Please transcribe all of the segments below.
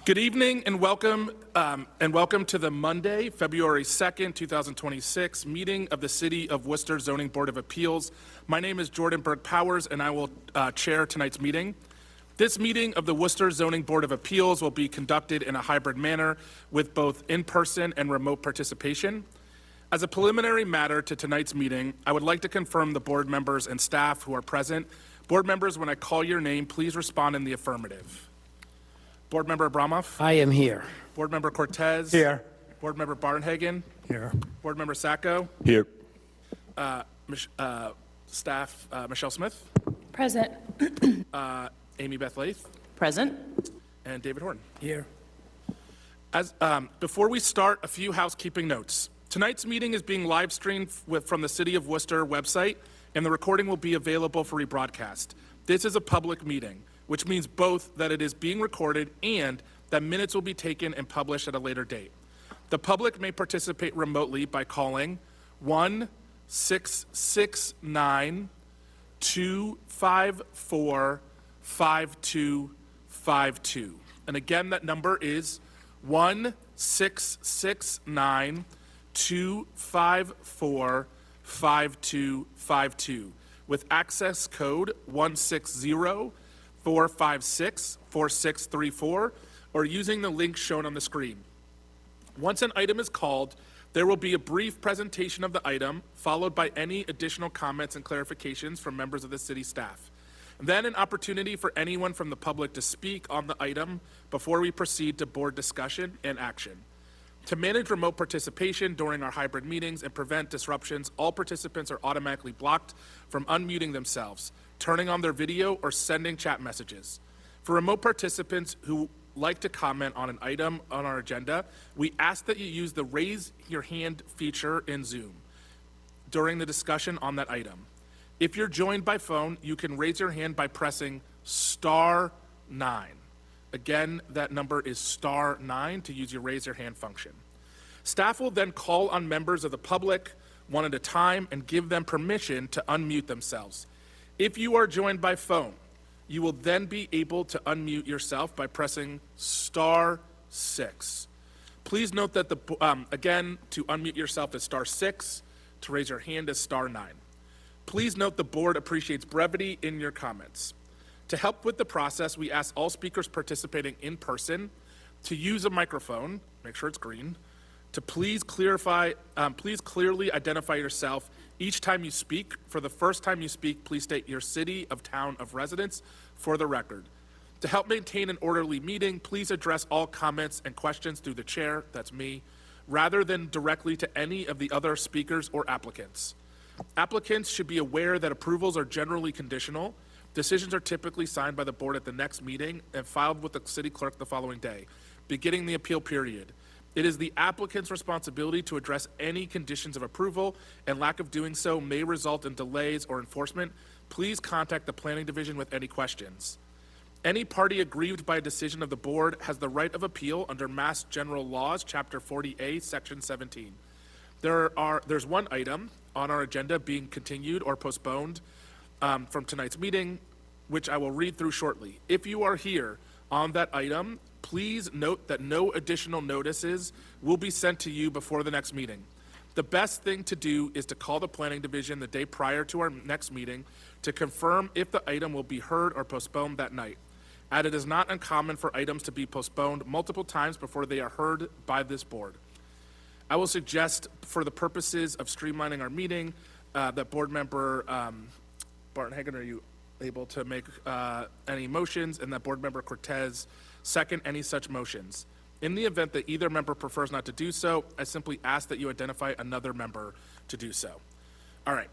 Good evening and welcome to the Monday, February 2nd, 2026 meeting of the City of Worcester Zoning Board of Appeals. My name is Jordan Berg-Powers and I will chair tonight's meeting. This meeting of the Worcester Zoning Board of Appeals will be conducted in a hybrid manner with both in-person and remote participation. As a preliminary matter to tonight's meeting, I would like to confirm the board members and staff who are present. Board members, when I call your name, please respond in the affirmative. Board Member Abramoff? I am here. Board Member Cortez? Here. Board Member Barnhagen? Here. Board Member Sacco? Here. Staff Michelle Smith? Present. Amy Beth Lath? Present. And David Horn. Here. Before we start, a few housekeeping notes. Tonight's meeting is being live streamed from the City of Worcester website, and the recording will be available for rebroadcast. This is a public meeting, which means both that it is being recorded and that minutes will be taken and published at a later date. The public may participate remotely by calling 1-669-254-5252. And again, that number is 1-669-254-5252 with access code 160-456-4634 or using the link shown on the screen. Once an item is called, there will be a brief presentation of the item, followed by any additional comments and clarifications from members of the city staff. Then an opportunity for anyone from the public to speak on the item before we proceed to board discussion and action. To manage remote participation during our hybrid meetings and prevent disruptions, all participants are automatically blocked from unmuting themselves, turning on their video, or sending chat messages. For remote participants who like to comment on an item on our agenda, we ask that you use the raise your hand feature in Zoom during the discussion on that item. If you're joined by phone, you can raise your hand by pressing *9. Again, that number is *9 to use your raise your hand function. Staff will then call on members of the public one at a time and give them permission to unmute themselves. If you are joined by phone, you will then be able to unmute yourself by pressing *6. Please note that again, to unmute yourself is *6, to raise your hand is *9. Please note the board appreciates brevity in your comments. To help with the process, we ask all speakers participating in person to use a microphone, make sure it's green, to please clearly identify yourself each time you speak. For the first time you speak, please state your city of town of residence for the record. To help maintain an orderly meeting, please address all comments and questions through the chair, that's me, rather than directly to any of the other speakers or applicants. Applicants should be aware that approvals are generally conditional. Decisions are typically signed by the board at the next meeting and filed with the city clerk the following day, beginning the appeal period. It is the applicant's responsibility to address any conditions of approval, and lack of doing so may result in delays or enforcement. Please contact the planning division with any questions. Any party aggrieved by a decision of the board has the right of appeal under Mass General Laws, Chapter 40A, Section 17. There's one item on our agenda being continued or postponed from tonight's meeting, which I will read through shortly. If you are here on that item, please note that no additional notices will be sent to you before the next meeting. The best thing to do is to call the planning division the day prior to our next meeting to confirm if the item will be heard or postponed that night, as it is not uncommon for items to be postponed multiple times before they are heard by this board. I will suggest, for the purposes of streamlining our meeting, that board member Barnhagen, are you able to make any motions, and that board member Cortez second any such motions? In the event that either member prefers not to do so, I simply ask that you identify another member to do so. All right.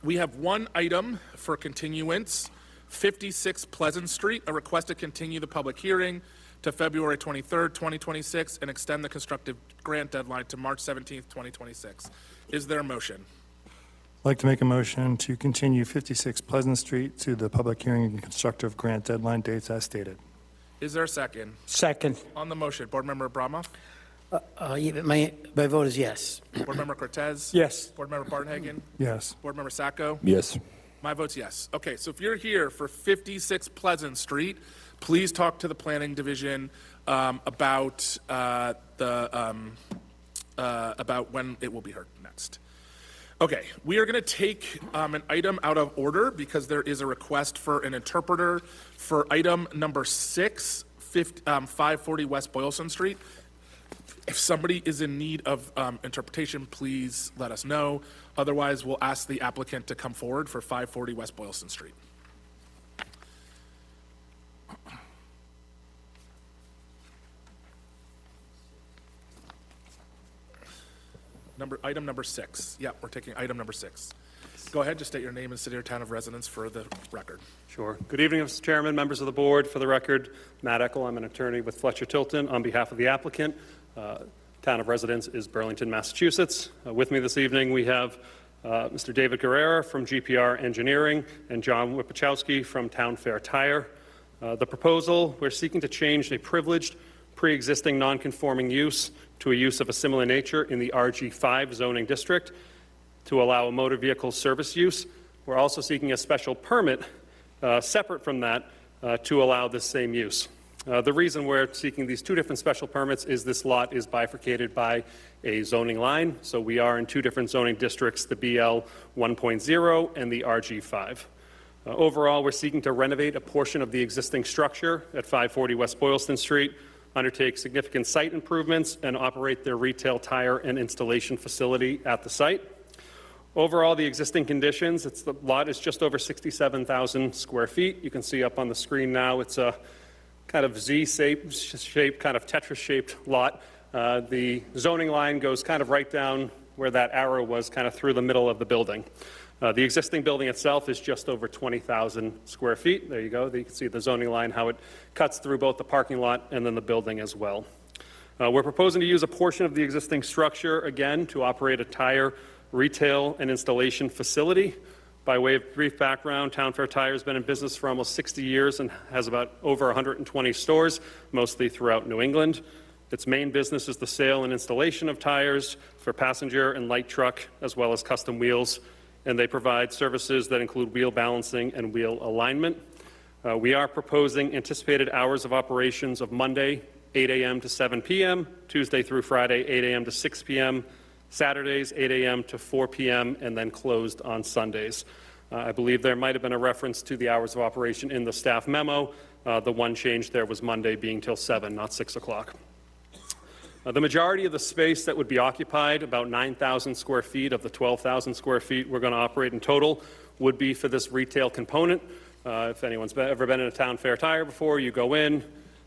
We have one item for continuance, 56 Pleasant Street, a request to continue the public hearing to February 23rd, 2026, and extend the constructive grant deadline to March 17th, 2026. Is there a motion? I'd like to make a motion to continue 56 Pleasant Street to the public hearing and constructive grant deadline dates as stated. Is there a second? Second. On the motion, Board Member Abramoff? My vote is yes. Board Member Cortez? Yes. Board Member Barnhagen? Yes. Board Member Sacco? Yes. My vote's yes. Okay, so if you're here for 56 Pleasant Street, please talk to the planning division about when it will be heard next. Okay, we are going to take an item out of order because there is a request for an interpreter for item number 6, 540 West Boylston Street. If somebody is in need of interpretation, please let us know. Otherwise, we'll ask the applicant to come forward for 540 West Boylston Street. Item number 6. Yeah, we're taking item number 6. Go ahead, just state your name and city or town of residence for the record. Sure. Good evening, Mr. Chairman, members of the board. For the record, Matt Eckel, I'm an attorney with Fletcher Tilton on behalf of the applicant. Town of residence is Burlington, Massachusetts. With me this evening, we have Mr. David Guerrera from GPR Engineering and John Wipachowski from Town Fair Tire. The proposal, we're seeking to change a privileged pre-existing non-conforming use to a use of a similar nature in the RG5 zoning district to allow a motor vehicle service use. We're also seeking a special permit separate from that to allow this same use. The reason we're seeking these two different special permits is this lot is bifurcated by a zoning line. So we are in two different zoning districts, the BL 1.0 and the RG5. Overall, we're seeking to renovate a portion of the existing structure at 540 West Boylston Street, undertake significant site improvements, and operate their retail tire and installation facility at the site. Overall, the existing conditions, the lot is just over 67,000 square feet. You can see up on the screen now, it's a kind of Z-shaped, kind of Tetris-shaped lot. The zoning line goes kind of right down where that arrow was, kind of through the middle of the building. The existing building itself is just over 20,000 square feet. There you go. You can see the zoning line, how it cuts through both the parking lot and then the building as well. We're proposing to use a portion of the existing structure, again, to operate a tire retail and installation facility. By way of brief background, Town Fair Tire has been in business for almost 60 years and has about over 120 stores, mostly throughout New England. Its main business is the sale and installation of tires for passenger and light truck, as well as custom wheels, and they provide services that include wheel balancing and wheel alignment. We are proposing anticipated hours of operations of Monday, 8 a.m. to 7 p.m., Tuesday through Friday, 8 a.m. to 6 p.m., Saturdays, 8 a.m. to 4 p.m., and then closed on Sundays. I believe there might have been a reference to the hours of operation in the staff memo. The one change there was Monday being till 7, not 6 o'clock. The majority of the space that would be occupied, about 9,000 square feet of the 12,000 square feet we're going to operate in total, would be for this retail component. If anyone's ever been in a Town Fair Tire before, you go in,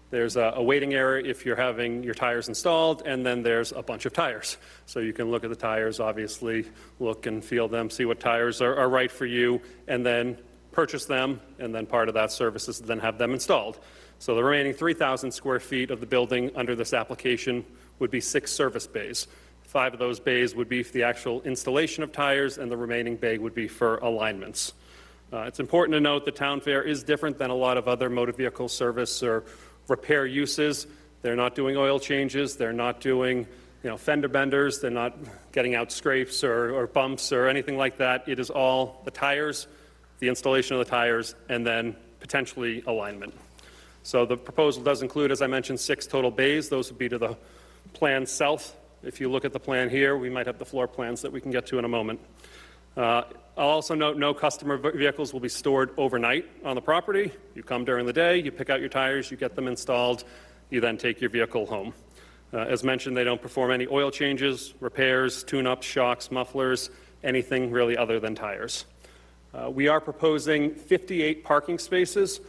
there's a waiting area if you're having your tires installed, and then there's a bunch of tires. So you can look at the tires, obviously, look and feel them, see what tires are right for you, and then purchase them, and then part of that service is to then have them installed. So the remaining 3,000 square feet of the building under this application would be 6 service bays. 5 of those bays would be for the actual installation of tires, and the remaining bay would be for alignments. It's important to note that Town Fair is different than a lot of other motor vehicle service or repair uses. They're not doing oil changes. They're not doing, fender benders. They're not getting out scrapes or bumps or anything like that. It is all the tires, the installation of the tires, and then potentially alignment. So the proposal does include, as I mentioned, 6 total bays. Those would be to the plan south. If you look at the plan here, we might have the floor plans that we can get to in a moment. I'll also note no customer vehicles will be stored overnight on the property. You come during the day, you pick out your tires, you get them installed, you then take your vehicle home. As mentioned, they don't perform any oil changes, repairs, tune-ups, shocks, mufflers, anything really other than tires. We are proposing 58 parking spaces.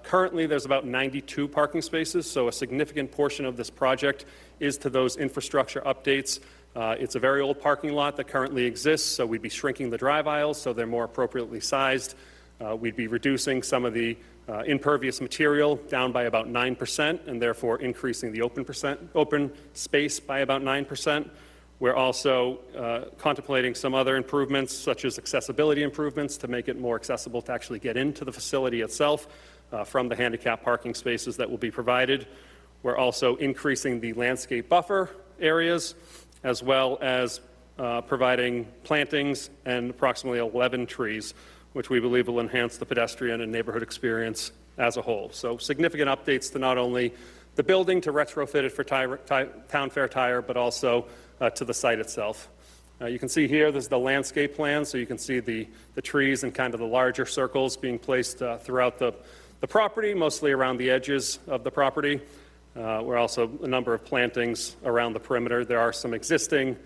Currently, there's about 92 parking spaces, so a significant portion of this project is to those infrastructure updates. It's a very old parking lot that currently exists, so we'd be shrinking the drive aisles so they're more appropriately sized. We'd be reducing some of the impervious material down by about 9%, and therefore increasing the open space by about 9%. We're also contemplating some other improvements, such as accessibility improvements, to make it more accessible to actually get into the facility itself from the handicap parking spaces that will be provided. We're also increasing the landscape buffer areas, as well as providing plantings and approximately 11 trees. which we believe will enhance the pedestrian and neighborhood experience as a whole. So significant updates to not only the building to retrofit it for Town Fair Tire, but also to the site itself. You can see here, this is the landscape plan, so you can see the trees and kind of the larger circles being placed throughout the property, mostly around the edges of the property. We're also a number of plantings around the perimeter. There are some existing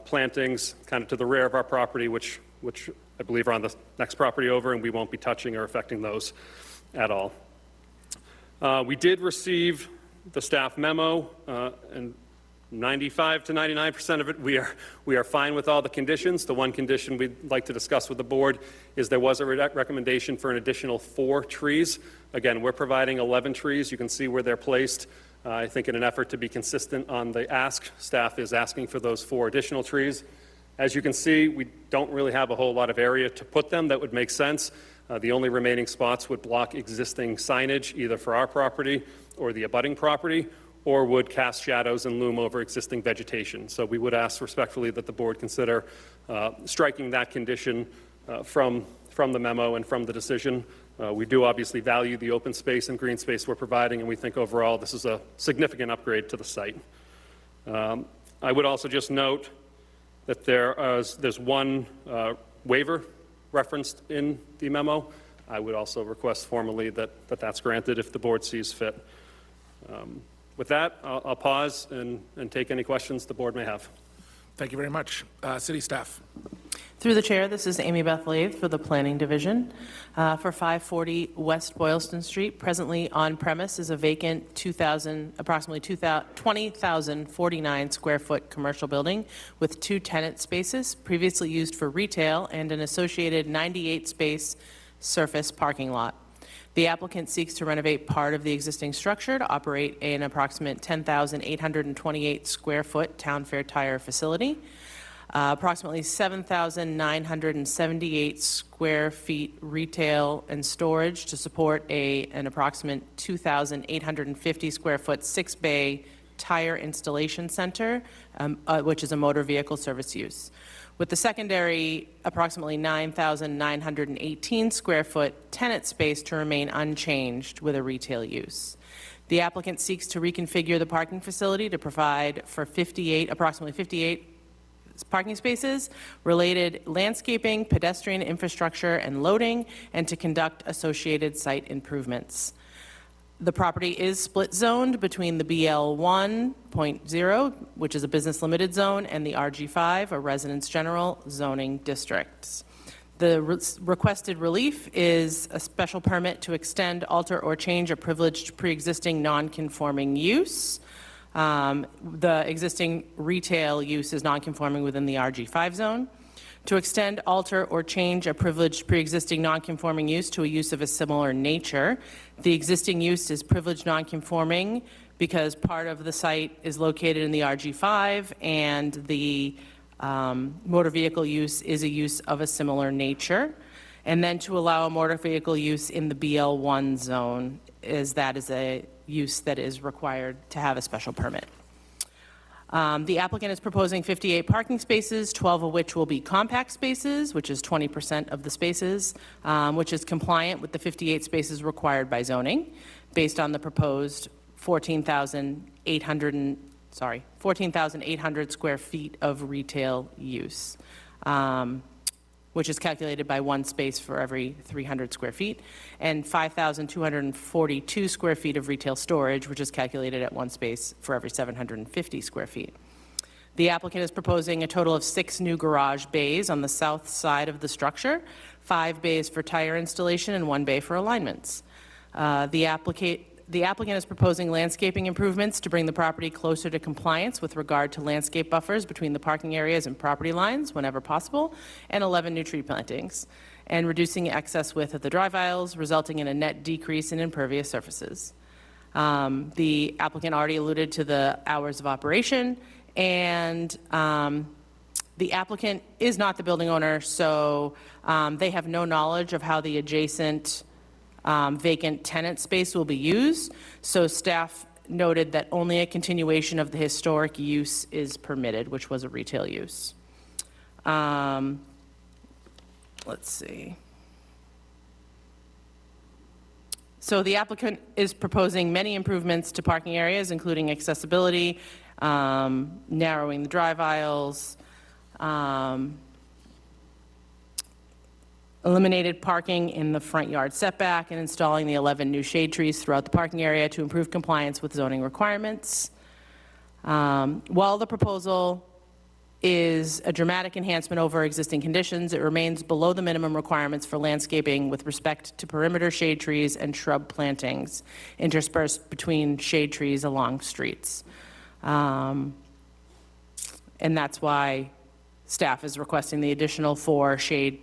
plantings kind of to the rear of our property, which I believe are on the next property over, and we won't be touching or affecting those at all. We did receive the staff memo, and 95 to 99% of it, we are fine with all the conditions. The one condition we'd like to discuss with the board is there was a recommendation for an additional 4 trees. Again, we're providing 11 trees. You can see where they're placed. I think in an effort to be consistent on the ask, staff is asking for those 4 additional trees. As you can see, we don't really have a whole lot of area to put them that would make sense. The only remaining spots would block existing signage, either for our property or the abutting property, or would cast shadows and loom over existing vegetation. So we would ask respectfully that the board consider striking that condition from the memo and from the decision. We do obviously value the open space and green space we're providing, and we think overall this is a significant upgrade to the site. I would also just note that there's one waiver referenced in the memo. I would also request formally that that's granted if the board sees fit. With that, I'll pause and take any questions the board may have. Thank you very much. City staff. Through the chair, this is Amy Beth Lathe for the Planning Division. For 540 West Boylston Street, presently on premise is a vacant approximately 20,049 square foot commercial building with 2 tenant spaces previously used for retail and an associated 98 space surface parking lot. The applicant seeks to renovate part of the existing structure to operate an approximate 10,828 square foot Town Fair Tire facility. Approximately 7,978 square feet retail and storage to support an approximate 2,850 square foot 6-bay tire installation center, which is a motor vehicle service use. With the secondary approximately 9,918 square foot tenant space to remain unchanged with a retail use. The applicant seeks to reconfigure the parking facility to provide for approximately 58 parking spaces, related landscaping, pedestrian infrastructure, and loading, and to conduct associated site improvements. The property is split zoned between the BL 1.0, which is a business limited zone, and the RG5, a residence general zoning districts. The requested relief is a special permit to extend, alter, or change a privileged pre-existing non-conforming use. The existing retail use is non-conforming within the RG5 zone. To extend, alter, or change a privileged pre-existing non-conforming use to a use of a similar nature. The existing use is privileged non-conforming because part of the site is located in the RG5 and the motor vehicle use is a use of a similar nature. And then to allow a motor vehicle use in the BL1 zone that is a use that is required to have a special permit. The applicant is proposing 58 parking spaces, 12 of which will be compact spaces, which is 20% of the spaces, which is compliant with the 58 spaces required by zoning, based on the proposed 14,800 square feet of retail use, which is calculated by 1 space for every 300 square feet, and 5,242 square feet of retail storage, which is calculated at 1 space for every 750 square feet. The applicant is proposing a total of 6 new garage bays on the south side of the structure, 5 bays for tire installation and 1 bay for alignments. The applicant is proposing landscaping improvements to bring the property closer to compliance with regard to landscape buffers between the parking areas and property lines whenever possible, and 11 new tree plantings, and reducing excess width of the drive aisles, resulting in a net decrease in impervious surfaces. The applicant already alluded to the hours of operation, and the applicant is not the building owner, so they have no knowledge of how the adjacent vacant tenant space will be used. So staff noted that only a continuation of the historic use is permitted, which was a retail use. Let's see. So the applicant is proposing many improvements to parking areas, including accessibility, narrowing the drive aisles, eliminated parking in the front yard setback, and installing the 11 new shade trees throughout the parking area to improve compliance with zoning requirements. While the proposal is a dramatic enhancement over existing conditions, it remains below the minimum requirements for landscaping with respect to perimeter shade trees and shrub plantings interspersed between shade trees along streets. And that's why staff is requesting the additional 4 shade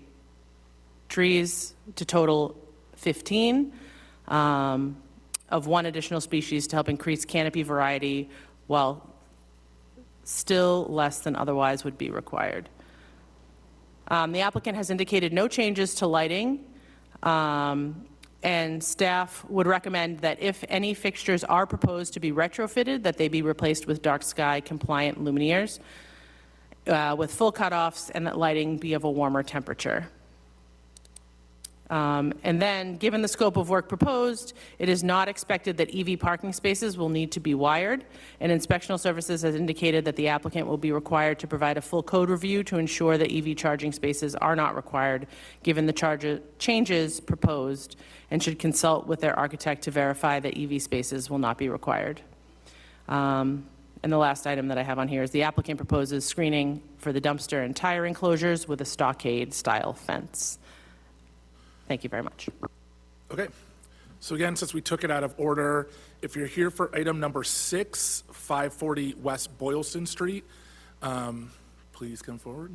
trees to total 15 of 1 additional species to help increase canopy variety while still less than otherwise would be required. The applicant has indicated no changes to lighting, and staff would recommend that if any fixtures are proposed to be retrofitted, that they be replaced with dark sky compliant luminaires with full cutoffs, and that lighting be of a warmer temperature. And then, given the scope of work proposed, it is not expected that EV parking spaces will need to be wired, and Inspectional Services has indicated that the applicant will be required to provide a full code review to ensure that EV charging spaces are not required, given the changes proposed, and should consult with their architect to verify that EV spaces will not be required. And the last item that I have on here is the applicant proposes screening for the dumpster and tire enclosures with a stockade-style fence. Thank you very much. Okay. So again, since we took it out of order, if you're here for item number 6, 540 West Boylston Street, please come forward.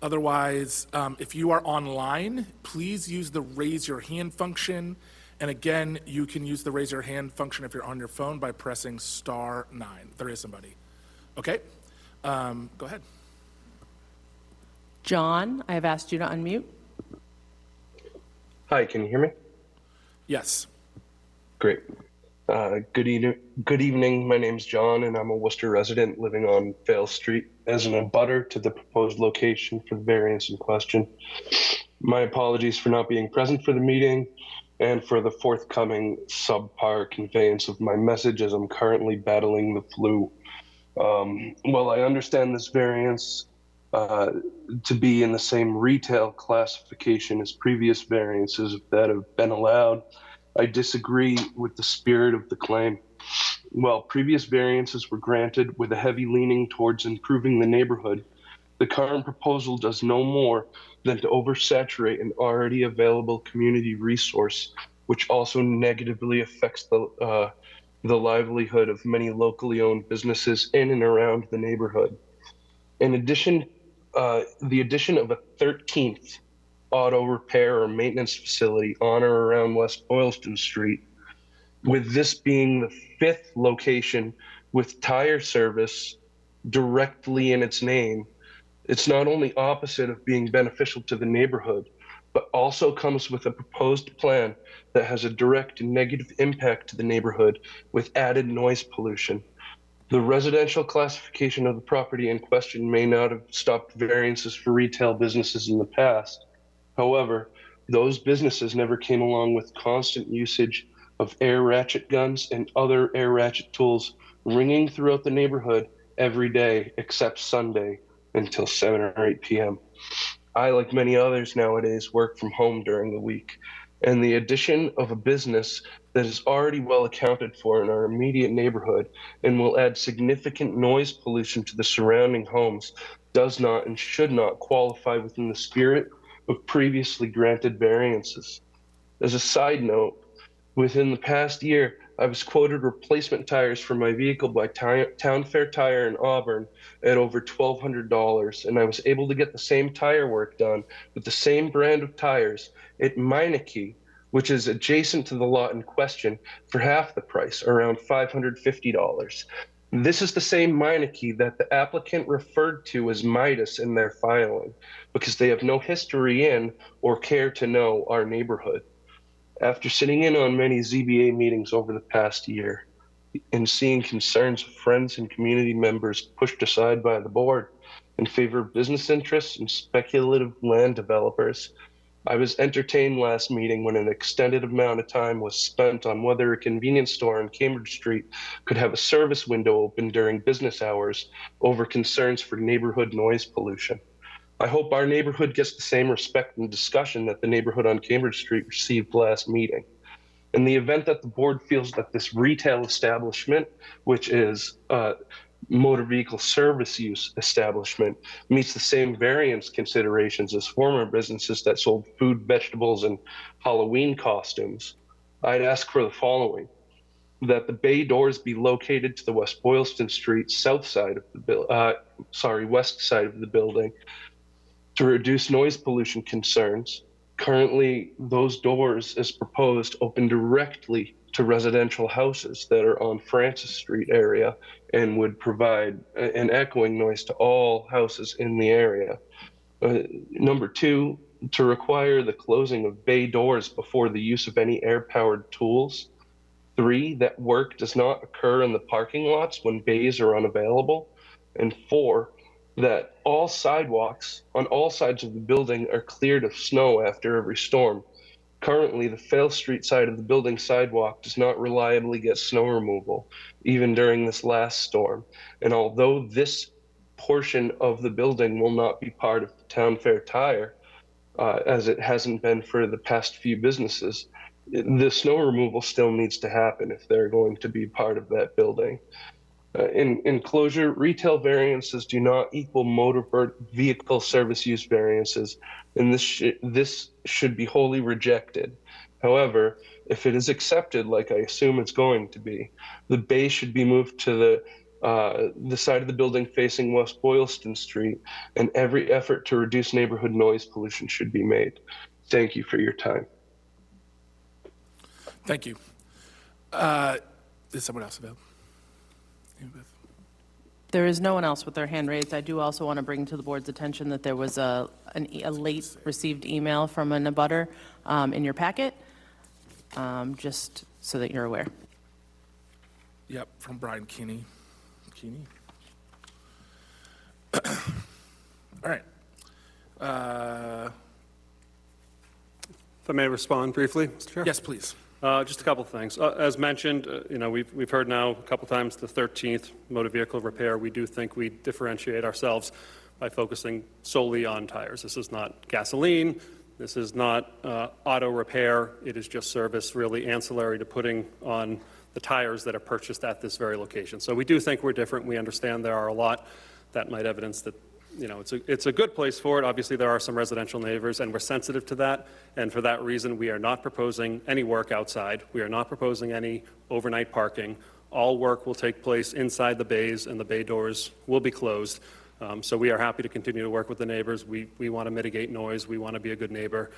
Otherwise, if you are online, please use the raise your hand function. And again, you can use the raise your hand function if you're on your phone by pressing *9. There is somebody. Okay, go ahead. John, I have asked you to unmute. Hi, can you hear me? Yes. Great. Good evening. My name's John, and I'm a Worcester resident living on Vale Street as an abutter to the proposed location for the variance in question. My apologies for not being present for the meeting and for the forthcoming subpar conveyance of my message as I'm currently battling the flu. While I understand this variance to be in the same retail classification as previous variances that have been allowed, I disagree with the spirit of the claim. While previous variances were granted with a heavy leaning towards improving the neighborhood, the current proposal does no more than to oversaturate an already available community resource, which also negatively affects the livelihood of many locally owned businesses in and around the neighborhood. In addition, the addition of a 13th auto repair or maintenance facility on or around West Boylston Street, with this being the 5th location with tire service directly in its name, it's not only opposite of being beneficial to the neighborhood, but also comes with a proposed plan that has a direct negative impact to the neighborhood with added noise pollution. The residential classification of the property in question may not have stopped variances for retail businesses in the past. However, those businesses never came along with constant usage of air ratchet guns and other air ratchet tools ringing throughout the neighborhood every day except Sunday until 7 or 8 p.m. I, like many others nowadays, work from home during the week, and the addition of a business that is already well accounted for in our immediate neighborhood and will add significant noise pollution to the surrounding homes does not and should not qualify within the spirit of previously granted variances. As a side note, within the past year, I was quoted replacement tires for my vehicle by Town Fair Tire in Auburn at over $1,200, and I was able to get the same tire work done with the same brand of tires at Meineke, which is adjacent to the lot in question, for half the price, around $550. This is the same Meineke that the applicant referred to as Midas in their filing, because they have no history in or care to know our neighborhood. After sitting in on many ZBA meetings over the past year and seeing concerns of friends and community members pushed aside by the board in favor of business interests and speculative land developers, I was entertained last meeting when an extended amount of time was spent on whether a convenience store on Cambridge Street could have a service window open during business hours over concerns for neighborhood noise pollution. I hope our neighborhood gets the same respect and discussion that the neighborhood on Cambridge Street received last meeting. In the event that the board feels that this retail establishment, which is motor vehicle service use establishment, meets the same variance considerations as former businesses that sold food, vegetables, and Halloween costumes, I'd ask for the following: that the bay doors be located to the West Boylston Street south side of the west side of the building to reduce noise pollution concerns. Currently, those doors, as proposed, open directly to residential houses that are on Francis Street area and would provide an echoing noise to all houses in the area. Number two, to require the closing of bay doors before the use of any air-powered tools. Three, that work does not occur in the parking lots when bays are unavailable. And four, that all sidewalks on all sides of the building are cleared of snow after every storm. Currently, the Fail Street side of the building sidewalk does not reliably get snow removal, even during this last storm. And although this portion of the building will not be part of the Town Fair Tire, as it hasn't been for the past few businesses, the snow removal still needs to happen if they're going to be part of that building. In closure, retail variances do not equal motor vehicle service use variances, and this should be wholly rejected. However, if it is accepted, like I assume it's going to be, the bay should be moved to the side of the building facing West Boylston Street, and every effort to reduce neighborhood noise pollution should be made. Thank you for your time. Thank you. Is someone else available? There is no one else with their hand raised. I do also want to bring to the board's attention that there was a late received email from an abutter in your packet, just so that you're aware. Yep, from Brian Keeney. All right. If I may respond briefly, Mr. Chair? Yes, please. Just a couple of things. As mentioned, we've heard now a couple times the 13th motor vehicle repair. We do think we differentiate ourselves by focusing solely on tires. This is not gasoline. This is not auto repair. It is just service really ancillary to putting on the tires that are purchased at this very location. So we do think we're different. We understand there are a lot that might evidence that it's a good place for it. Obviously, there are some residential neighbors, and we're sensitive to that. And for that reason, we are not proposing any work outside. We are not proposing any overnight parking. All work will take place inside the bays, and the bay doors will be closed. So we are happy to continue to work with the neighbors. We want to mitigate noise. We want to be a good neighbor.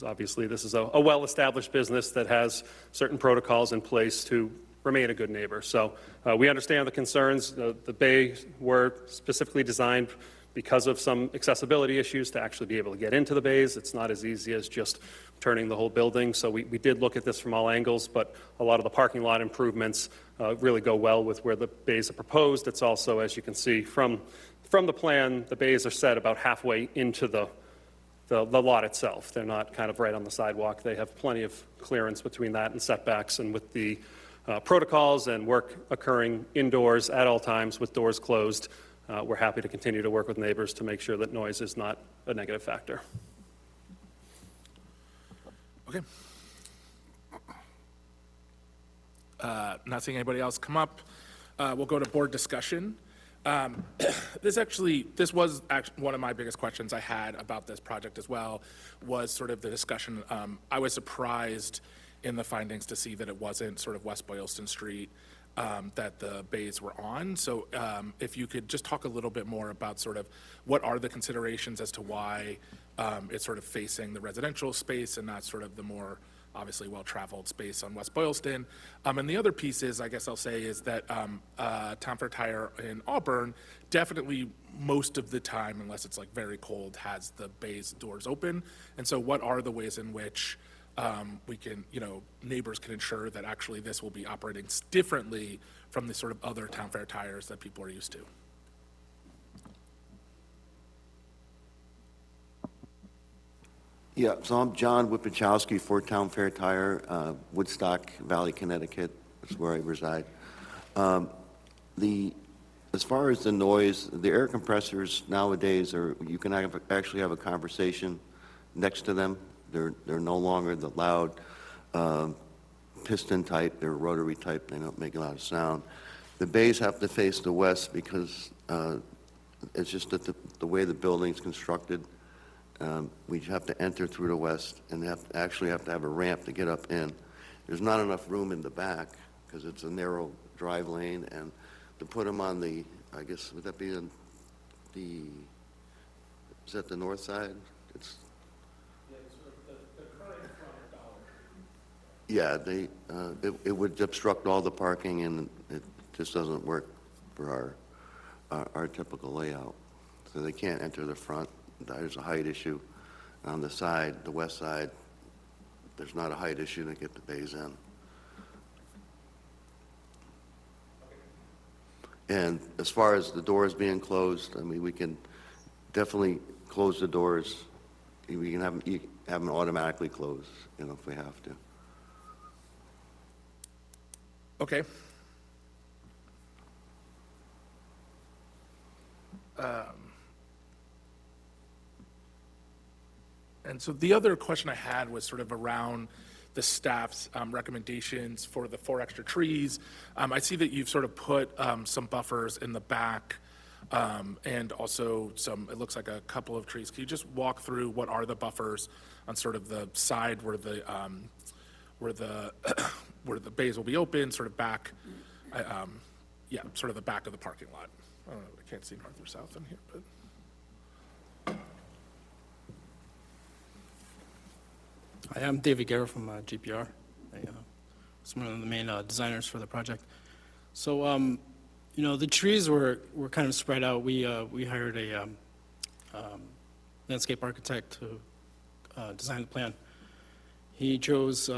Obviously, this is a well-established business that has certain protocols in place to remain a good neighbor. So we understand the concerns. The bays were specifically designed because of some accessibility issues to actually be able to get into the bays. It's not as easy as just turning the whole building. So we did look at this from all angles, but a lot of the parking lot improvements really go well with where the bays are proposed. It's also, as you can see from the plan, the bays are set about halfway into the lot itself. They're not kind of right on the sidewalk. They have plenty of clearance between that and setbacks, and with the protocols and work occurring indoors at all times with doors closed, we're happy to continue to work with neighbors to make sure that noise is not a negative factor. Okay. Not seeing anybody else come up. We'll go to board discussion. This was one of my biggest questions I had about this project as well, was sort of the discussion. I was surprised in the findings to see that it wasn't sort of West Boylston Street that the bays were on. So if you could just talk a little bit more about sort of what are the considerations as to why it's sort of facing the residential space and not sort of the more obviously well-traveled space on West Boylston. And the other piece is, I guess I'll say, is that Town Fair Tire in Auburn definitely most of the time, unless it's like very cold, has the bays doors open. And so what are the ways in which we can, neighbors can ensure that actually this will be operating differently from the sort of other Town Fair tires that people are used to? Yeah, so I'm John Wipachowski, Fort Town Fair Tire, Woodstock Valley, Connecticut. That's where I reside. As far as the noise, the air compressors nowadays you can actually have a conversation next to them. They're no longer the loud piston type, they're rotary type, they don't make a lot of sound. The bays have to face the west because it's just that the way the building's constructed, we have to enter through the west and actually have to have a ramp to get up in. There's not enough room in the back because it's a narrow drive lane, and to put them on the, I guess, would that be is that the north side? It's. Yeah, it would obstruct all the parking, and it just doesn't work for our typical layout. So they can't enter the front. There's a height issue. On the side, the west side, there's not a height issue to get the bays in. And as far as the doors being closed, I mean, we can definitely close the doors. We can have them automatically closed, if we have to. Okay. And so the other question I had was sort of around the staff's recommendations for the 4 extra trees. I see that you've sort of put some buffers in the back and also it looks like a couple of trees. Can you just walk through what are the buffers on sort of the side where the where the bays will be open, sort of back, yeah, sort of the back of the parking lot. I don't know, I can't see north or south in here, but. Hi, I'm David Guerra from GPR. I was one of the main designers for the project. So, the trees were kind of spread out. We hired a landscape architect to design the plan. He chose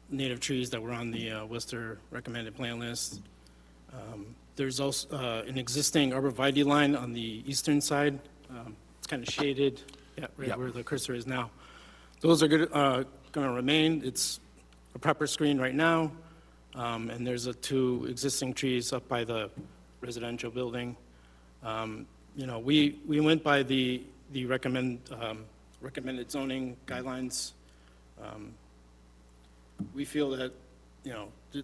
native trees that were on the Worcester recommended plan list. There's also an existing arborvitae line on the eastern side. It's kind of shaded, right where the cursor is now. Those are going to remain. It's a proper screen right now, and there's 2 existing trees up by the residential building. We went by the recommended zoning guidelines. We feel that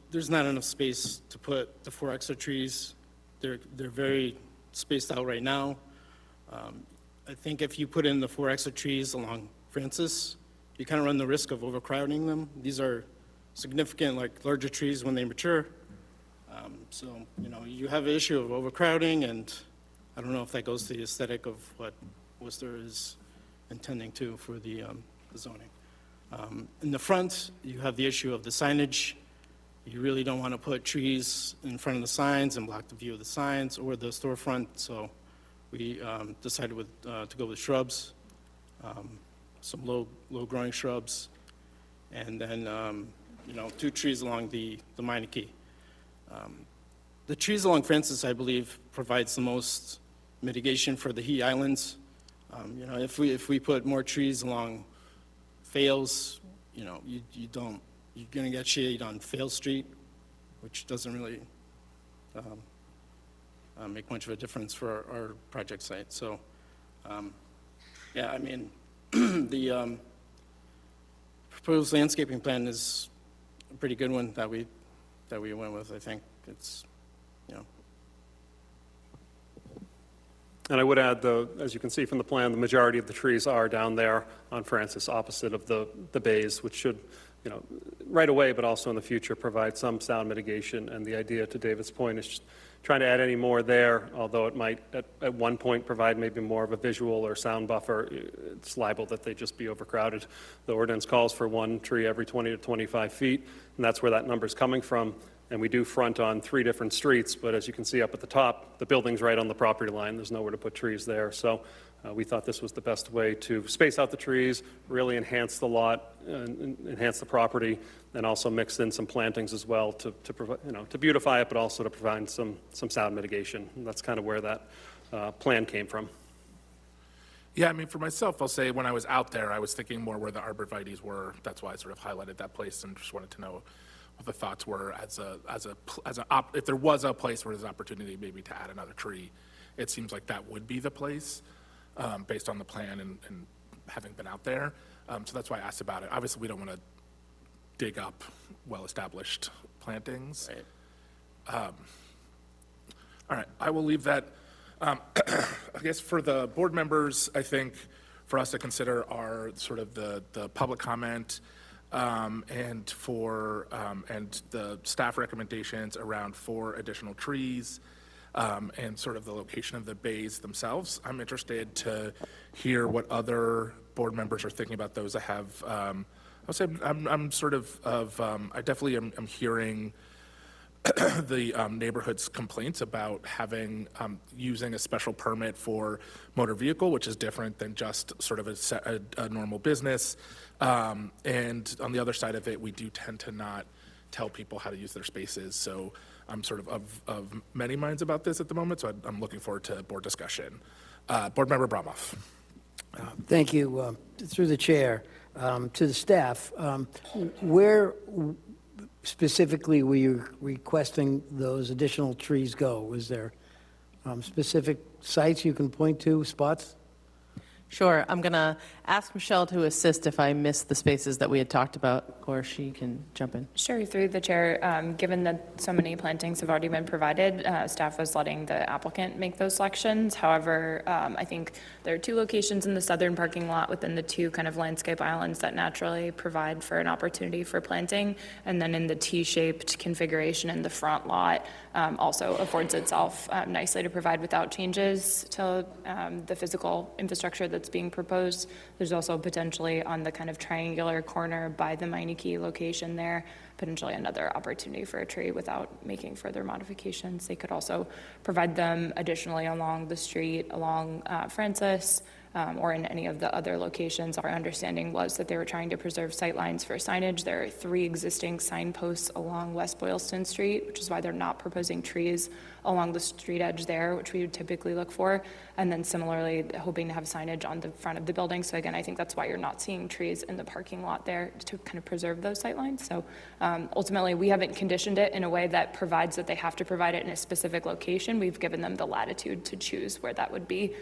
there's not enough space to put the 4 extra trees. They're very spaced out right now. I think if you put in the 4 extra trees along Francis, you kind of run the risk of overcrowding them. These are significant, larger trees when they mature. So, you have an issue of overcrowding, and I don't know if that goes to the aesthetic of what Worcester is intending to for the zoning. In the front, you have the issue of the signage. You really don't want to put trees in front of the signs and block the view of the signs or the storefront, so we decided to go with shrubs. Some low-growing shrubs, and then 2 trees along the Meineke. The trees along Francis, I believe, provides the most mitigation for the heat islands. If we put more trees along Fales, you're going to get shade on Fales Street, which doesn't really make much of a difference for our project site. So, the proposed landscaping plan is a pretty good one that we went with. I think it's, And I would add, though, as you can see from the plan, the majority of the trees are down there on Francis, opposite of the bays, which should, right away, but also in the future, provide some sound mitigation. And the idea, to David's point, is trying to add any more there, although it might at one point provide maybe more of a visual or sound buffer. It's liable that they just be overcrowded. The ordinance calls for 1 tree every 20 to 25 feet, and that's where that number is coming from. And we do front on 3 different streets, but as you can see up at the top, the building's right on the property line. There's nowhere to put trees there. So we thought this was the best way to space out the trees, really enhance the lot, and enhance the property, and also mix in some plantings as well to provide, to beautify it, but also to provide some sound mitigation. And that's kind of where that plan came from. Yeah, I mean, for myself, I'll say when I was out there, I was thinking more where the arborvitaes were. That's why I sort of highlighted that place and just wanted to know what the thoughts were if there was a place where there's an opportunity maybe to add another tree. It seems like that would be the place, based on the plan and having been out there. So that's why I asked about it. Obviously, we don't want to dig up well-established plantings. Right. All right, I will leave that. I guess for the board members, I think for us to consider are sort of the public comment and the staff recommendations around 4 additional trees and sort of the location of the bays themselves. I'm interested to hear what other board members are thinking about those. I have, I would say I'm sort of I definitely am hearing the neighborhood's complaints about having, using a special permit for motor vehicle, which is different than just sort of a normal business. And on the other side of it, we do tend to not tell people how to use their spaces. So I'm sort of many minds about this at the moment, so I'm looking forward to board discussion. Board Member Bromoff. Thank you. Through the chair, to the staff, where specifically were you requesting those additional trees go? Was there specific sites you can point to, spots? Sure. I'm going to ask Michelle to assist if I miss the spaces that we had talked about, or she can jump in. Sure, through the chair, given that so many plantings have already been provided, staff was letting the applicant make those selections. However, I think there are 2 locations in the southern parking lot within the 2 kind of landscape islands that naturally provide for an opportunity for planting. And then in the T-shaped configuration in the front lot also affords itself nicely to provide without changes to the physical infrastructure that's being proposed. There's also potentially on the kind of triangular corner by the Meineke location there, potentially another opportunity for a tree without making further modifications. They could also provide them additionally along the street, along Francis, or in any of the other locations. Our understanding was that they were trying to preserve sightlines for signage. There are 3 existing signposts along West Boylston Street, which is why they're not proposing trees along the street edge there, which we would typically look for. And then similarly, hoping to have signage on the front of the building. So again, I think that's why you're not seeing trees in the parking lot there, to kind of preserve those sightlines. So ultimately, we haven't conditioned it in a way that provides that they have to provide it in a specific location. We've given them the latitude to choose where that would be.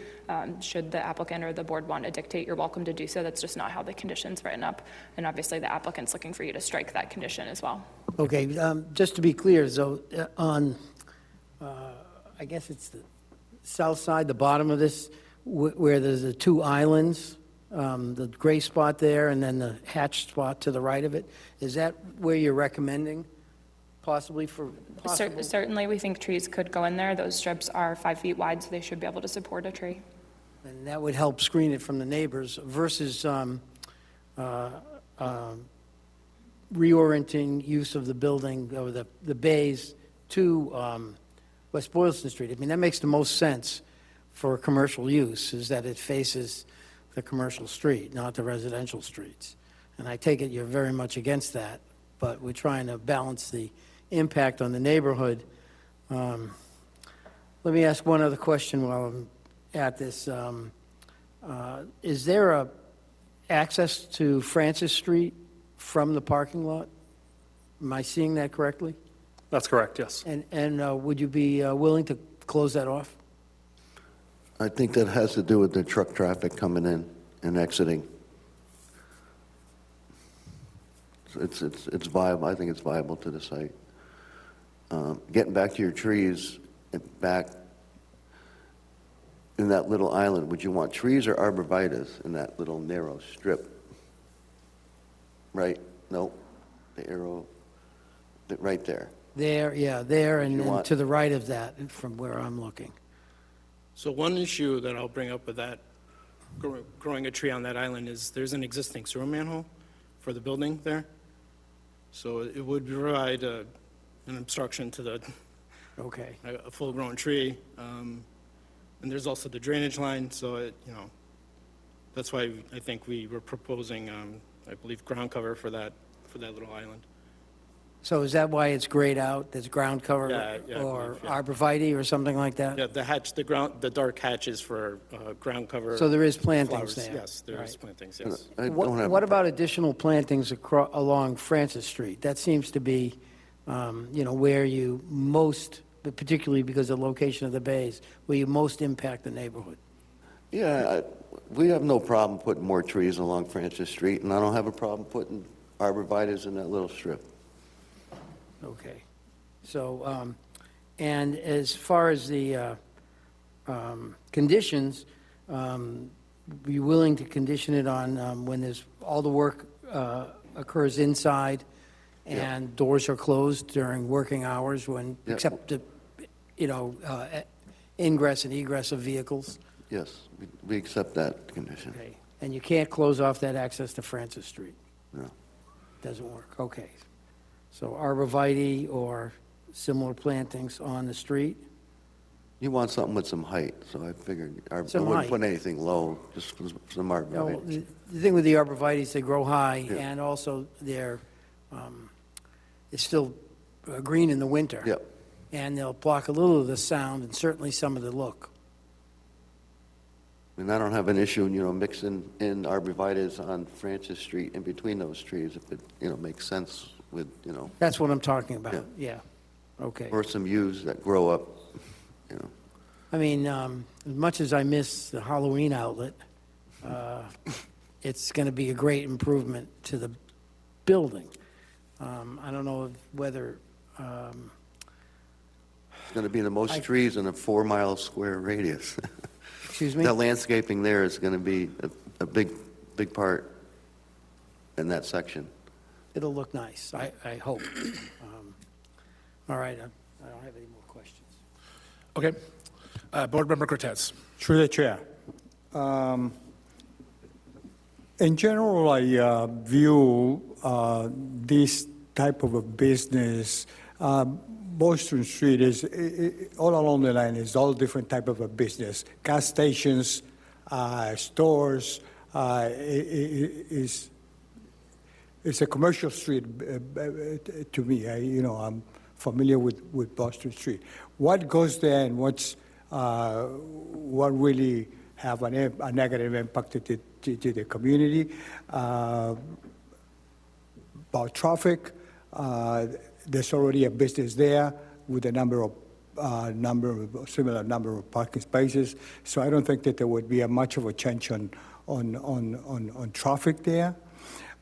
Should the applicant or the board want to dictate, you're welcome to do so. That's just not how the condition's written up. And obviously, the applicant's looking for you to strike that condition as well. Okay, just to be clear, so on, I guess it's the south side, the bottom of this, where there's the 2 islands, the gray spot there and then the hatched spot to the right of it, is that where you're recommending possibly for possible? Certainly, we think trees could go in there. Those strips are 5 feet wide, so they should be able to support a tree. And that would help screen it from the neighbors versus reorienting use of the building or the bays to West Boylston Street. I mean, that makes the most sense for commercial use, is that it faces the commercial street, not the residential streets. And I take it you're very much against that, but we're trying to balance the impact on the neighborhood. Let me ask one other question while I'm at this. Is there a access to Francis Street from the parking lot? Am I seeing that correctly? That's correct, yes. And would you be willing to close that off? I think that has to do with the truck traffic coming in and exiting. So it's viable, I think it's viable to the site. Getting back to your trees, back in that little island, would you want trees or arborvitae in that little narrow strip? Right? No, the arrow, right there. There, yeah, there, and You then want- to the right of that, from where I'm looking. So one issue that I'll bring up with that, growing a tree on that island, is there's an existing sewer manhole for the building there. So it would provide an obstruction to the, Okay. a full-grown tree. And there's also the drainage line, so it, that's why I think we were proposing, I believe, ground cover for that little island. So is that why it's grayed out, there's ground cover? Yeah, I Or believe, yeah. arborvitae or something like that? Yeah, the dark hatch is for ground cover. So there is plantings flowers. there? Yes, there is Right. plantings, yes. I don't What have. what about additional plantings along Francis Street? That seems to be, where you most, particularly because of the location of the bays, where you most impact the neighborhood. Yeah, we have no problem putting more trees along Francis Street, and I don't have a problem putting arborvitaes in that little strip. Okay. So, and as far as the conditions, be you willing to condition it on when there's, all the work occurs inside and doors are closed during working hours when, Yeah. except the, ingress and egress of vehicles? Yes, we accept that condition. Okay. And you can't close off that access to Francis Street? No. Doesn't work, okay. So arborvitae or similar plantings on the street? You want something with some height, so I figured I Some wouldn't height. put anything low, just some No, arborvitae. the thing with the arborvitaes, they grow high, Yeah. and also they're, it's still green in the winter. Yep. And they'll block a little of the sound and certainly some of the look. And I don't have an issue, mixing in arborvitaes on Francis Street in between those trees if it, makes sense with, That's what I'm talking about, yeah. Okay. or some yews that grow up, I mean, as much as I miss the Halloween outlet, it's going to be a great improvement to the building. I don't know whether, It's going to be the most trees in a 4-mile square radius. excuse me? The landscaping there is going to be a big, big part in that section. It'll look nice, I hope. All right, I don't have any more questions. Okay. Board Member Cortez. Through the chair. In general, I view this type of a business, Boston Street is, all along the line is all different type of a business. Gas stations, stores, it's a commercial street to me. I'm familiar with Boston Street. What goes there and what really have a negative impact to the community? About traffic, there's already a business there with a similar number of parking spaces. So I don't think that there would be much of a change on traffic there.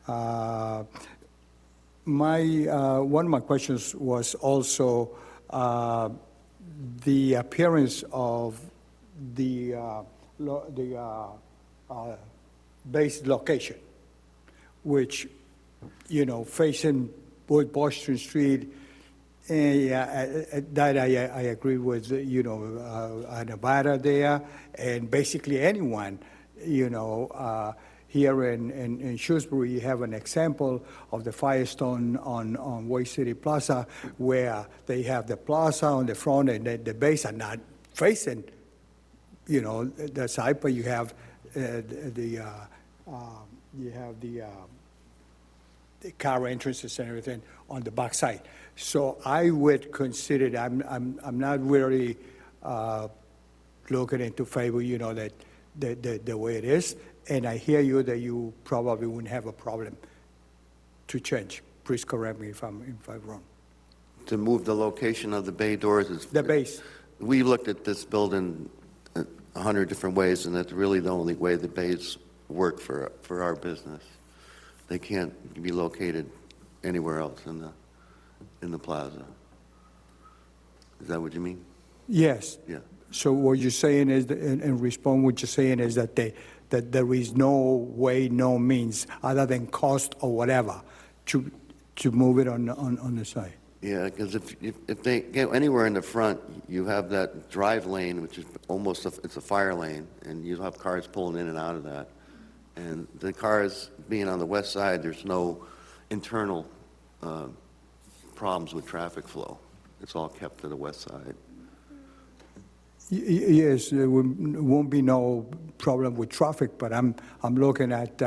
One of my questions was also the appearance of the base location, which, facing both Boston Street, that I agree with, Nevada there, and basically anyone, here in Shrewsbury, you have an example of the Firestone on Way City Plaza, where they have the plaza on the front and the base are not facing, the side, but you have the car entrances and everything on the back side. So I would consider that I'm not really looking into favor, that the way it is. And I hear you that you probably wouldn't have a problem to change. Please correct me if I'm wrong. To move the location of the bay doors is. The base. We looked at this building 100 different ways, and that's really the only way the bays work for our business. They can't be located anywhere else in the plaza. Is that what you mean? Yes. Yeah. So what you're saying is, in response, what you're saying is that there is no way, no means, other than cost or whatever, to move it on the side. Yeah, because if they get anywhere in the front, you have that drive lane, which is almost it's a fire lane, and you have cars pulling in and out of that. And the cars being on the west side, there's no internal problems with traffic flow. It's all kept to the west side. Yes, there won't be no problem with traffic, but I'm looking at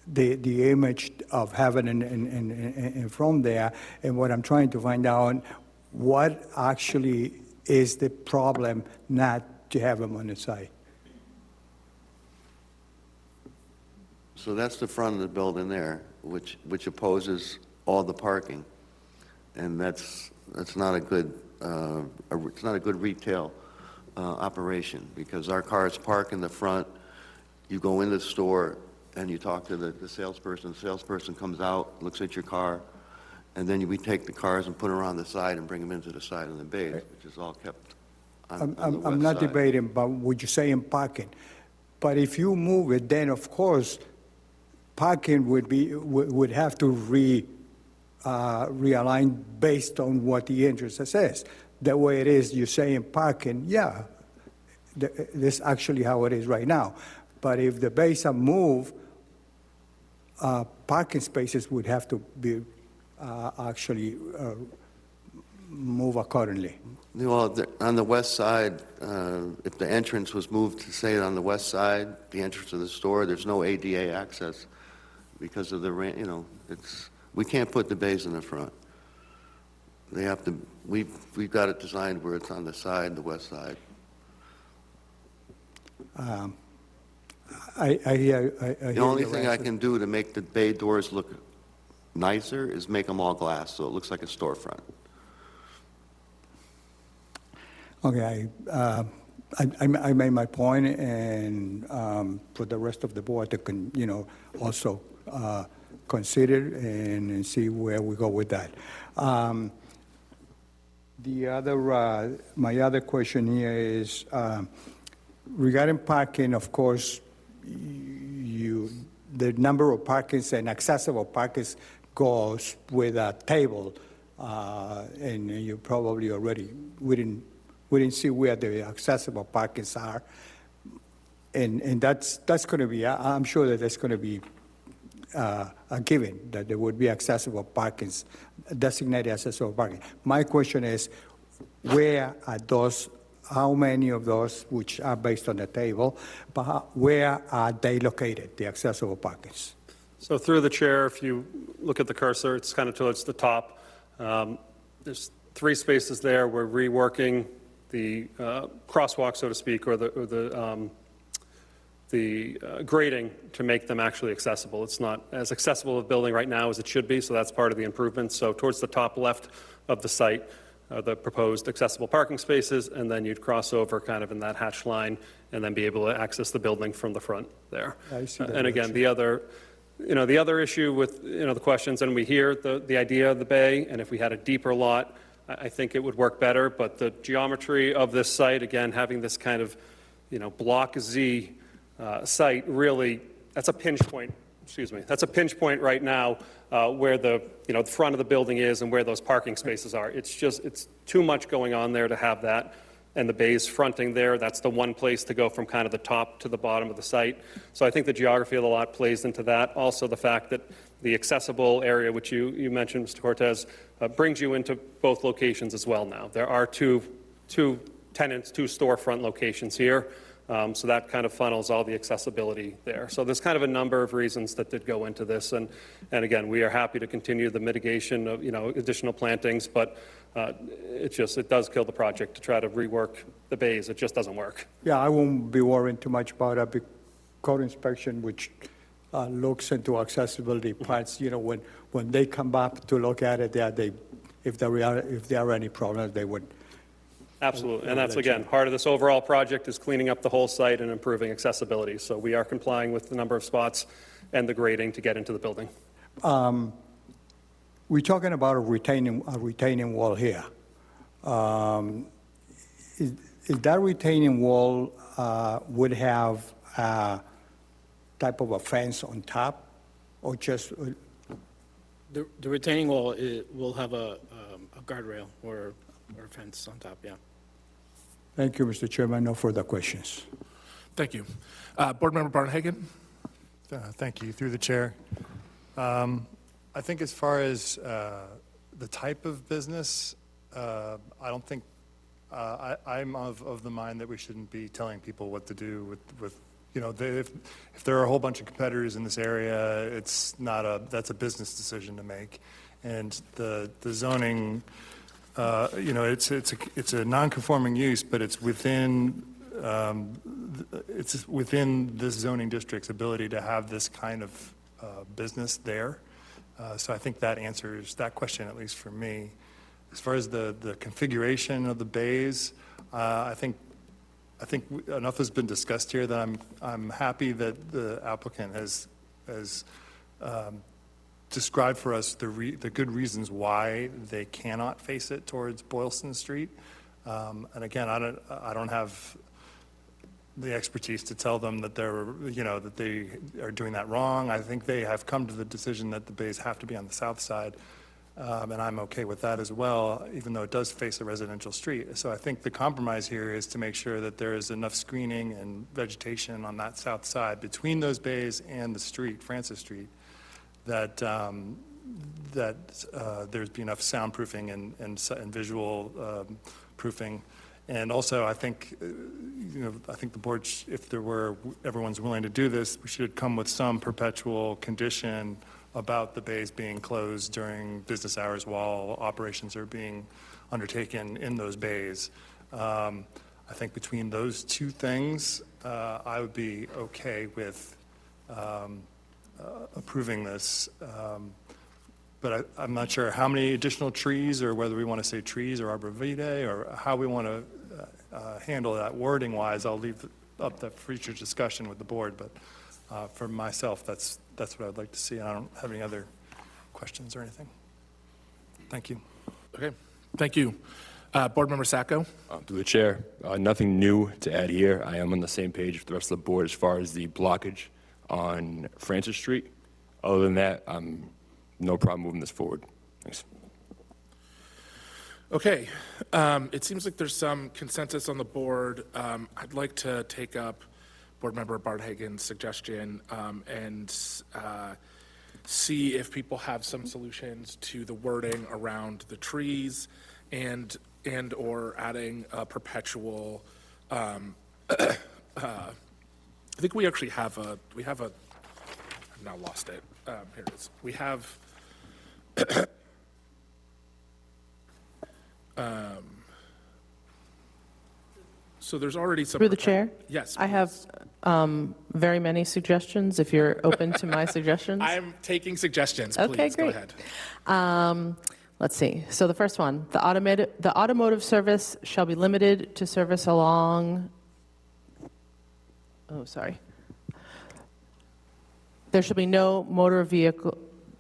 the image of having in from there, and what I'm trying to find out, what actually is the problem not to have them on the site? So that's the front of the building there, which opposes all the parking. And that's not a good, it's not a good retail operation, because our cars park in the front, you go in the store, and you talk to the salesperson comes out, looks at your car, and then we take the cars and put them around the side and bring them into the side of the bays, which is all kept on the west I'm not side. debating, but what you're saying parking. But if you move it, then of course, parking would have to realign based on what the entrance says. The way it is, you're saying parking, yeah, this is actually how it is right now. But if the bays are moved, parking spaces would have to be actually move accordingly. Well, on the west side, if the entrance was moved to, say, on the west side, the entrance of the store, there's no ADA access because of the, we can't put the bays in the front. They have to, we've got it designed where it's on the side, the west side. I hear The only your thing I answer. can do to make the bay doors look nicer is make them all glass, so it looks like a storefront. Okay, I made my point, and for the rest of the board to, also consider and see where we go with that. My other question here is regarding parking. Of course, the number of parkings and accessible parkings goes with a table, and you probably already we didn't see where the accessible parkings are, and that's going to be. I'm sure that that's going to be a given, that there would be accessible parkings, designated accessible parking. My question is, where are those? How many of those, which are based on the table, but where are they located, the accessible parkings? So through the chair, if you look at the cursor, it's kind of towards the top. There's 3 spaces there. We're reworking the crosswalk, so to speak, or the grading to make them actually accessible. It's not as accessible a building right now as it should be, so that's part of the improvement. So towards the top left of the site, the proposed accessible parking spaces, and then you'd cross over kind of in that hatch line and then be able to access the building from the front there. I see that And again, picture. the other issue with, the questions, and we hear the idea of the bay, and if we had a deeper lot, I think it would work better, but the geometry of this site, again, having this kind of, block Z site, really, that's a pinch point, that's a pinch point right now where the front of the building is and where those parking spaces are. It's too much going on there to have that. And the bays fronting there, that's the one place to go from kind of the top to the bottom of the site. So I think the geography of the lot plays into that. Also the fact that the accessible area, which you mentioned, Mr. Cortez, brings you into both locations as well now. There are two tenants, 2 storefront locations here. So that kind of funnels all the accessibility there. So there's kind of a number of reasons that did go into this. And again, we are happy to continue the mitigation of, additional plantings, but it does kill the project to try to rework the bays. It just doesn't work. Yeah, I won't be worrying too much about a big code inspection, which looks into accessibility parts. When they come back to look at it, if there are any problems, they would. Absolutely. And that's, again, part of this overall project is cleaning up the whole site and improving accessibility. So we are complying with the number of spots and the grading to get into the building. We're talking about a retaining wall here. Is that retaining wall would have a type of a fence on top, or just? The retaining wall will have a guardrail or a fence on top, yeah. Thank you, Mr. Chairman. No further questions. Thank you. Board Member Barnhagen? Thank you, through the chair. I think as far as the type of business, I don't think, I'm of the mind that we shouldn't be telling people what to do with you know, if there are a whole bunch of competitors in this area, that's a business decision to make. And the zoning, you know, it's a non-conforming use, but it's within this zoning district's ability to have this kind of business there. So I think that answers that question, at least for me. As far as the configuration of the bays, I think enough has been discussed here that I'm happy that the applicant has described for us the good reasons why they cannot face it towards Boylston Street. And again, I don't have the expertise to tell them that that they are doing that wrong. I think they have come to the decision that the bays have to be on the south side. And I'm okay with that as well, even though it does face a residential street. So I think the compromise here is to make sure that there is enough screening and vegetation on that south side between those bays and the street, Francis Street, that there's be enough soundproofing and visual proofing. And also, I think, I think the board, if everyone's willing to do this, we should come with some perpetual condition about the bays being closed during business hours while operations are being undertaken in those bays. I think between those two things, I would be okay with approving this. But I'm not sure how many additional trees, or whether we want to say trees or arborvitae, or how we want to handle that wording-wise. I'll leave up the future discussion with the board, but for myself, that's what I'd like to see. I don't have any other questions or anything. Thank you. Okay, thank you. Board Member Sacco? Through the chair, nothing new to add here. I am on the same page with the rest of the board as far as the blockage on Francis Street. Other than that, no problem moving this forward. Thanks. Okay, it seems like there's some consensus on the board. I'd like to take up Board Member Bardhagen's suggestion and see if people have some solutions to the wording around the trees and or adding a perpetual. I think we actually have I've now lost it. Here it is. We have. So there's already some. Through the chair? Yes. I have very many suggestions, if you're open to my suggestions. I'm taking suggestions. Okay, Please, go great. ahead. Let's see. So the first one, the automotive service shall be limited to service along, there shall be no motor vehicle,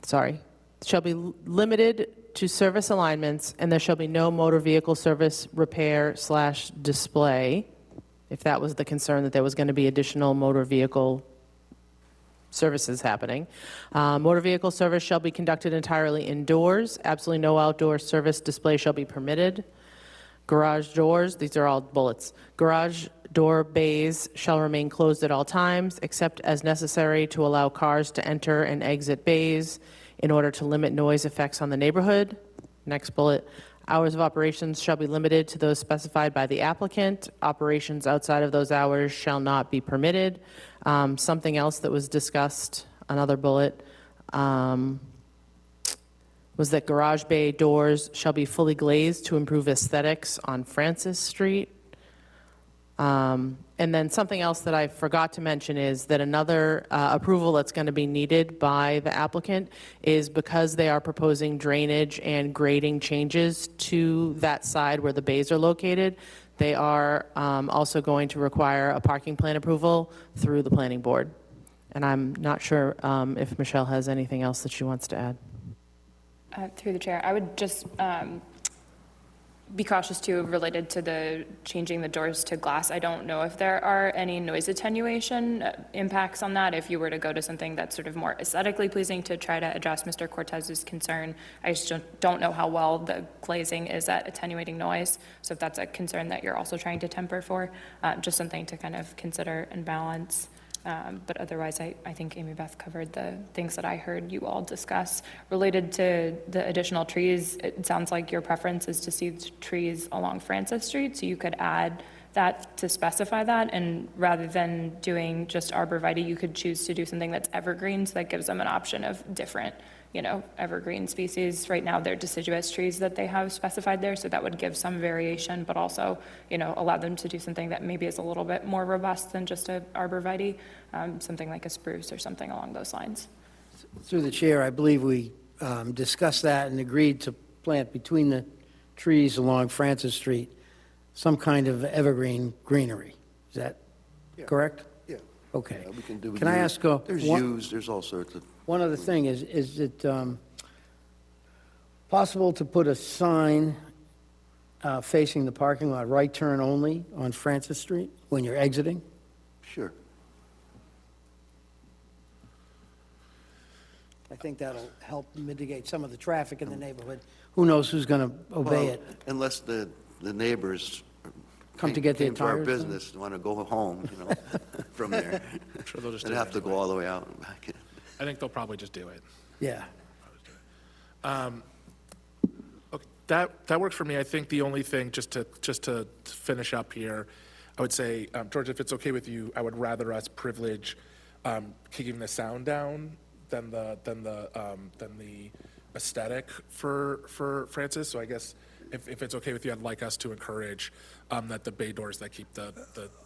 shall be limited to service alignments, and there shall be no motor vehicle service repair/display, if that was the concern, that there was going to be additional motor vehicle services happening. Motor vehicle service shall be conducted entirely indoors. Absolutely no outdoor service display shall be permitted. Garage doors, these are all bullets. Garage door bays shall remain closed at all times, except as necessary to allow cars to enter and exit bays in order to limit noise effects on the neighborhood. Next bullet, hours of operations shall be limited to those specified by the applicant. Operations outside of those hours shall not be permitted. Something else that was discussed, another bullet, was that garage bay doors shall be fully glazed to improve aesthetics on Francis Street. And then something else that I forgot to mention is that another approval that's going to be needed by the applicant is because they are proposing drainage and grading changes to that side where the bays are located, they are also going to require a parking plan approval through the planning board. And I'm not sure if Michelle has anything else that she wants to add. Through the chair, I would just be cautious too, related to the changing the doors to glass. I don't know if there are any noise attenuation impacts on that. If you were to go to something that's sort of more aesthetically pleasing to try to address Mr. Cortez's concern, I just don't know how well the glazing is at attenuating noise. So if that's a concern that you're also trying to temper for, just something to kind of consider and balance. But otherwise, I think Amy Beth covered the things that I heard you all discuss. Related to the additional trees, it sounds like your preference is to see trees along Francis Street, so you could add that, to specify that, and rather than doing just arborvitae, you could choose to do something that's evergreen, so that gives them an option of different, evergreen species. Right now, they're deciduous trees that they have specified there, so that would give some variation, but also, allow them to do something that maybe is a little bit more robust than just a arborvitae, something like a spruce or something along those lines. Through the chair, I believe we discussed that and agreed to plant between the trees along Francis Street some kind of evergreen greenery. Is that correct? Yeah. Okay. We can do. Can I ask, There's one- yews, there's all sorts of. One other thing, is it possible to put a sign facing the parking lot, right turn only, on Francis Street when you're exiting? Sure. I think that'll help mitigate some of the traffic in the neighborhood. Who knows who's going to obey Well, it? Unless the neighbors. Come to get their came to our tires done? business, want to go home, from there. I'm sure they'll just They'd do it have to go anyway. all the way out and back. I think they'll probably just do it. Yeah. Okay, that works for me. I think the only thing, just to finish up here, I would say, George, if it's okay with you, I would rather us privilege keeping the sound down than the aesthetic for Francis. So I guess if it's okay with you, I'd like us to encourage that the bay doors that keep the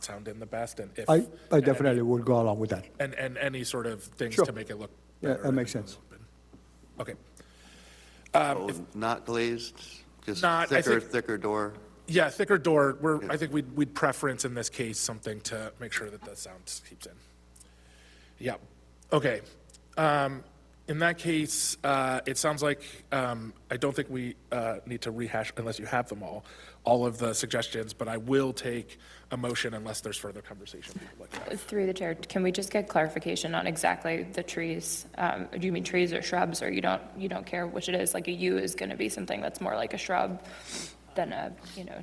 sound in the best, and if I and definitely would go along with that. and any sort of things Sure. to make it look Yeah, better. that makes and sense. open. Okay. Oh, not glazed, just Not- I think- thicker door. Yeah, thicker door. I think we'd preference in this case something to make sure that the sound keeps in. Yeah. Okay. In that case, it sounds like I don't think we need to rehash, unless you have them all of the suggestions, but I will take a motion unless there's further conversation people would like to have. Through the chair, can we just get clarification on exactly the trees? Do you mean trees or shrubs, or you don't care which it is? Like a yew is going to be something that's more like a shrub than a,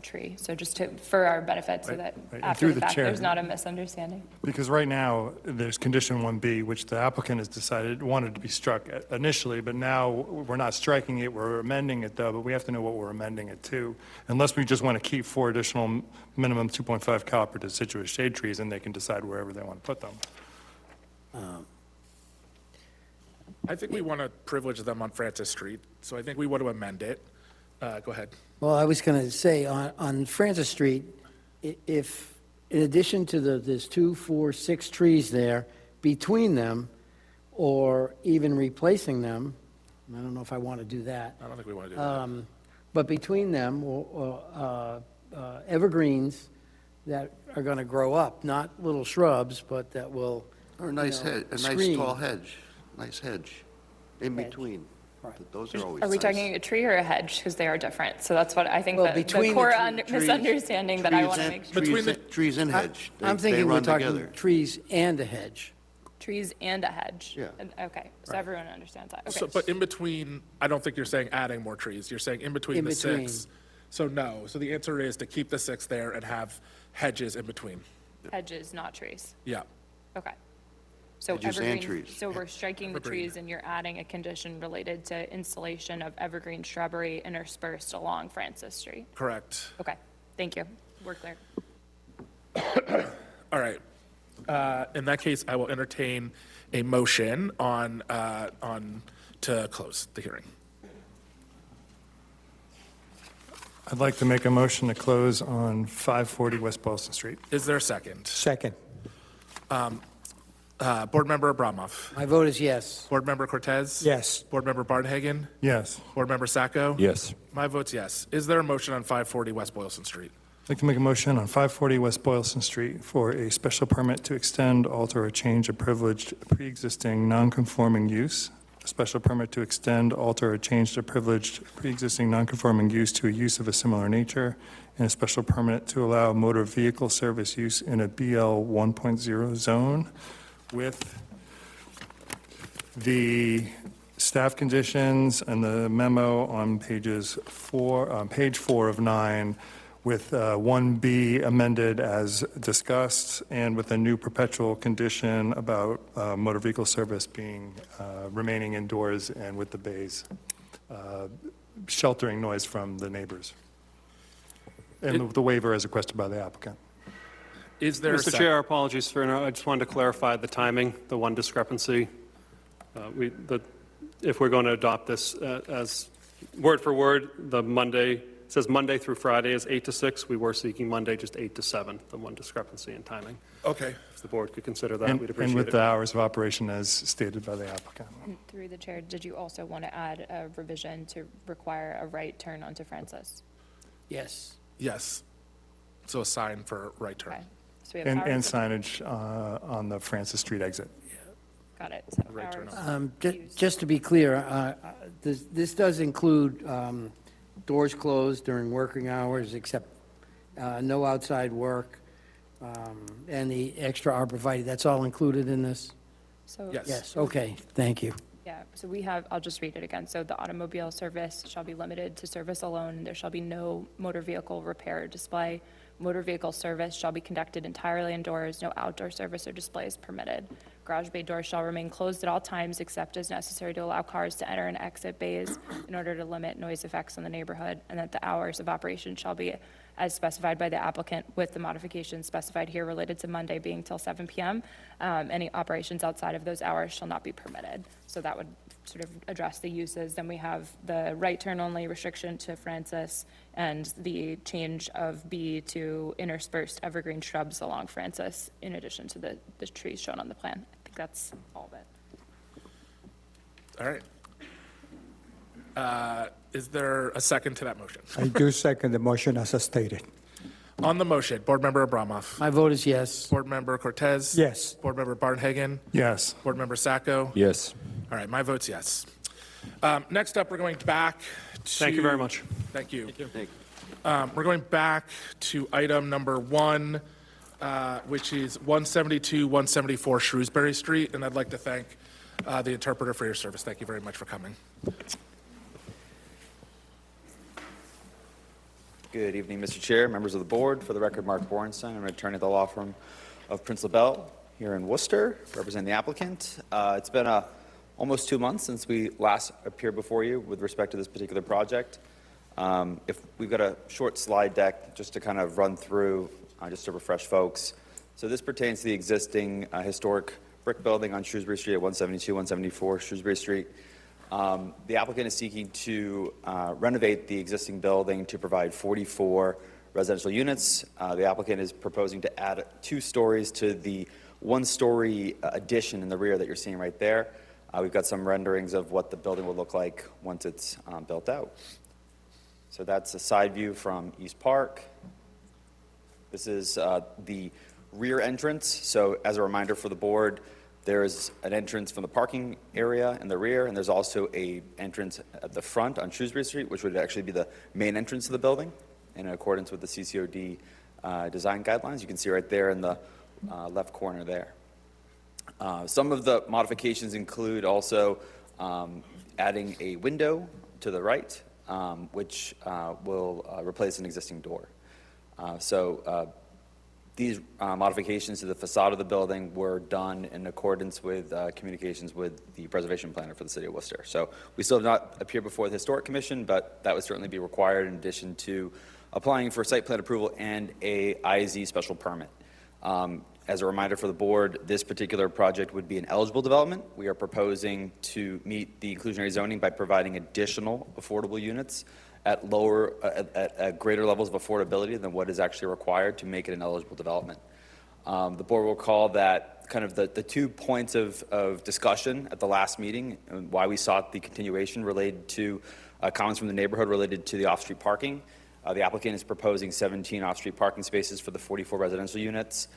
tree. So just for our benefit, so that right. And after through the the fact, chair- there's not a misunderstanding. Because right now, there's condition 1B, which the applicant has decided wanted to be struck initially, but now we're not striking it, we're amending it though, but we have to know what we're amending it to. Unless we just want to keep 4 additional minimum 2.5 caliper deciduous shade trees, and they can decide wherever they want to put them. I think we want to privilege them on Francis Street, so I think we want to amend it. Go ahead. Well, I was going to say, on Francis Street, if, in addition to there's 2, 4, 6 trees there, between them, or even replacing them, I don't know if I want to do that, I don't think we want to do that. but between them, or evergreens that are going to grow up, not little shrubs, but that will, Or a nice you know, hedge, a nice screen. tall hedge, nice hedge, in Hedge. between. Right. Those are always nice. Are we talking a tree or a hedge? Because they are different. So that's what I think Well, the between the core trees- misunderstanding that I want to make sure. Between the- Trees and hedge, I'm they thinking we're run talking together. trees and a hedge. Trees and a hedge. Yeah. Okay, so everyone understands that. So, Okay. but in between, I don't think you're saying adding more trees. You're saying in between In the between. 6. So no. So the answer is to keep the 6 there and have hedges in between. Hedges, not trees. Yeah. Okay. So Hedges and evergreen, trees. so we're striking the Evergreen. trees and you're adding a condition related to installation of evergreen shrubbery interspersed along Francis Street. Correct. Okay, thank you. We're clear. All right. In that case, I will entertain a motion on to close the hearing. I'd like to make a motion to close on 540 West Boylston Street. Is there a second? Second. Board Member Abramov. My vote is yes. Board Member Cortez. Yes. Board Member Barnhagen. Yes. Board Member Sacco. Yes. My vote's yes. Is there a motion on 540 West Boylston Street? I'd like to make a motion on 540 West Boylston Street for a special permit to extend, alter, or change a privileged pre-existing non-conforming use. A special permit to extend, alter, or change the privileged pre-existing non-conforming use to a use of a similar nature, and a special permit to allow motor vehicle service use in a BL 1.0 zone with the staff conditions and the memo on page 4 of 9, with 1B amended as discussed, and with a new perpetual condition about motor vehicle service being, remaining indoors and with the bays, sheltering noise from the neighbors. And the waiver as requested by the applicant. Is there a Mr. second? Chair, apologies for, I just wanted to clarify the timing, the one discrepancy. If we're going to adopt this as word for word, the Monday, it says Monday through Friday is 8 to 6. We were seeking Monday just 8 to 7, the one discrepancy in timing. Okay. If the board could consider that, And we'd and appreciate with it. the hours of operation as stated by the applicant. Through the chair, did you also want to add a revision to require a right turn onto Francis? Yes. Yes. So a sign for right turn. Okay. So we have And hours. signage on the Francis Street exit. Got it. So Right turn hours. Just to be clear, this does include doors closed during working hours, except no outside work, and the extra arborvitae, that's all included in this? So. Yes. Yes, okay, thank you. Yeah, so we have, I'll just read it again. So the automobile service shall be limited to service alone. There shall be no motor vehicle repair or display. Motor vehicle service shall be conducted entirely indoors. No outdoor service or display is permitted. Garage bay doors shall remain closed at all times except as necessary to allow cars to enter and exit bays in order to limit noise effects on the neighborhood, and that the hours of operation shall be as specified by the applicant, with the modifications specified here related to Monday being till 7 p.m. Any operations outside of those hours shall not be permitted. So that would sort of address the uses. Then we have the right turn only restriction to Francis and the change of B to interspersed evergreen shrubs along Francis, in addition to the trees shown on the plan. I think that's all of it. All right. Is there a second to that motion? I do second the motion as stated. On the motion, Board Member Abramoff. My vote is yes. Board Member Cortez. Yes. Board Member Barnhagen. Yes. Board Member Sacco. Yes. All right, my vote's yes. Next up, we're going back to. Thank you very much. Thank you. We're going back to item number 1, which is 172, 174 Shrewsbury Street, and I'd like to thank the interpreter for your service. Thank you very much for coming. Good evening, Mr. Chair, members of the board. For the record, Mark Borenstein. I'm an attorney at the law firm of Prince LaBelle here in Worcester, representing the applicant. It's been almost 2 months since we last appeared before you with respect to this particular project. If we've got a short slide deck just to kind of run through, just to refresh folks. So this pertains to the existing historic brick building on Shrewsbury Street at 172, 174 Shrewsbury Street. The applicant is seeking to renovate the existing building to provide 44 residential units. The applicant is proposing to add 2 stories to the 1-story addition in the rear that you're seeing right there. We've got some renderings of what the building will look like once it's built out. So that's a side view from East Park. This is the rear entrance. So as a reminder for the board, there's an entrance from the parking area in the rear, and there's also a entrance at the front on Shrewsbury Street, which would actually be the main entrance to the building in accordance with the CCOD design guidelines. You can see right there in the left corner there. Some of the modifications include also adding a window to the right, which will replace an existing door. These modifications to the facade of the building were done in accordance with communications with the preservation planner for the city of Worcester. So we still have not appeared before the Historic Commission, but that would certainly be required in addition to applying for site plan approval and a IZ special permit. As a reminder for the board, this particular project would be an eligible development. We are proposing to meet the inclusionary zoning by providing additional affordable units at greater levels of affordability than what is actually required to make it an eligible development. The board will recall that kind of the 2 points of discussion at the last meeting and why we sought the continuation related to comments from the neighborhood related to the off-street parking. The applicant is proposing 17 off-street parking spaces for the 44 residential units,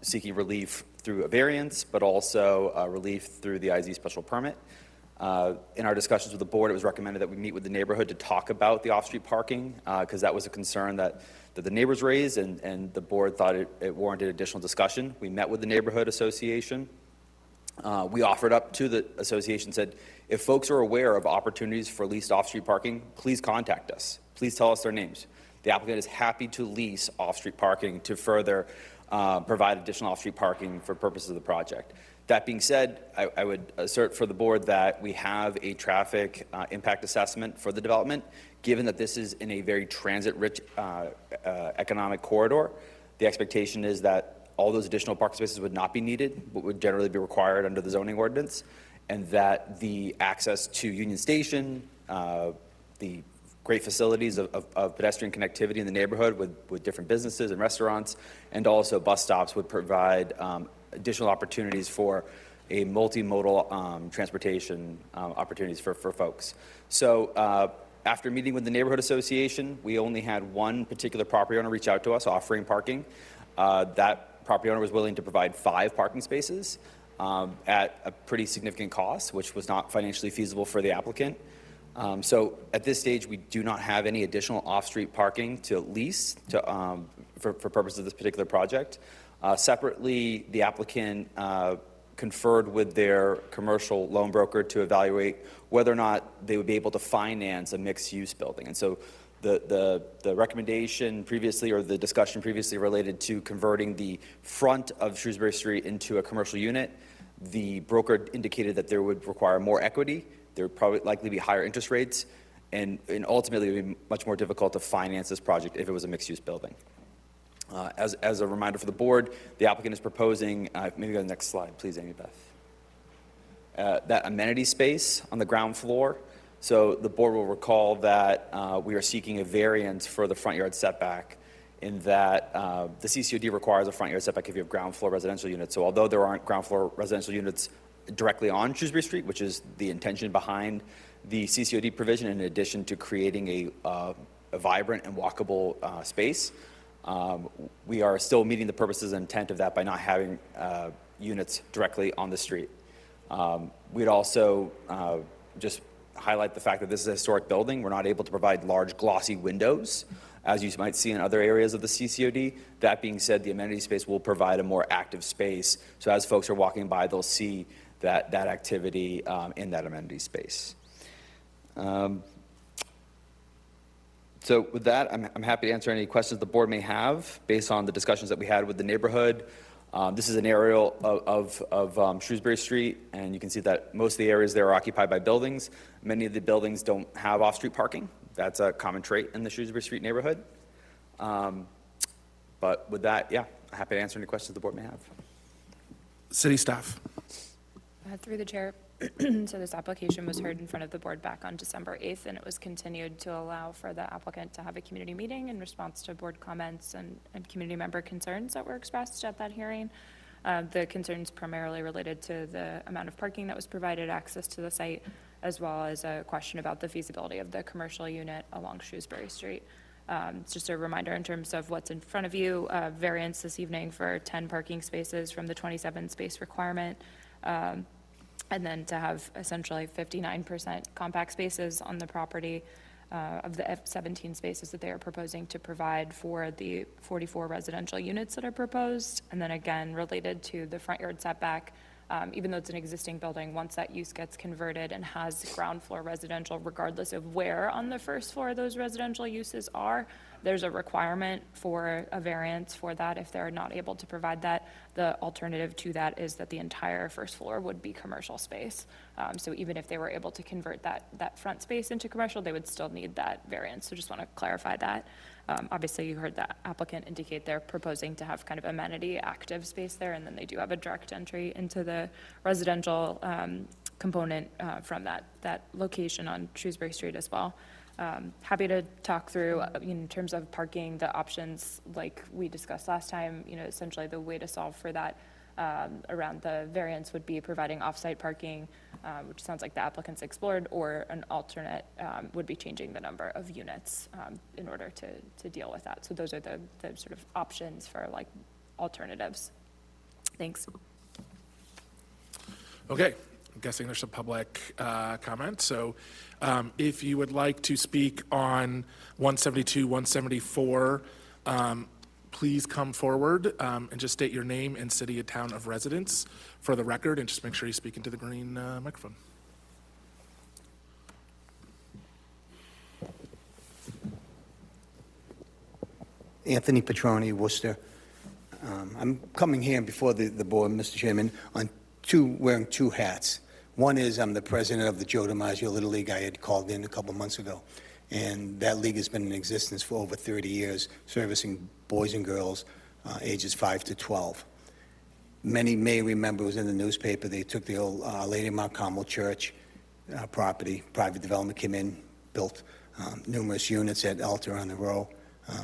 seeking relief through a variance, but also relief through the IZ special permit. In our discussions with the board, it was recommended that we meet with the neighborhood to talk about the off-street parking, because that was a concern that the neighbors raised, and the board thought it warranted additional discussion. We met with the neighborhood association. We offered up to the association, said, if folks are aware of opportunities for leased off-street parking, please contact us. Please tell us their names. The applicant is happy to lease off-street parking to further provide additional off-street parking for purposes of the project. That being said, I would assert for the board that we have a traffic impact assessment for the development. Given that this is in a very transit-rich economic corridor, The expectation is that all those additional parking spaces would not be needed, but would generally be required under the zoning ordinance, and that the access to Union Station, the great facilities of pedestrian connectivity in the neighborhood with different businesses and restaurants, and also bus stops would provide additional opportunities for a multimodal transportation opportunities for folks. So after meeting with the neighborhood association, we only had one particular property owner reach out to us offering parking. That property owner was willing to provide 5 parking spaces at a pretty significant cost, which was not financially feasible for the applicant. So at this stage, we do not have any additional off-street parking to lease for purposes of this particular project. Separately, the applicant conferred with their commercial loan broker to evaluate whether or not they would be able to finance a mixed-use building. And so the recommendation previously, or the discussion previously related to converting the front of Shrewsbury Street into a commercial unit, the broker indicated that there would require more equity. There would probably likely be higher interest rates, and ultimately it would be much more difficult to finance this project if it was a mixed-use building. As a reminder for the board, the applicant is proposing, maybe go to the next slide, please, Amy Beth. That amenity space on the ground floor. So the board will recall that we are seeking a variance for the front yard setback, in that the CCOD requires a front yard setback if you have ground floor residential units. So although there aren't ground floor residential units directly on Shrewsbury Street, which is the intention behind the CCOD provision, in addition to creating a vibrant and walkable space, we are still meeting the purposes and intent of that by not having units directly on the street. We'd also just highlight the fact that this is a historic building. We're not able to provide large glossy windows, as you might see in other areas of the CCOD. That being said, the amenity space will provide a more active space. So as folks are walking by, they'll see that activity in that amenity space. So with that, I'm happy to answer any questions the board may have based on the discussions that we had with the neighborhood. This is an aerial of Shrewsbury Street, and you can see that most of the areas there are occupied by buildings. Many of the buildings don't have off-street parking. That's a common trait in the Shrewsbury Street neighborhood. But with that, yeah, happy to answer any questions the board may have. City staff. Through the chair, so this application was heard in front of the board back on December 8th, and it was continued to allow for the applicant to have a community meeting in response to board comments and community member concerns that were expressed at that hearing. The concerns primarily related to the amount of parking that was provided, access to the site, as well as a question about the feasibility of the commercial unit along Shrewsbury Street. It's just a reminder in terms of what's in front of you, variance this evening for 10 parking spaces from the 27 space requirement. And then to have essentially 59% compact spaces on the property of the 17 spaces that they are proposing to provide for the 44 residential units that are proposed. And then again, related to the front yard setback, even though it's an existing building, once that use gets converted and has ground floor residential, regardless of where on the first floor those residential uses are, there's a requirement for a variance for that if they're not able to provide that. The alternative to that is that the entire first floor would be commercial space. So even if they were able to convert that front space into commercial, they would still need that variance. So just want to clarify that. Obviously, you heard the applicant indicate they're proposing to have kind of amenity active space there, and then they do have a direct entry into the residential component from that location on Shrewsbury Street as well. Happy to talk through in terms of parking, the options like we discussed last time. Essentially the way to solve for that around the variance would be providing off-site parking, which sounds like the applicants explored, or an alternate would be changing the number of units in order to deal with that. So those are the sort of options for like alternatives. Thanks. Okay, I'm guessing there's some public comment. So if you would like to speak on 172, 174, please come forward and just state your name and city and town of residence for the record, and just make sure you speak into the green microphone. Anthony Petroni, Worcester. I'm coming here before the board, Mr. Chairman, wearing two hats. One is I'm the president of the Joe DiMaggio Little League I had called in a couple months ago. And that league has been in existence for over 30 years, servicing boys and girls ages 5 to 12. Many may remember, it was in the newspaper, they took the old Lady of Mount Carmel Church property, private development came in, built numerous units at Alter on the Row,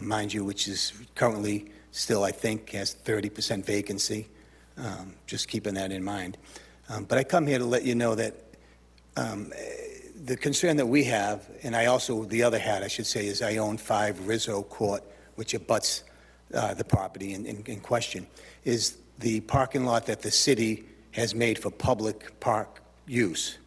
mind you, which is currently still, I think, has 30% vacancy, just keeping that in mind. But I come here to let you know that the concern that we have, and I also, the other hat, I should say, is I own 5 Rizzo Court, which abuts the property in question, is the parking lot that the city has made for public park use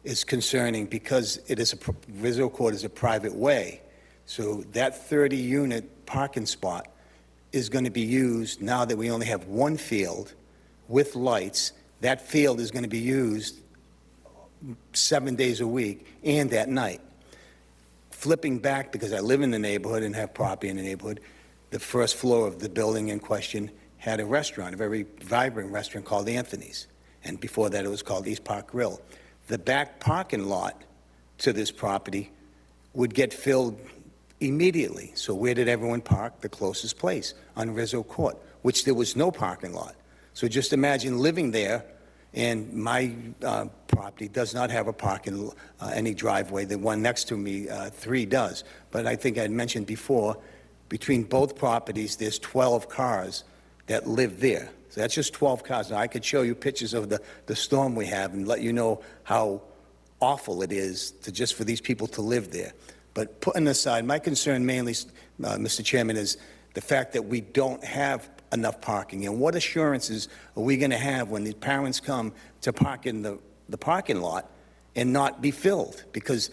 is concerning because it is Rizzo Court is a private way. So that 30-unit parking spot is going to be used now that we only have one field with lights. That field is going to be used 7 days a week and at night. Flipping back, because I live in the neighborhood and have property in the neighborhood, the first floor of the building in question had a restaurant, a very vibrant restaurant called Anthony's. And before that, it was called East Park Grill. The back parking lot to this property would get filled immediately. So where did everyone park? The closest place, on Rizzo Court, which there was no parking lot. So just imagine living there, and my property does not have a parking, any driveway. The one next to me, 3 does. But I think I had mentioned before, between both properties, there's 12 cars that live there. So that's just 12 cars. Now, I could show you pictures of the storm we have and let you know how awful it is to just for these people to live there. But putting aside, my concern mainly, Mr. Chairman, is the fact that we don't have enough parking. And what assurances are we going to have when the parents come to park in the parking lot and not be filled? Because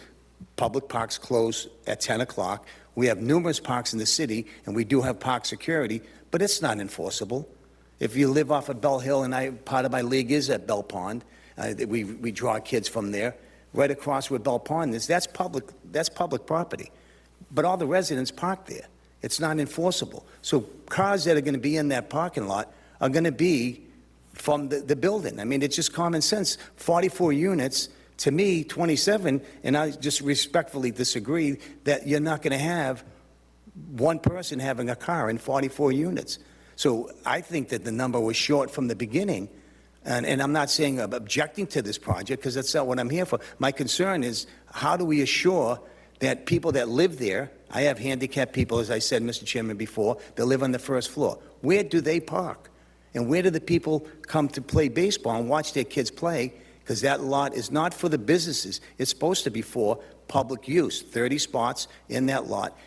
public parks close at 10 o'clock. We have numerous parks in the city, and we do have park security, but it's not enforceable. If you live off of Bell Hill, and part of my league is at Bell Pond, we draw kids from there, right across where Bell Pond is, that's public property. But all the residents park there. It's not enforceable. So cars that are going to be in that parking lot are going to be from the building. I mean, it's just common sense. 44 units, to me, 27, and I just respectfully disagree that you're not going to have one person having a car in 44 units. So I think that the number was short from the beginning. And I'm not saying I'm objecting to this project, because that's not what I'm here for. My concern is, how do we assure that people that live there, I have handicapped people, as I said, Mr. Chairman, before, that live on the first floor. Where do they park? And where do the people come to play baseball and watch their kids play? Because that lot is not for the businesses. It's supposed to be for public use, 30 spots in that lot.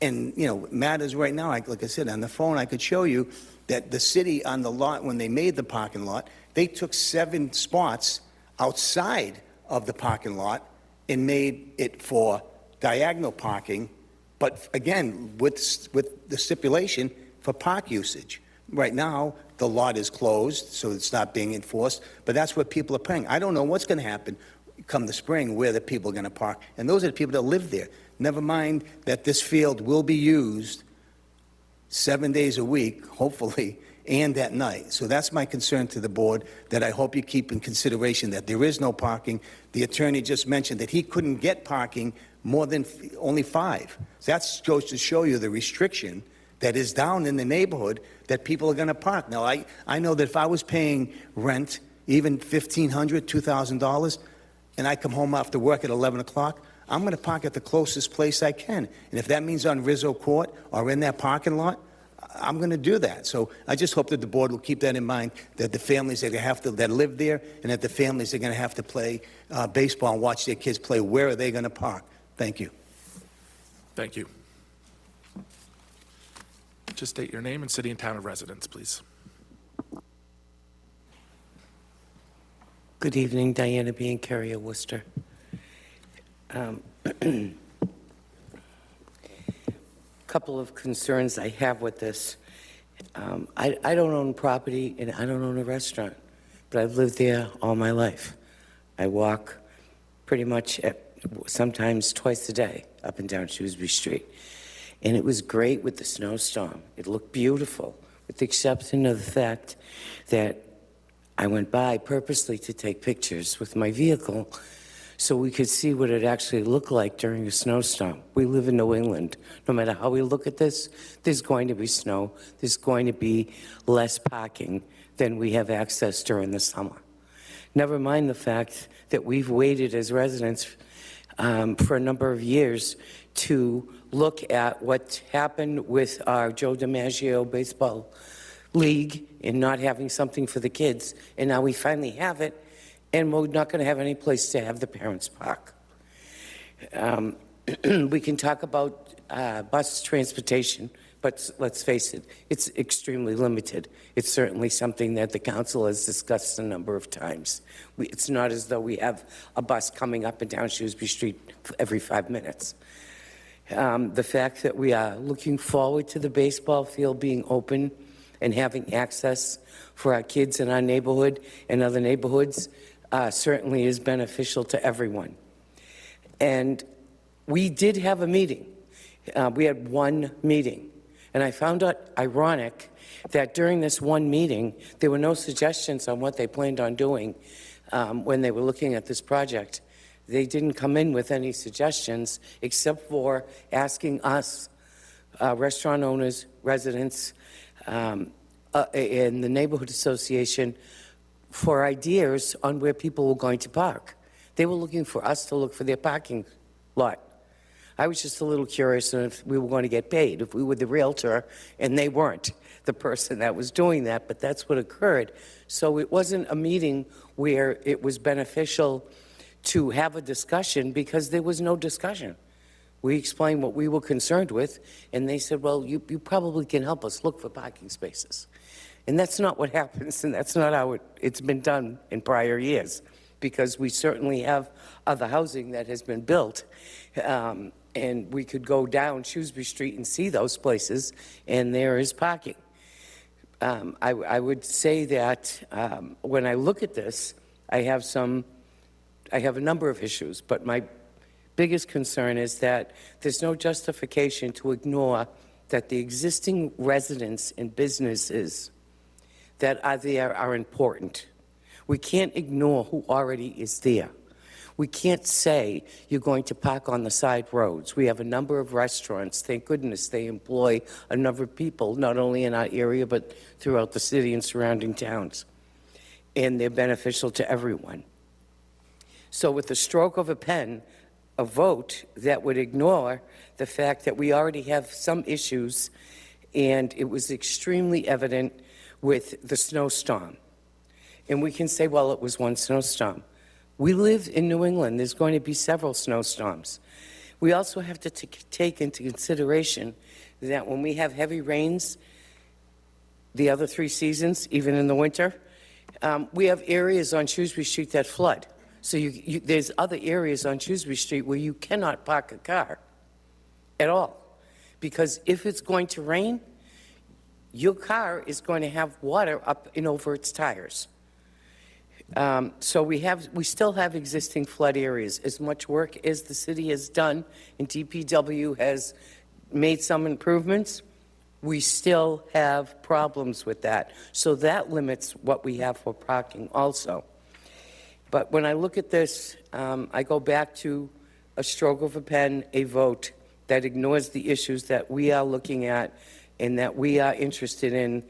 And, you know, matters right now, like I said, on the phone, I could show you that the city on the lot, when they made the parking lot, they took 7 spots outside of the parking lot and made it for diagonal parking, but again, with the stipulation for park usage. Right now, the lot is closed, so it's not being enforced, but that's what people are paying. I don't know what's going to happen come the spring, where the people are going to park, and those are the people that live there. Never mind that this field will be used 7 days a week, hopefully, and at night. So that's my concern to the board, that I hope you keep in consideration that there is no parking. The attorney just mentioned that he couldn't get parking more than only 5. So that goes to show you the restriction that is down in the neighborhood that people are going to park. Now, I know that if I was paying rent, even $1,500, $2,000, and I come home after work at 11 o'clock, I'm going to park at the closest place I can. And if that means on Rizzo Court or in that parking lot, I'm going to do that. So I just hope that the board will keep that in mind, that the families that live there, and that the families are going to have to play baseball and watch their kids play, where are they going to park? Thank you. Thank you. Just state your name and city and town of residence, please. Good evening, Diana Biancaria, Worcester. Couple of concerns I have with this. I don't own property and I don't own a restaurant, but I've lived there all my life. I walk pretty much sometimes twice a day up and down Shrewsbury Street. And it was great with the snowstorm. It looked beautiful, with the exception of the fact that I went by purposely to take pictures with my vehicle so we could see what it actually looked like during a snowstorm. We live in New England. No matter how we look at this, there's going to be snow. There's going to be less parking than we have access during the summer. Never mind the fact that we've waited as residents for a number of years to look at what happened with our Joe DiMaggio Baseball League and not having something for the kids. And now we finally have it, and we're not going to have any place to have the parents park. We can talk about bus transportation, but let's face it, it's extremely limited. It's certainly something that the council has discussed a number of times. It's not as though we have a bus coming up and down Shrewsbury Street every 5 minutes. The fact that we are looking forward to the baseball field being open and having access for our kids in our neighborhood and other neighborhoods certainly is beneficial to everyone. And we did have a meeting. We had one meeting. And I found it ironic that during this one meeting, there were no suggestions on what they planned on doing when they were looking at this project. They didn't come in with any suggestions except for asking us, restaurant owners, residents, and the neighborhood association for ideas on where people were going to park. They were looking for us to look for their parking lot. I was just a little curious if we were going to get paid, if we were the realtor and they weren't the person that was doing that, but that's what occurred. So it wasn't a meeting where it was beneficial to have a discussion because there was no discussion. We explained what we were concerned with, and they said, well, you probably can help us look for parking spaces. And that's not what happens, and that's not how it's been done in prior years, because we certainly have other housing that has been built, and we could go down Shrewsbury Street and see those places, and there is parking. I would say that when I look at this, I have a number of issues, but my biggest concern is that there's no justification to ignore that the existing residents and businesses that are there are important. We can't ignore who already is there. We can't say you're going to park on the side roads. We have a number of restaurants. Thank goodness they employ a number of people, not only in our area, but throughout the city and surrounding towns. And they're beneficial to everyone. So with the stroke of a pen, a vote that would ignore the fact that we already have some issues, and it was extremely evident with the snowstorm. And we can say, well, it was one snowstorm. We live in New England. There's going to be several snowstorms. We also have to take into consideration that when we have heavy rains, the other 3 seasons, even in the winter, we have areas on Shrewsbury Street that flood. So there's other areas on Shrewsbury Street where you cannot park a car at all. Because if it's going to rain, your car is going to have water up and over its tires. So we still have existing flood areas. As much work as the city has done and DPW has made some improvements, we still have problems with that. So that limits what we have for parking also. But when I look at this, I go back to a stroke of a pen, a vote that ignores the issues that we are looking at and that we are interested in.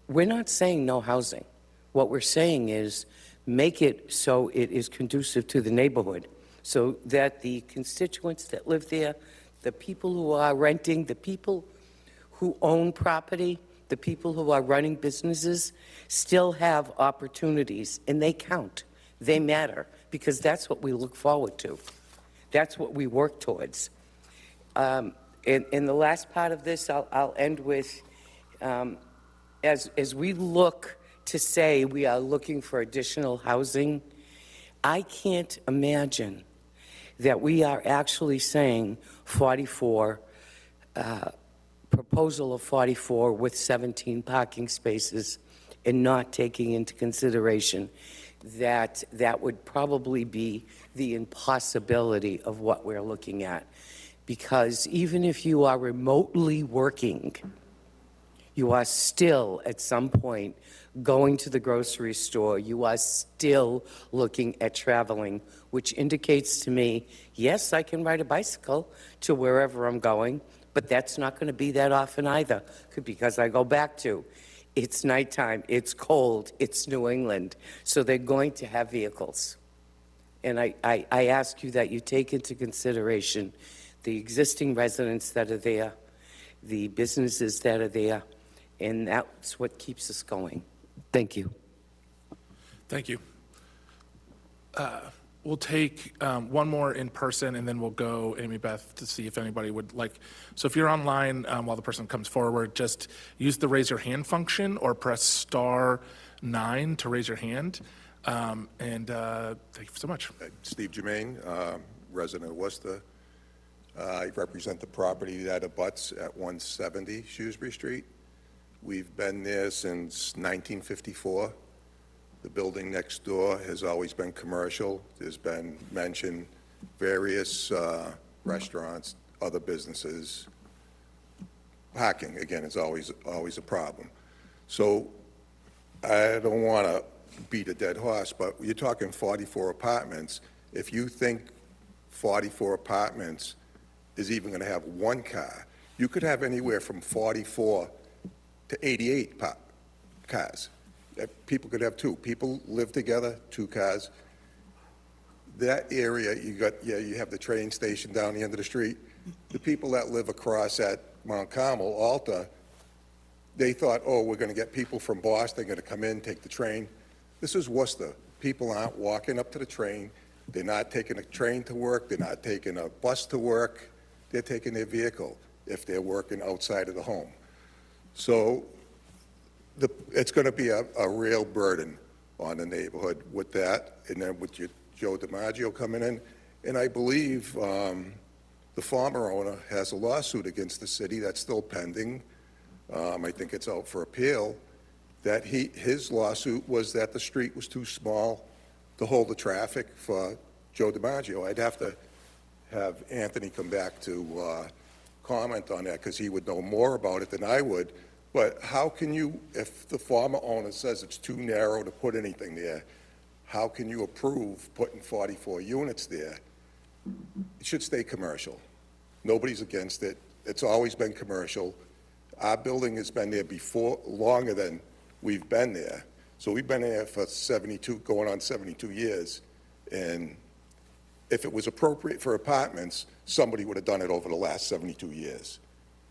We're not saying no housing. What we're saying is make it so it is conducive to the neighborhood, so that the constituents that live there, the people who are renting, the people who own property, the people who are running businesses still have opportunities, and they count. They matter, because that's what we look forward to. That's what we work towards. In the last part of this, I'll end with, as we look to say we are looking for additional housing, I can't imagine that we are actually saying 44, proposal of 44 with 17 parking spaces, and not taking into consideration that that would probably be the impossibility of what we're looking at. Because even if you are remotely working, you are still at some point going to the grocery store, you are still looking at traveling, which indicates to me, yes, I can ride a bicycle to wherever I'm going, but that's not going to be that often either, because I go back to, it's nighttime, it's cold, it's New England, so they're going to have vehicles. And I ask you that you take into consideration the existing residents that are there, the businesses that are there, and that's what keeps us going. Thank you. Thank you. We'll take one more in person, and then we'll go, Amy Beth, to see if anybody would like. So if you're online while the person comes forward, just use the raise your hand function or press *9 to raise your hand. And thank you so much. Steve Germain, resident of Worcester. I represent the property that abuts at 170 Shrewsbury Street. We've been there since 1954. The building next door has always been commercial. There's been mentioned various restaurants, other businesses. Parking, again, is always a problem. So I don't want to beat a dead horse, but you're talking 44 apartments. If you think 44 apartments is even going to have one car, you could have anywhere from 44 to 88 cars. People could have two. People live together, two cars. That area, you have the train station down the end of the street. The people that live across at Mount Carmel, Alta, they thought, oh, we're going to get people from Boston, going to come in, take the train. This is Worcester. People aren't walking up to the train. They're not taking a train to work. They're not taking a bus to work. They're taking their vehicle if they're working outside of the home. So it's going to be a real burden on the neighborhood with that, and then with Joe DiMaggio coming in. And I believe the former owner has a lawsuit against the city that's still pending. I think it's out for appeal. That his lawsuit was that the street was too small to hold the traffic for Joe DiMaggio. I'd have to have Anthony come back to comment on that, because he would know more about it than I would. But how can you, if the former owner says it's too narrow to put anything there, how can you approve putting 44 units there? It should stay commercial. Nobody's against it. It's always been commercial. Our building has been there before, longer than we've been there. So we've been there for 72, going on 72 years. And if it was appropriate for apartments, somebody would have done it over the last 72 years.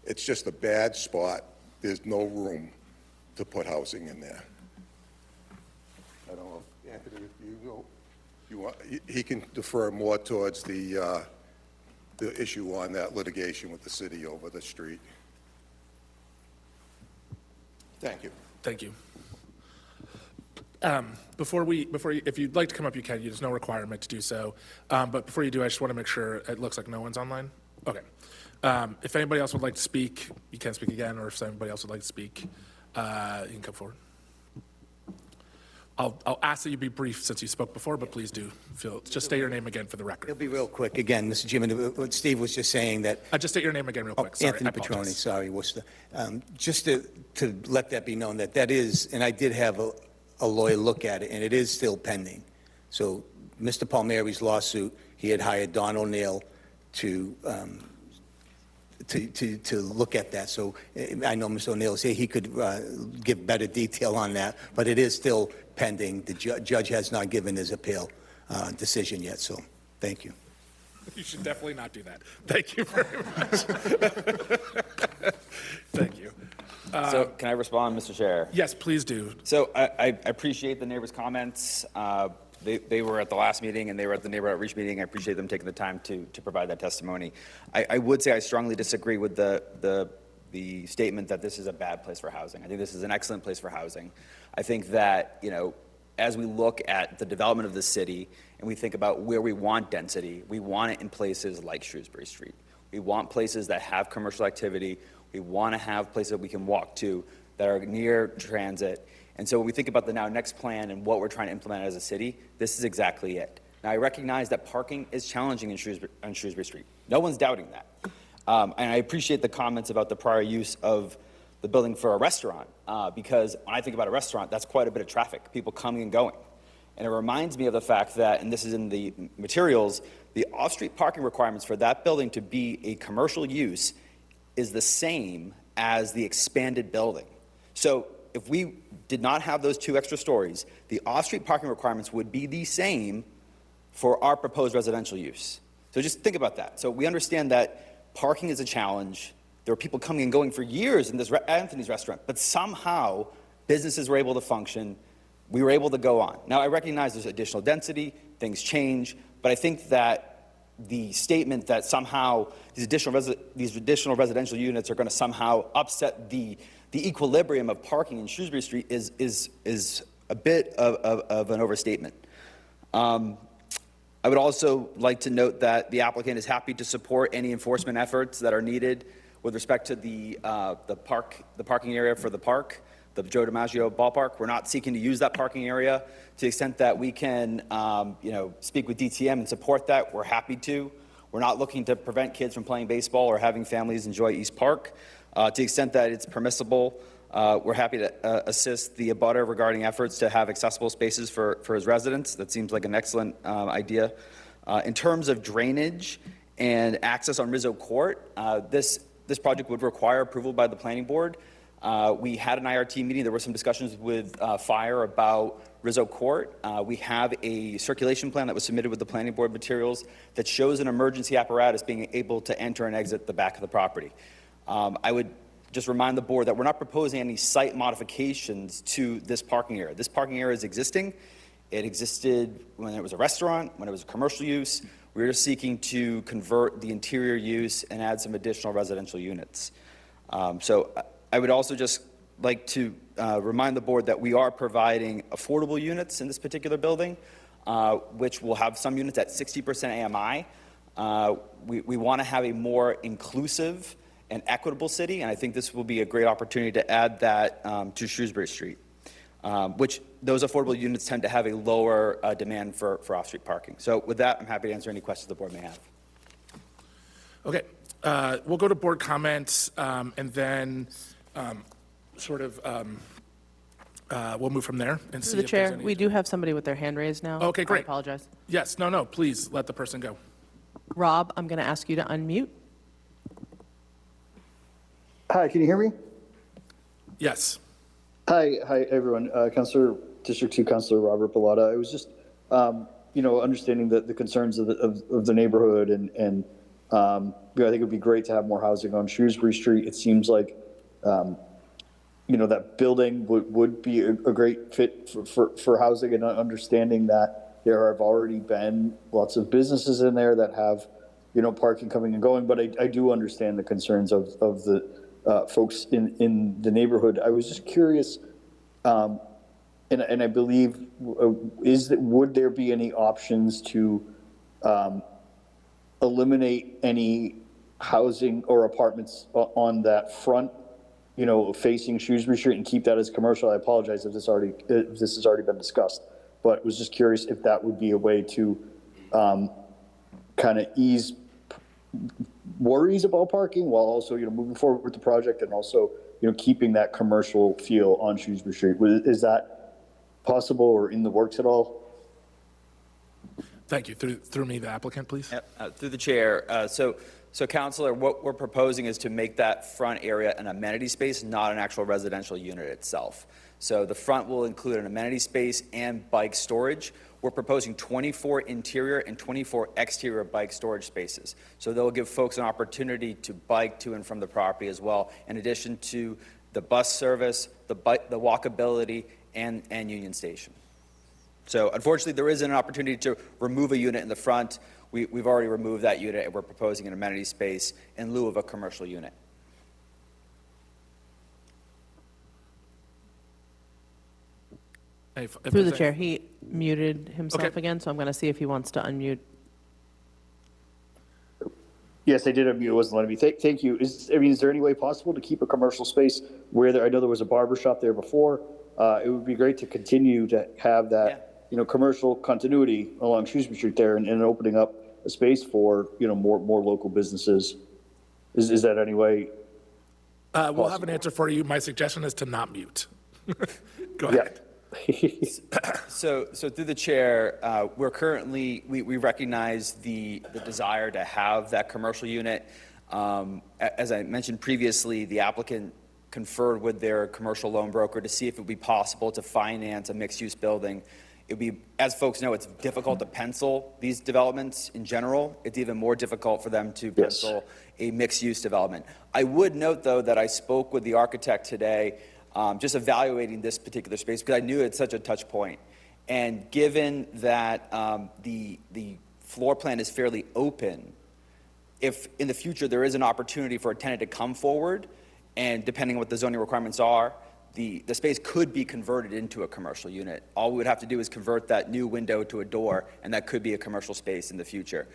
It's just a bad spot. There's no room to put housing in there. I don't know, Anthony, if he can defer more towards the issue on that litigation with the city over the street. Thank you. Thank you. If you'd like to come up, you can. There's no requirement to do so. But before you do, I just want to make sure it looks like no one's online. Okay. If anybody else would like to speak, you can speak again, or if anybody else would like to speak, you can come forward. I'll ask that you be brief since you spoke before, but please do just state your name again for the record. It'll be real quick. Again, Mr. Chairman, what Steve was just saying that. Just state your name again real quick. Sorry, Anthony I apologize. Petroni, sorry, Worcester. Just to let that be known that is, and I did have a lawyer look at it, and it is still pending. So Mr. Palmieri's lawsuit, he had hired Don O'Neill to look at that. So I know Mr. O'Neill said he could give better detail on that, but it is still pending. The judge has not given his appeal decision yet, so thank you. You should definitely not do that. Thank you very much. Thank you. So can I respond, Mr. Chair? Yes, please do. So I appreciate the neighbors' comments. They were at the last meeting, and they were at the neighbor outreach meeting. I appreciate them taking the time to provide that testimony. I would say I strongly disagree with the statement that this is a bad place for housing. I think this is an excellent place for housing. I think that, as we look at the development of the city and we think about where we want density, we want it in places like Shrewsbury Street. We want places that have commercial activity. We want to have places that we can walk to that are near transit. And so when we think about the next plan and what we're trying to implement as a city, this is exactly it. Now, I recognize that parking is challenging on Shrewsbury Street. No one's doubting that. And I appreciate the comments about the prior use of the building for a restaurant, because when I think about a restaurant, that's quite a bit of traffic, people coming and going. And it reminds me of the fact that, and this is in the materials, the off-street parking requirements for that building to be a commercial use is the same as the expanded building. So if we did not have those 2 extra stories, the off-street parking requirements would be the same for our proposed residential use. So just think about that. So we understand that parking is a challenge. There were people coming and going for years in this Anthony's restaurant, but somehow businesses were able to function. We were able to go on. Now, I recognize there's additional density, things change, but I think that the statement that somehow these additional residential units are going to somehow upset the equilibrium of parking in Shrewsbury Street is a bit of an overstatement. I would also like to note that the applicant is happy to support any enforcement efforts that are needed with respect to the parking area for the park, the Joe DiMaggio ballpark. We're not seeking to use that parking area. To the extent that we can, speak with DTM and support that, we're happy to. We're not looking to prevent kids from playing baseball or having families enjoy East Park. To the extent that it's permissible, we're happy to assist the abutter regarding efforts to have accessible spaces for his residents. That seems like an excellent idea. In terms of drainage and access on Rizzo Court, this project would require approval by the planning board. We had an IRT meeting. There were some discussions with fire about Rizzo Court. We have a circulation plan that was submitted with the planning board materials that shows an emergency apparatus being able to enter and exit the back of the property. I would just remind the board that we're not proposing any site modifications to this parking area. This parking area is existing. It existed when it was a restaurant, when it was a commercial use. We're just seeking to convert the interior use and add some additional residential units. So I would also just like to remind the board that we are providing affordable units in this particular building, which will have some units at 60% AMI. We want to have a more inclusive and equitable city, and I think this will be a great opportunity to add that to Shrewsbury Street, which those affordable units tend to have a lower demand for off-street parking. So with that, I'm happy to answer any questions the board may have. Okay, we'll go to board comments, and then we'll move from there and see Through the if there's chair, any. we do have somebody with their hand raised now. Okay, great. I apologize. Yes, no, please let the person go. Rob, I'm going to ask you to unmute. Hi, can you hear me? Yes. Hi, everyone. Councilor, District 2 Councilor Robert Bellata. I was just, understanding the concerns of the neighborhood, and I think it would be great to have more housing on Shrewsbury Street. It seems like, that building would be a great fit for housing, and understanding that there have already been lots of businesses in there that have, parking coming and going. But I do understand the concerns of the folks in the neighborhood. I was just curious, and I believe, would there be any options to eliminate any housing or apartments on that front, facing Shrewsbury Street, and keep that as commercial? I apologize if this has already been discussed, but was just curious if that would be a way to kind of ease worries about parking while also, moving forward with the project, and also, keeping that commercial feel on Shrewsbury Street. Is that possible or in the works at all? Thank you. Through me, the applicant, please. Yep, through the chair. So Councilor, what we're proposing is to make that front area an amenity space, not an actual residential unit itself. So the front will include an amenity space and bike storage. We're proposing 24 interior and 24 exterior bike storage spaces. So they'll give folks an opportunity to bike to and from the property as well, in addition to the bus service, the walkability, and Union Station. So unfortunately, there isn't an opportunity to remove a unit in the front. We've already removed that unit, and we're proposing an amenity space in lieu of a commercial unit. Through the chair, he muted himself Okay. again, so I'm going to see if he wants to unmute. Yes, I did unmute. It wasn't letting me. Thank you. Is there any way possible to keep a commercial space where I know there was a barber shop there before? It would be great to continue to have that, commercial continuity along Shrewsbury Street there, and opening up a space for, more local businesses. Is that any way We'll have an answer for you. My suggestion is to not mute. Go ahead. So through the chair, we're currently, we recognize the desire to have that commercial unit. As I mentioned previously, the applicant conferred with their commercial loan broker to see if it would be possible to finance a mixed-use building. It would be, as folks know, it's difficult to pencil these developments in general. It's even more difficult for them to pencil a mixed-use development. I would note, though, that I spoke with the architect today, just evaluating this particular space, because I knew it's such a touch point. And given that the floor plan is fairly open, if in the future there is an opportunity for a tenant to come forward, and depending on what the zoning requirements are, the space could be converted into a commercial unit. All we would have to do is convert that new window to a door, and that could be a commercial space in the future.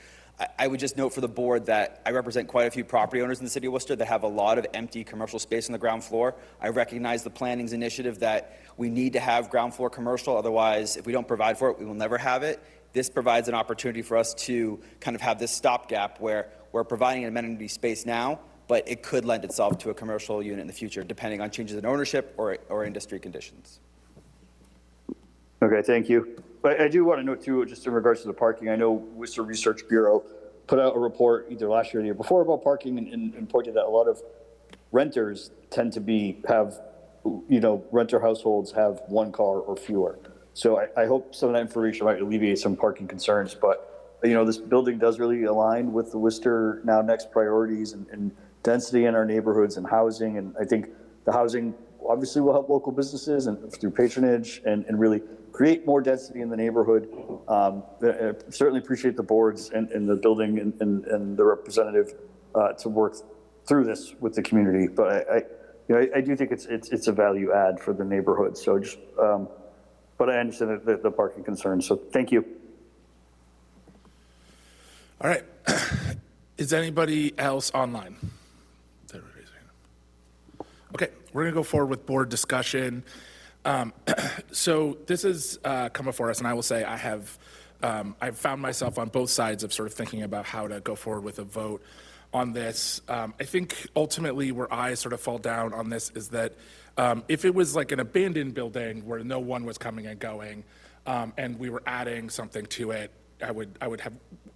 I would just note for the board that I represent quite a few property owners in the city of Worcester that have a lot of empty commercial space on the ground floor. I recognize the planning's initiative that we need to have ground floor commercial, otherwise if we don't provide for it, we will never have it. This provides an opportunity for us to kind of have this stopgap where we're providing an amenity space now, but it could lend itself to a commercial unit in the future, depending on changes in ownership or industry conditions. Okay, thank you. But I do want to note too, just in regards to the parking, I know Worcester Research Bureau put out a report either last year or the year before about parking and pointed that a lot of renters tend to have, renter households have one car or fewer. So I hope some of that information might alleviate some parking concerns, but this building does really align with the Worcester Now Next priorities and density in our neighborhoods and housing. And I think the housing obviously will help local businesses and through patronage and really create more density in the neighborhood. I certainly appreciate the boards and the building and the representative to work through this with the community. But I do think it's a value add for the neighborhood. So just, but I understand the parking concerns. So thank you. All right. Is anybody else online? Okay, we're going to go forward with board discussion. So this is come before us, and I will say I've found myself on both sides of sort of thinking about how to go forward with a vote on this. I think ultimately where I sort of fall down on this is that if it was like an abandoned building where no one was coming and going, and we were adding something to it, I would have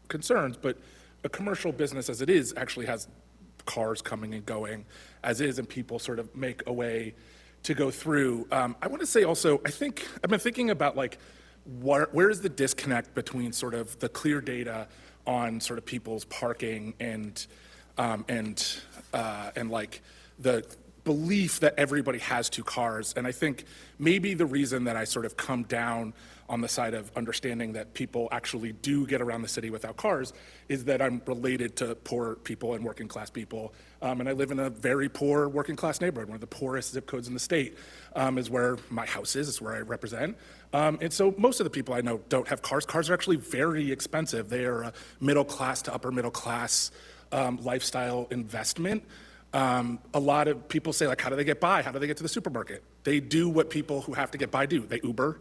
concerns. But a commercial business as it is actually has cars coming and going as is, and people sort of make a way to go through. I want to say also, I think I've been thinking about like where is the disconnect between sort of the clear data on sort of people's parking and like the belief that everybody has two cars. And I think maybe the reason that I sort of come down on the side of understanding that people actually do get around the city without cars is that I'm related to poor people and working class people. And I live in a very poor working class neighborhood. One of the poorest zip codes in the state is where my house is where I represent. And so most of the people I know don't have cars. Cars are actually very expensive. They are a middle class to upper middle class lifestyle investment. A lot of people say, like, how do they get by? How do they get to the supermarket? They do what people who have to get by do. They Uber,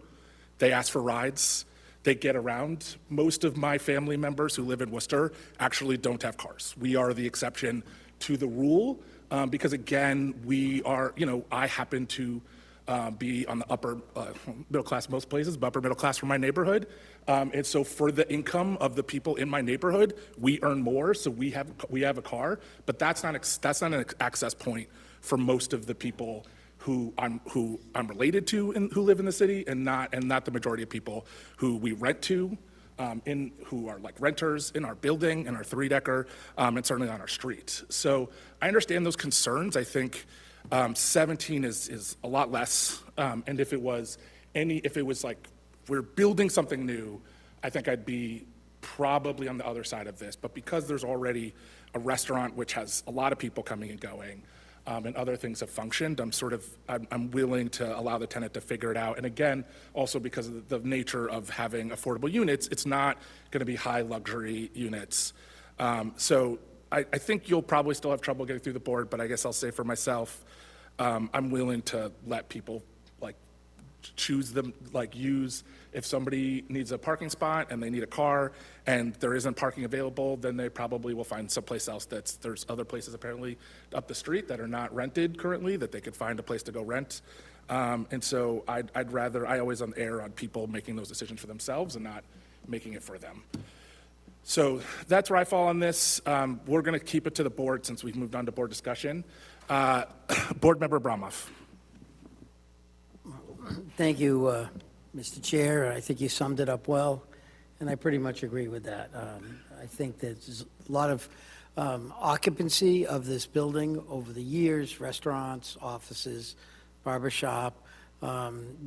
they ask for rides, they get around. Most of my family members who live in Worcester actually don't have cars. We are the exception to the rule because, again, we are, I happen to be on the upper middle class most places, but upper middle class for my neighborhood. And so for the income of the people in my neighborhood, we earn more, so we have a car, but that's not an access point for most of the people who I'm related to and who live in the city, and not the majority of people who we rent to, who are like renters in our building, in our 3-decker, and certainly on our street. So I understand those concerns. I think 17 is a lot less, and if it was like we're building something new, I think I'd be probably on the other side of this. But because there's already a restaurant which has a lot of people coming and going, and other things have functioned, I'm willing to allow the tenant to figure it out. And again, also because of the nature of having affordable units, it's not going to be high luxury units. So I think you'll probably still have trouble getting through the board, but I guess I'll say for myself, I'm willing to let people like choose them, like use If somebody needs a parking spot and they need a car and there isn't parking available, then they probably will find someplace else there's other places apparently up the street that are not rented currently that they could find a place to go rent. And so I always err on people making those decisions for themselves and not making it for them. So that's where I fall on this. We're going to keep it to the board since we've moved on to board discussion. Board Member Bromoff. Thank you, Mr. Chair. I think you summed it up well, and I pretty much agree with that. I think there's a lot of occupancy of this building over the years, restaurants, offices, barber shop.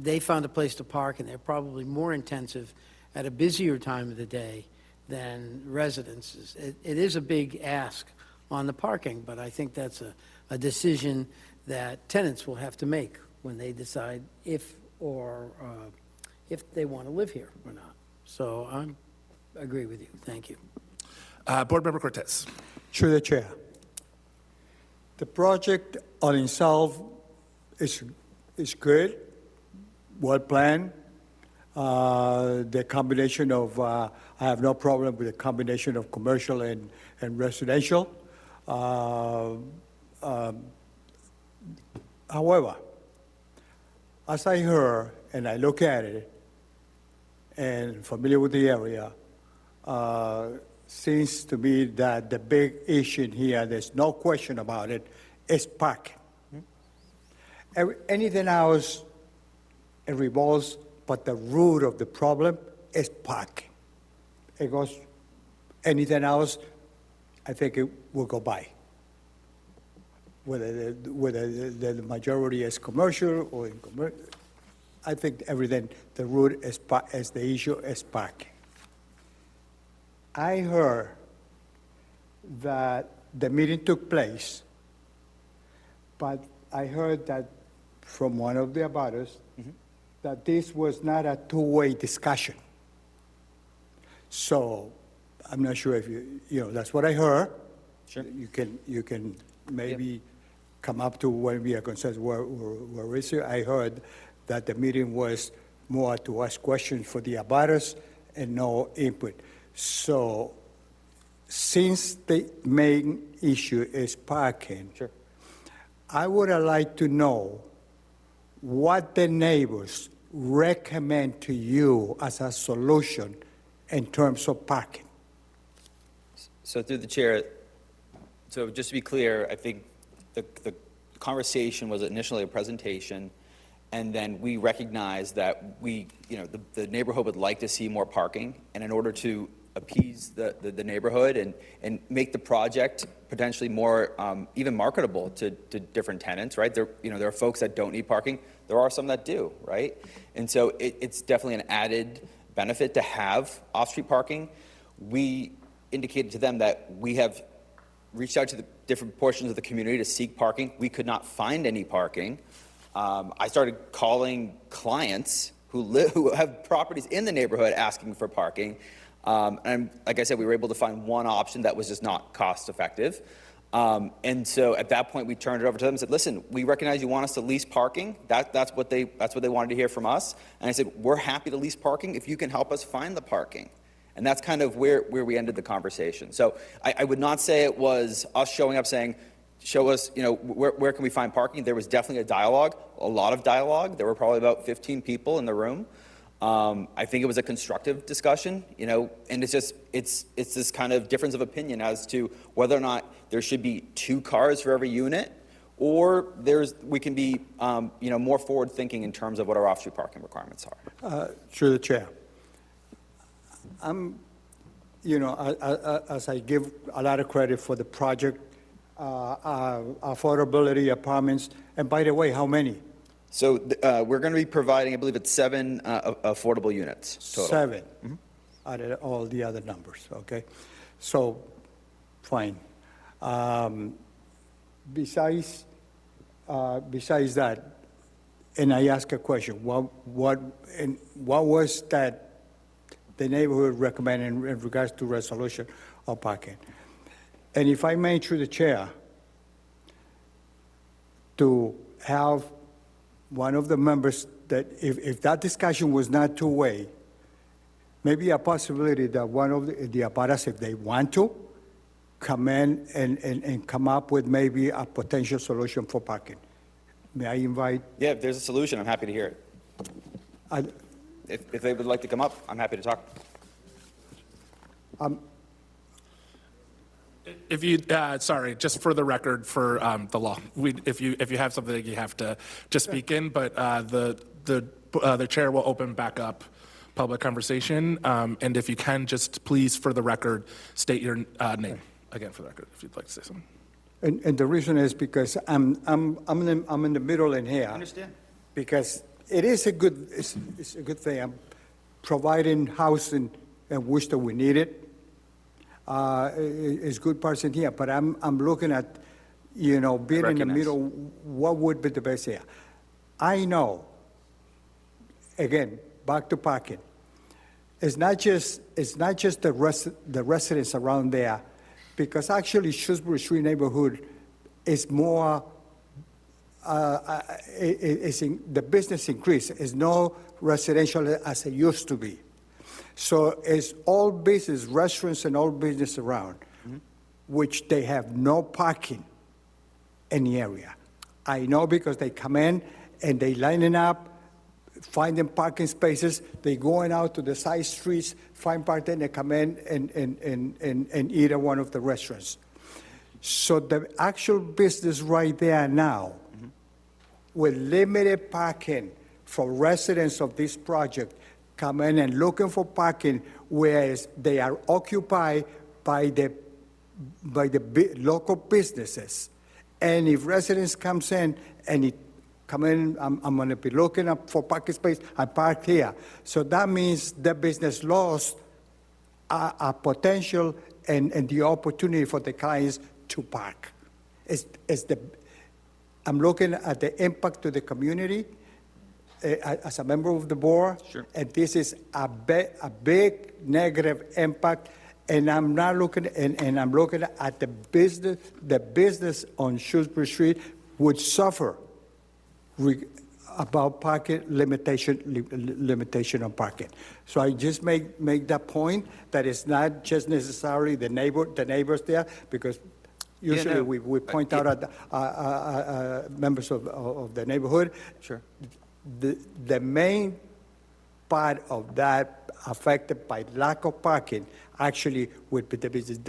They found a place to park, and they're probably more intensive at a busier time of the day than residences. It is a big ask on the parking, but I think that's a decision that tenants will have to make when they decide if they want to live here or not. So I agree with you. Thank you. Board Member Cortez. Through the chair. The project on itself is good, well planned. The combination of, I have no problem with the combination of commercial and residential. However, as I heard and I look at it and familiar with the area, seems to me that the big issue here, there's no question about it, is parking. Anything else, it revolves, but the root of the problem is parking. It goes, anything else, I think it will go by. Whether the majority is commercial or in commercial, I think everything, the root is the issue is parking. I heard that the meeting took place, but I heard that from one of the abutters that this was not a two-way discussion. So I'm not sure if that's what I heard. Sure. You can maybe come up to when we are concerned where is it? I heard that the meeting was more to ask questions for the abutters and no input. So since the main issue is parking, Sure. I would like to know what the neighbors recommend to you as a solution in terms of parking. So through the chair, so just to be clear, I think the conversation was initially a presentation, and then we recognized that the neighborhood would like to see more parking, and in order to appease the neighborhood and make the project potentially more even marketable to different tenants, right? There are folks that don't need parking. There are some that do, right? And so it's definitely an added benefit to have off-street parking. We indicated to them that we have reached out to the different portions of the community to seek parking. We could not find any parking. I started calling clients who have properties in the neighborhood asking for parking. And like I said, we were able to find one option that was just not cost effective. And so at that point, we turned it over to them and said, listen, we recognize you want us to lease parking. That's what they wanted to hear from us. And I said, we're happy to lease parking if you can help us find the parking. And that's kind of where we ended the conversation. So I would not say it was us showing up saying, show us, where can we find parking? There was definitely a lot of dialogue. There were probably about 15 people in the room. I think it was a constructive discussion, and it's this kind of difference of opinion as to whether or not there should be 2 cars for every unit, or we can be, more forward thinking in terms of what our off-street parking requirements are. Through the chair. As I give a lot of credit for the project, affordability apartments, and by the way, how many? So we're going to be providing, I believe it's 7 affordable units total. 7, out of all the other numbers, okay? So, fine. Besides that, and I ask a question, what was that the neighborhood recommended in regards to resolution of parking? And if I may, through the chair, to have one of the members that if that discussion was not two-way, maybe a possibility that one of the abutters, if they want to, come in and come up with maybe a potential solution for parking. May I invite? Yeah, if there's a solution, I'm happy to hear it. I- If they would like to come up, I'm happy to talk. If you, sorry, just for the record, for the law, if you have something that you have to just speak in, but the chair will open back up public conversation. And if you can, just please, for the record, state your name again for the record, if you'd like to say something. And the reason is because I'm in the middle in here. I understand. Because it is a good, it's a good thing. I'm providing housing and wish that we need it. It's good parts in here, but I'm looking at, being in the recognize. middle, what would be the best here? I know, again, back to parking. It's not just the residents around there, because actually Shrewsbury Street neighborhood is more, the business increase is no residential as it used to be. So it's all business, restaurants and all business around, which they have no parking in the area. I know because they come in and they lining up, finding parking spaces, they going out to the side streets, find parking, they come in and eat at one of the restaurants. So the actual business right there now, with limited parking for residents of this project, come in and looking for parking, whereas they are occupied by the local businesses. And if residents comes in and it come in, I'm going to be looking up for parking space, I park here. So that means the business lost a potential and the opportunity for the clients to park. I'm looking at the impact to the community as a member of the board. Sure. And this is a big negative impact. And I'm not looking, and I'm looking at the business on Shrewsbury Street would suffer about parking limitation on parking. So I just make that point that it's not just necessarily the neighbors there, because usually no. we point out at members of the neighborhood. Sure. The main part of that affected by lack of parking actually would be the business.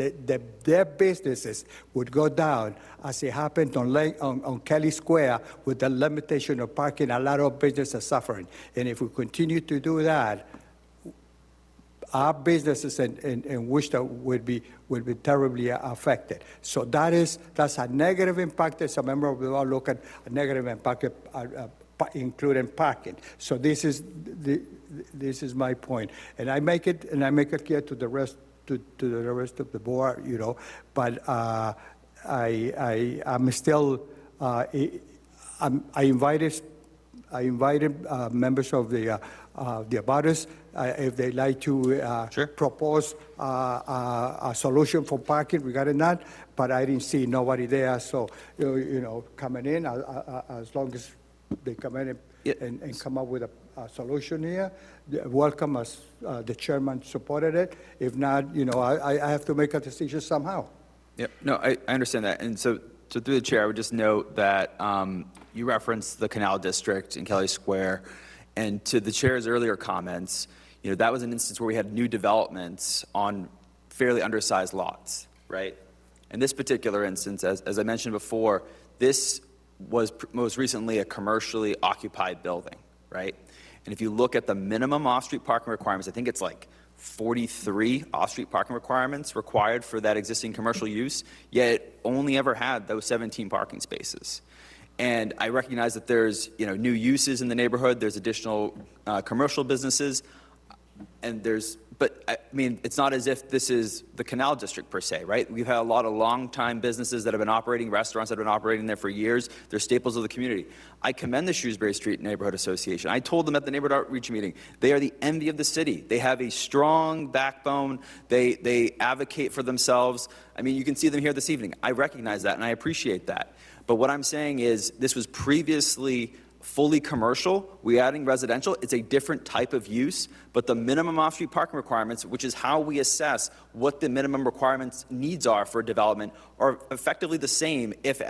Their businesses would go down, as it happened on Kelly Square with the limitation of parking. A lot of businesses are suffering. And if we continue to do that, our businesses in Worcester would be terribly affected. So that's a negative impact. As a member of the board, look at a negative impact, including parking. So this is my point, and I make it clear to the rest of the board, But I'm still I invited members of the abutters if they like to Sure. propose a solution for parking regarding that, but I didn't see nobody there. So coming in as long as they come in and come up with a solution here, welcome us. The chairman supported it. If not, I have to make a decision somehow. Yep, no, I understand that. And so through the chair, I would just note that you referenced the Canal District in Kelly Square, and to the chair's earlier comments, that was an instance where we had new developments on fairly undersized lots, right? In this particular instance, as I mentioned before, this was most recently a commercially occupied building, right? And if you look at the minimum off-street parking requirements, I think it's like 43 off-street parking requirements required for that existing commercial use, yet it only ever had those 17 parking spaces. And I recognize that there's new uses in the neighborhood, there's additional commercial businesses, and but I mean, it's not as if this is the Canal District per se, right? We've had a lot of long-time businesses that have been operating, restaurants that have been operating there for years. They're staples of the community. I commend the Shrewsbury Street Neighborhood Association. I told them at the neighborhood outreach meeting, they are the envy of the city. They have a strong backbone. They advocate for themselves. I mean, you can see them here this evening. I recognize that, and I appreciate that. But what I'm saying is this was previously fully commercial, we're adding residential, it's a different type of use, but the minimum off-street parking requirements, which is how we assess what the minimum requirements needs are for development, are effectively the same if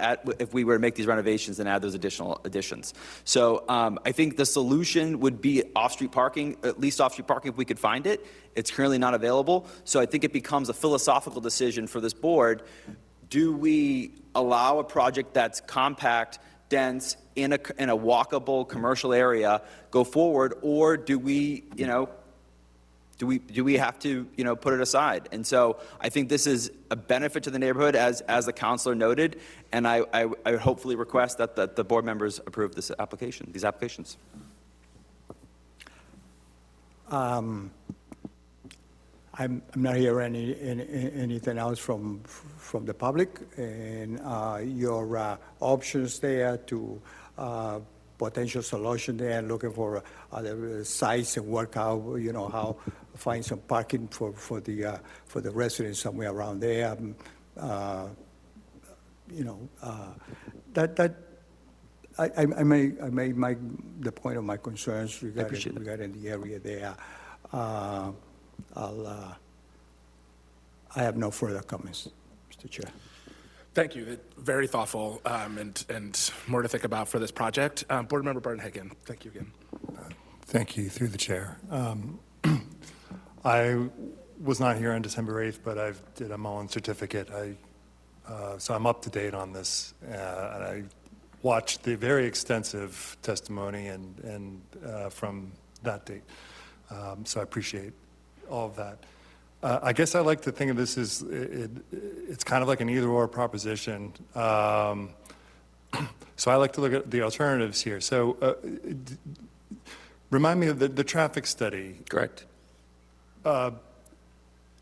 we were to make these renovations and add those additional additions. So I think the solution would be off-street parking, at least off-street parking if we could find it. It's currently not available, so I think it becomes a philosophical decision for this board. Do we allow a project that's compact, dense, in a walkable commercial area go forward, or do we, do we have to, put it aside? And so I think this is a benefit to the neighborhood, as the councilor noted, and I would hopefully request that the board members approve this application, these applications. I'm not hearing anything else from the public, and your options there to potential solution there, looking for other sites and work out, how find some parking for the residents somewhere around there. That I made the point of my concerns regarding the area there. I have no further comments, Mr. Chair. Thank you. Very thoughtful and more to think about for this project. Board Member Barton Higgin, thank you again. Thank you, through the chair. I was not here on December 8th, but I did a Mullen certificate. So I'm up to date on this, and I watched the very extensive testimony and from that date. So I appreciate all of that. I guess I like to think of this as it's kind of like an either-or proposition. So I like to look at the alternatives here. So remind me of the traffic study. Correct.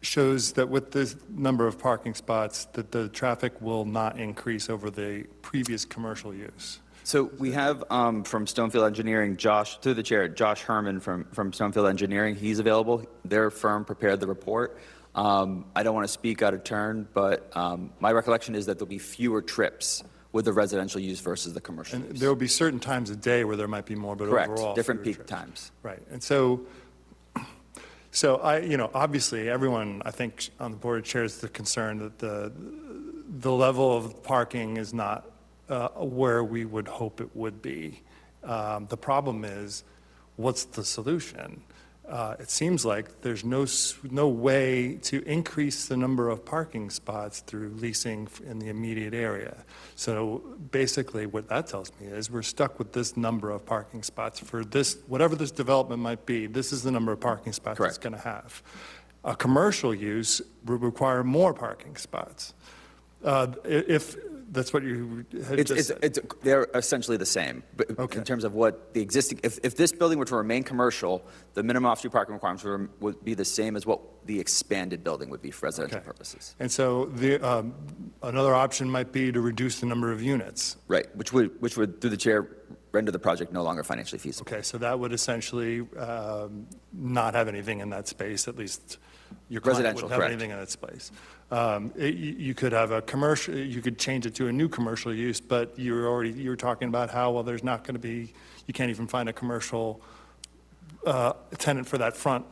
Shows that with this number of parking spots, that the traffic will not increase over the previous commercial use. So we have from Stonefield Engineering, Josh, through the chair, Josh Herman from Stonefield Engineering. He's available. Their firm prepared the report. I don't want to speak out of turn, but my recollection is that there'll be fewer trips with the residential use versus the commercial And use. there will be certain times of day where there might be more, but Correct. overall. Different fewer peak trips. times. Right. And so obviously everyone, I think, on the board shares the concern that the level of parking is not where we would hope it would be. The problem is, what's the solution? It seems like there's no way to increase the number of parking spots through leasing in the immediate area. So basically what that tells me is we're stuck with this number of parking spots for this, whatever this development might be, this is the number of parking spots it's going to have. A commercial use would require more parking spots. If that's what you had just said. They're essentially the same, but in terms of what the existing, if this building were to remain commercial, the minimum off-street parking requirements would be the same as what the expanded building would be for residential purposes. And so another option might be to reduce the number of units. Right, which would, through the chair, render the project no longer financially feasible. Okay, so that would essentially not have anything in that space, at least your client Residential, wouldn't have correct. anything in that space. You could have a commercial, you could change it to a new commercial use, but you were talking about how, well, there's not going to be, you can't even find a commercial tenant for that front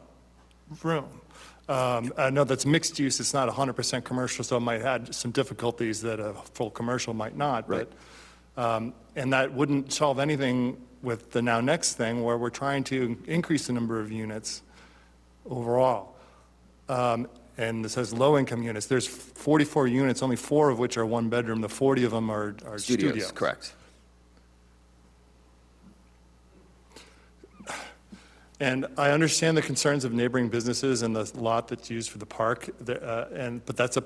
room. I know that's mixed use, it's not 100% commercial, so it might add some difficulties that a full commercial might not. Right. But, and that wouldn't solve anything with the now next thing, where we're trying to increase the number of units overall. And this says low-income units. There's 44 units, only 4 of which are one bedroom. The 40 of them are studios. Correct. And I understand the concerns of neighboring businesses and the lot that's used for the park, but that's a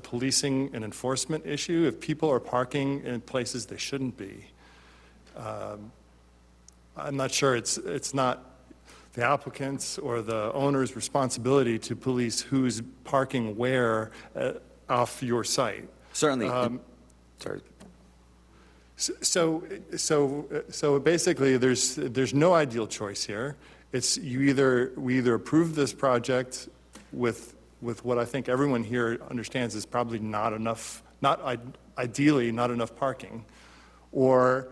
policing and enforcement issue. If people are parking in places they shouldn't be, I'm not sure it's not the applicant's or the owner's responsibility to police who's parking where off your site. Certainly. Sorry. So basically, there's no ideal choice here. It's we either approve this project with what I think everyone here understands is probably not enough, ideally not enough parking, or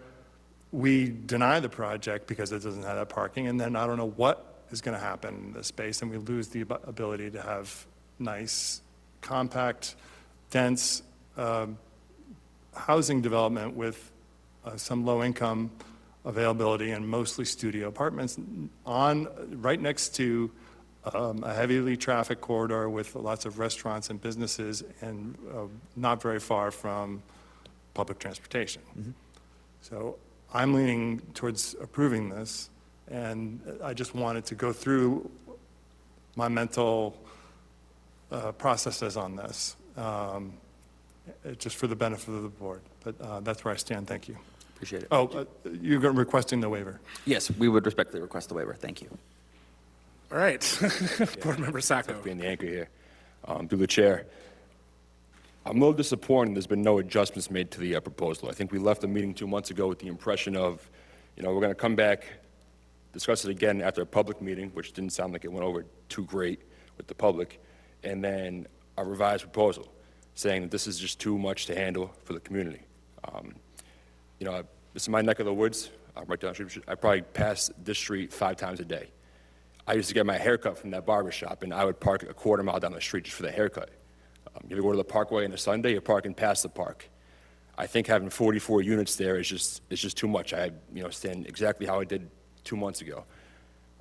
we deny the project because it doesn't have that parking, and then I don't know what is going to happen in this space, and we lose the ability to have nice, compact, dense housing development with some low-income availability and mostly studio apartments right next to a heavily trafficked corridor with lots of restaurants and businesses and not very far from public transportation. So I'm leaning towards approving this, and I just wanted to go through my mental processes on this, just for the benefit of the board. But that's where I stand. Thank you. Appreciate it. Oh, you're requesting the waiver. Yes, we would respectfully request the waiver. Thank you. All right. Board Member Sacco. Being the anchor here, through the chair. I'm a little disappointed there's been no adjustments made to the proposal. I think we left the meeting 2 months ago with the impression of, we're going to come back, discuss it again after a public meeting, which didn't sound like it went over too great with the public, and then a revised proposal saying that this is just too much to handle for the community. This is my neck of the woods. I'm right down the street. I probably pass this street 5 times a day. I used to get my haircut from that barber shop, and I would park a quarter mile down the street just for the haircut. You ever go to the Parkway on a Sunday, you're parking past the park. I think having 44 units there is just too much. I stand exactly how I did 2 months ago.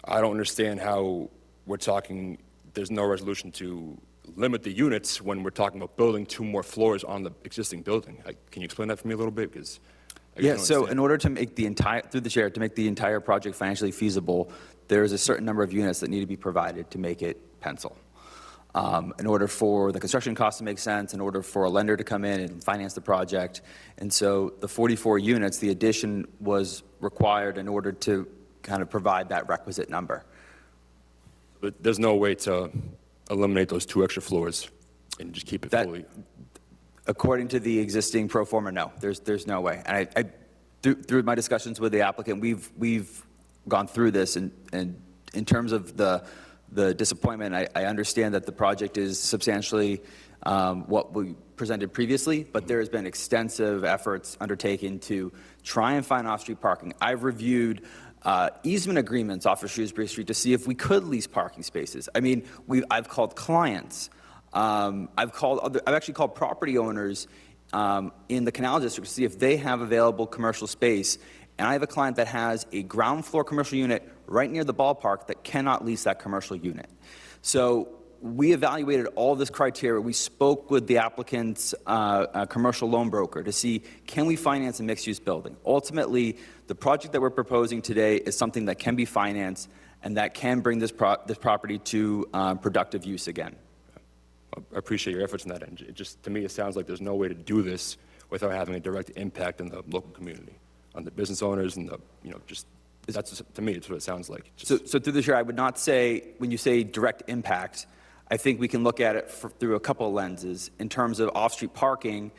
I don't understand how we're talking, there's no resolution to limit the units when we're talking about building 2 more floors on the existing building. Can you explain that for me a little bit? Because Yeah, so in order to make the entire, through the chair, to make the entire project financially feasible, there is a certain number of units that need to be provided to make it pencil. In order for the construction costs to make sense, in order for a lender to come in and finance the project. And so the 44 units, the addition was required in order to kind of provide that requisite number. But there's no way to eliminate those 2 extra floors and just keep it fully. According to the existing pro forma, no, there's no way. And I through my discussions with the applicant, we've gone through this, and in terms of the disappointment, I understand that the project is substantially what we presented previously, but there has been extensive efforts undertaken to try and find off-street parking. I've reviewed easement agreements off of Shrewsbury Street to see if we could lease parking spaces. I mean, I've called clients. I've actually called property owners in the Canal District to see if they have available commercial space. And I have a client that has a ground floor commercial unit right near the ballpark that cannot lease that commercial unit. So we evaluated all this criteria. We spoke with the applicant's commercial loan broker to see, can we finance a mixed-use building? Ultimately, the project that we're proposing today is something that can be financed and that can bring this property to productive use again. I appreciate your efforts in that end. To me, it sounds like there's no way to do this without having a direct impact on the local community, on the business owners and that's, to me, it's what it sounds like. So through the chair, I would not say, when you say direct impact, I think we can look at it through a couple of lenses. In terms of off-street parking,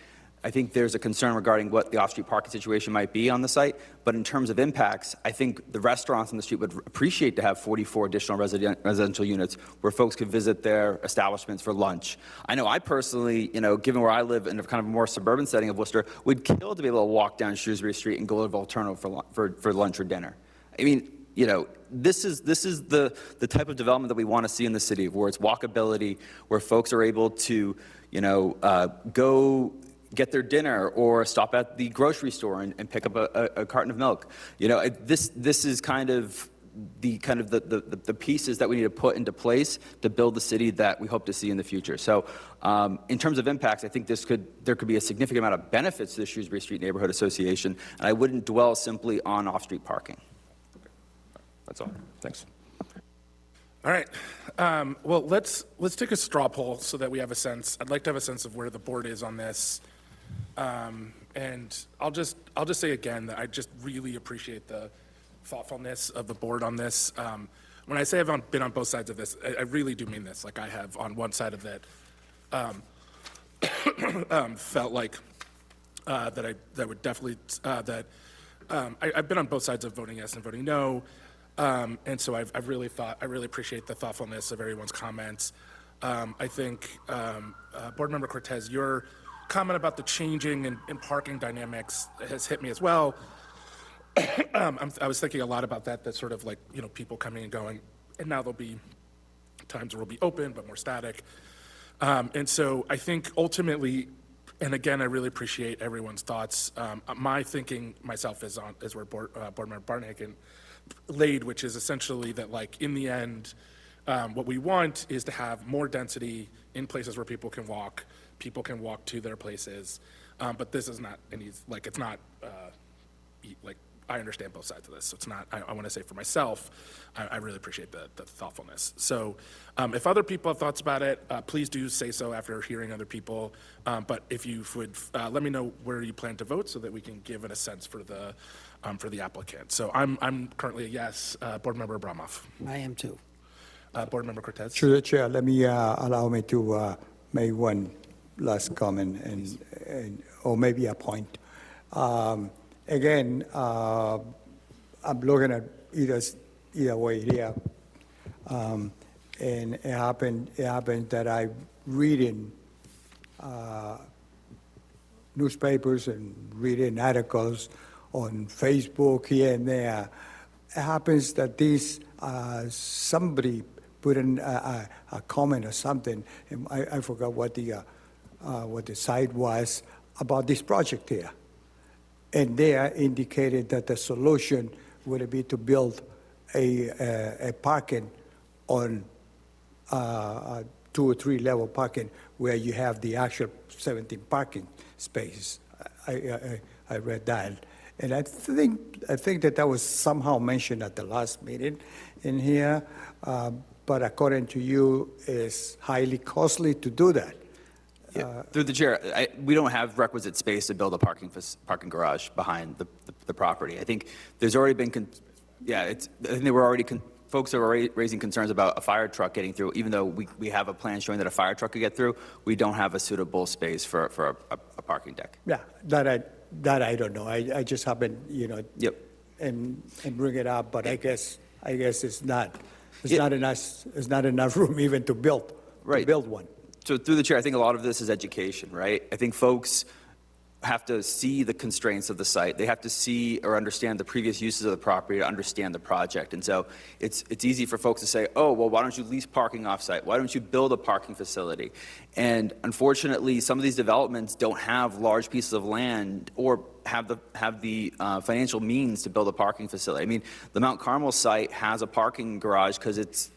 I think there's a concern regarding what the off-street parking situation might be on the site. But in terms of impacts, I think the restaurants on the street would appreciate to have 44 additional residential units where folks could visit their establishments for lunch. I know I personally, given where I live in a kind of more suburban setting of Worcester, would kill to be able to walk down Shrewsbury Street and go to Volturno for lunch or dinner. I mean, this is the type of development that we want to see in the city, where it's walkability, where folks are able to, go get their dinner or stop at the grocery store and pick up a carton of milk. This is kind of the pieces that we need to put into place to build the city that we hope to see in the future. So in terms of impacts, I think there could be a significant amount of benefits to the Shrewsbury Street Neighborhood Association, and I wouldn't dwell simply on off-street parking. That's all. Thanks. All right. Well, let's take a straw poll so that we have a sense. I'd like to have a sense of where the board is on this. And I'll just say again that I just really appreciate the thoughtfulness of the board on this. When I say I've been on both sides of this, I really do mean this. Like, I have on one side of it felt like that would definitely I've been on both sides of voting yes and voting no. And so I really appreciate the thoughtfulness of everyone's comments. I think, Board Member Cortez, your comment about the changing in parking dynamics has hit me as well. I was thinking a lot about that sort of like, you know, people coming and going, and now there'll be times where we'll be open, but more static. And so I think ultimately, and again, I really appreciate everyone's thoughts. My thinking myself is where Board Member Barnhagen laid, which is essentially that, like, in the end, what we want is to have more density in places where people can walk to their places. But this is not any, like, it's not, like, I understand both sides of this. So it's not, I want to say for myself, I really appreciate the thoughtfulness. So if other people have thoughts about it, please do say so after hearing other people. But if you would, let me know where you plan to vote so that we can give it a sense for the applicant. So I'm currently a yes. Board Member Abramov. I am too. Board Member Cortez. Through the chair, let me allow me to make one last comment and or maybe a point. Again, I'm looking at either way here, and it happened that I reading newspapers and reading articles on Facebook here and there. It happens that these somebody put in a comment or something, and I forgot what the site was about this project here. And they indicated that the solution would be to build a parking on 2 or 3 level parking where you have the actual 17 parking spaces. I read that. And I think that was somehow mentioned at the last meeting in here, but according to you, it's highly costly to do that. Through the chair, we don't have requisite space to build a parking garage behind the property. I think there's already been, I think they were already, folks are already raising concerns about a fire truck getting through. Even though we have a plan showing that a fire truck could get through, we don't have a suitable space for a parking deck. Yeah, that I don't know. I just happened, Yep. and bring it up, but I guess it's not enough room even to build one. So through the chair, I think a lot of this is education, right? I think folks have to see the constraints of the site. They have to see or understand the previous uses of the property to understand the project. And so it's easy for folks to say, oh, well, why don't you lease parking offsite? Why don't you build a parking facility? And unfortunately, some of these developments don't have large pieces of land or have the financial means to build a parking facility. I mean, the Mount Carmel site has a parking garage because it's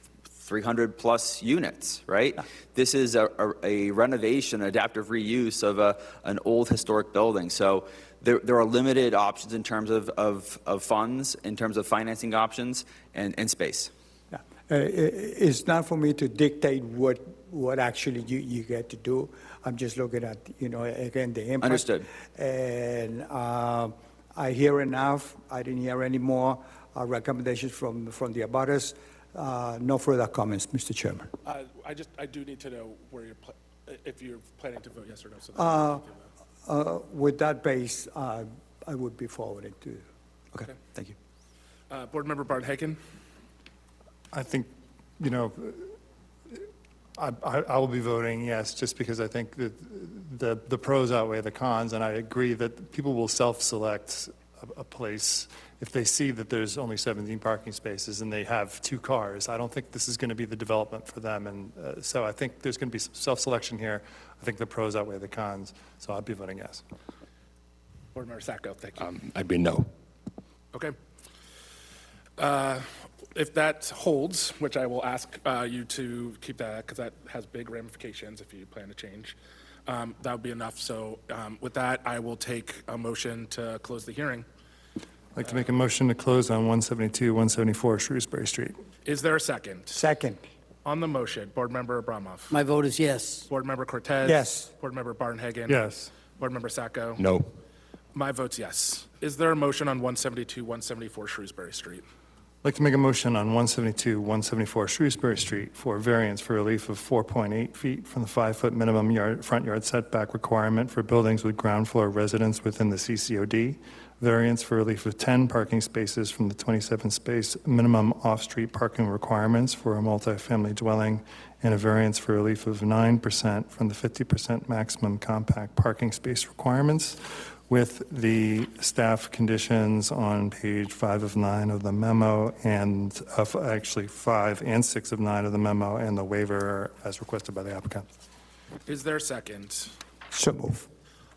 300 plus units, right? Yeah. This is a renovation, adaptive reuse of an old historic building. So there are limited options in terms of funds, in terms of financing options and space. Yeah. It's not for me to dictate what actually you get to do. I'm just looking at, again, the impact. Understood. And I hear enough. I didn't hear any more recommendations from the abutters. No further comments, Mr. Chairman. I do need to know where if you're planning to vote yes or no. So with that base, I would be forwarding to you. Okay, thank you. Board Member Barnhagen. I think, I will be voting yes, just because I think that the pros outweigh the cons, and I agree that people will self-select a place if they see that there's only 17 parking spaces and they have 2 cars. I don't think this is going to be the development for them, and so I think there's going to be some self-selection here. I think the pros outweigh the cons, so I'll be voting yes. Board Member Sacco, thank you. I'd be no. Okay. If that holds, which I will ask you to keep that, because that has big ramifications if you plan to change, that would be enough. So with that, I will take a motion to close the hearing. I'd like to make a motion to close on 172, 174 Shrewsbury Street. Is there a second? Second. On the motion, Board Member Abramov. My vote is yes. Board Member Cortez. Yes. Board Member Barnhagen. Yes. Board Member Sacco. No. My vote's yes. Is there a motion on 172, 174 Shrewsbury Street? I'd like to make a motion on 172, 174 Shrewsbury Street for variance for relief of 4.8 feet from the 5-foot minimum front yard setback requirement for buildings with ground floor residence within the CCOD. Variance for relief of 10 parking spaces from the 27-space minimum off-street parking requirements for a multifamily dwelling, and a variance for relief of 9% from the 50% maximum compact parking space requirements with the staff conditions on page 5 of 9 of the memo, and actually 5 and 6 of 9 of the memo, and the waiver as requested by the applicant. Is there a second? So move.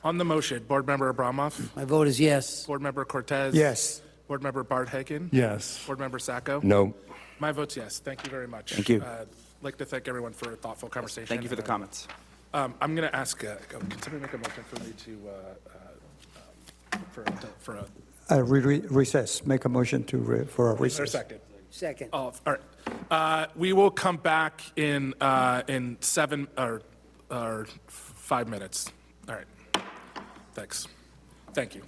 On the motion, Board Member Abramov? My vote is yes. Board Member Cortez? Yes. Board Member Bart Hagan? Yes. Board Member Sacco? No. My vote's yes. Thank you very much. Thank you. I'd like to thank everyone for a thoughtful conversation. Thank you for the comments. I'm going to ask, can somebody make a motion for me for a, Recess, make a motion for a is there a recess. second? Second. Oh, all right. We will come back in 7 or 5 minutes. All right. Thanks. Thank you.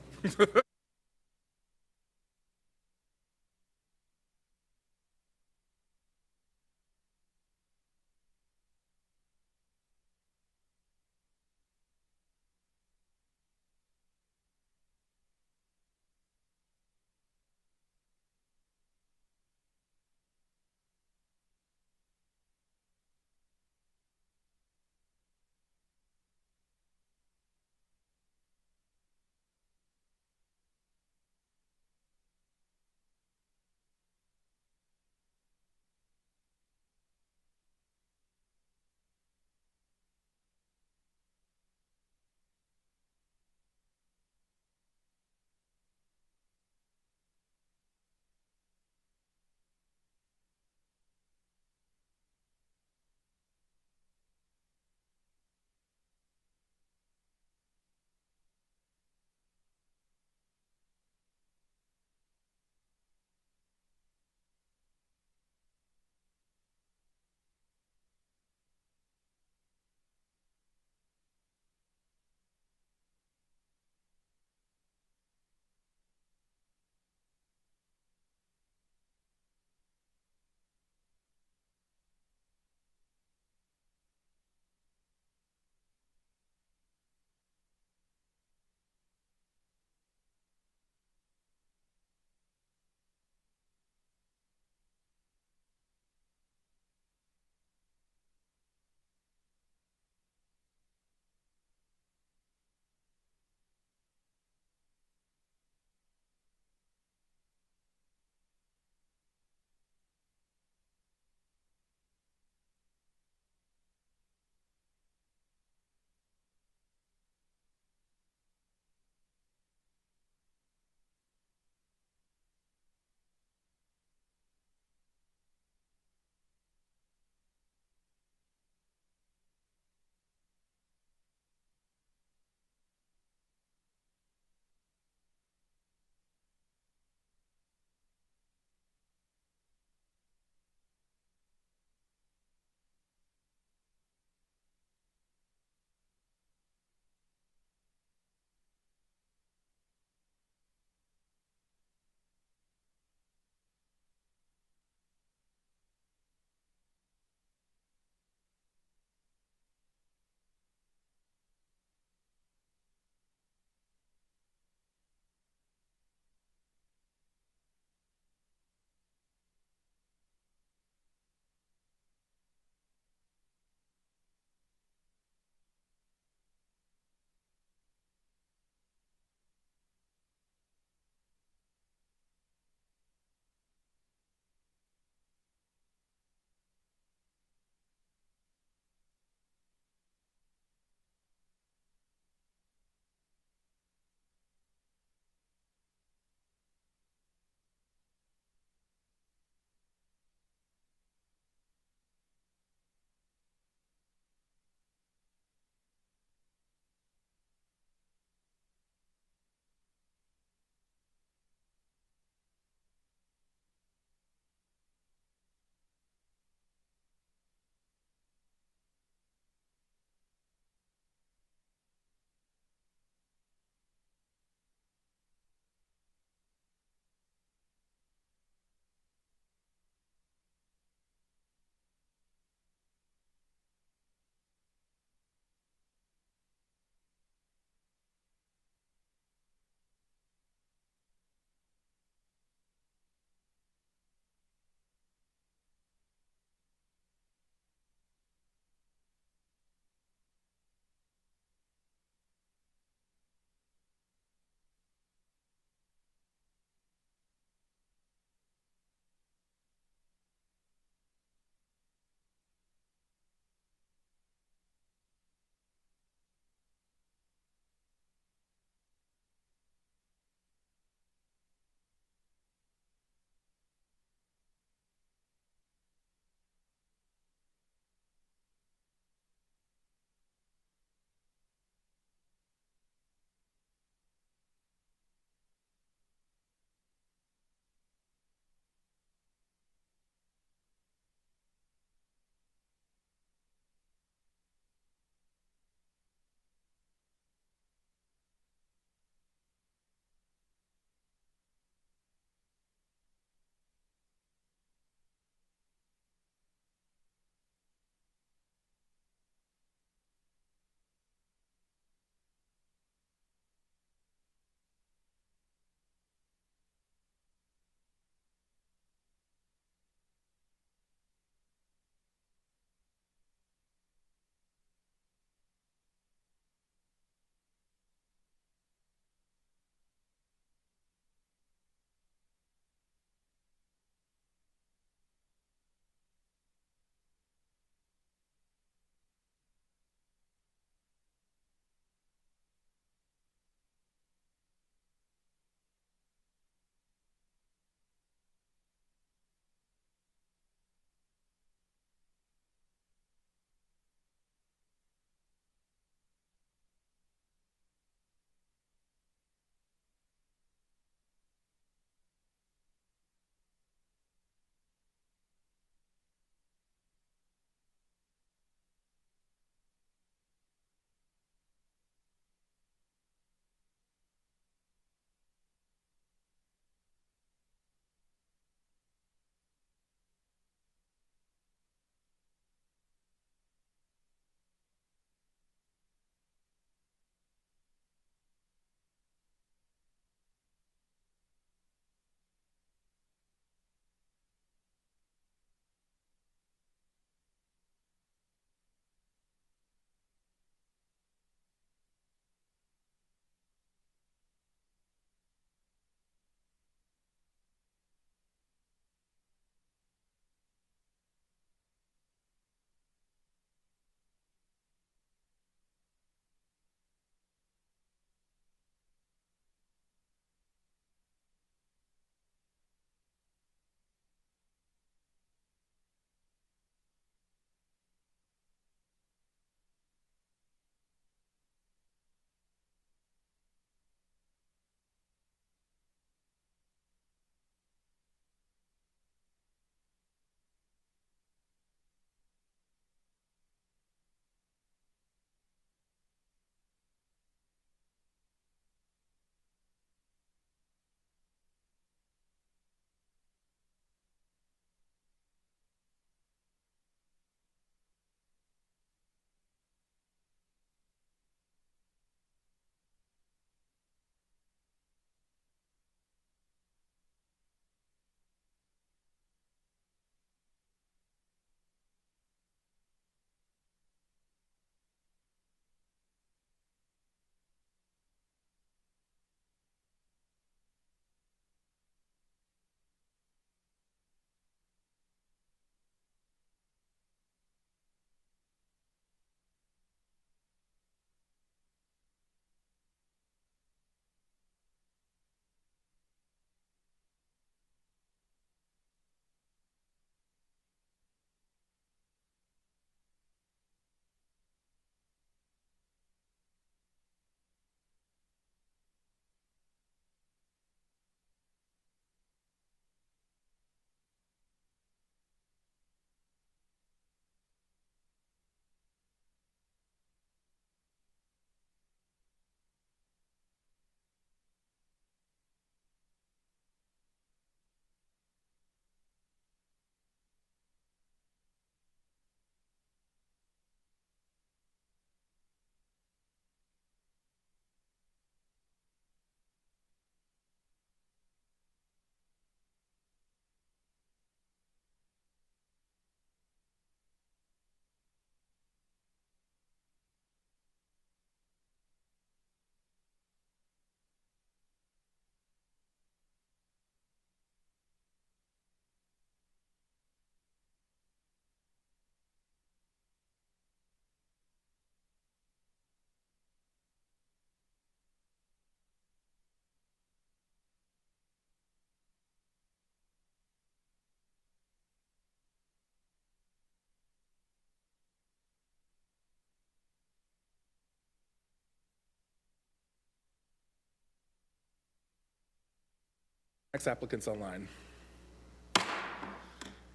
Next applicant's online.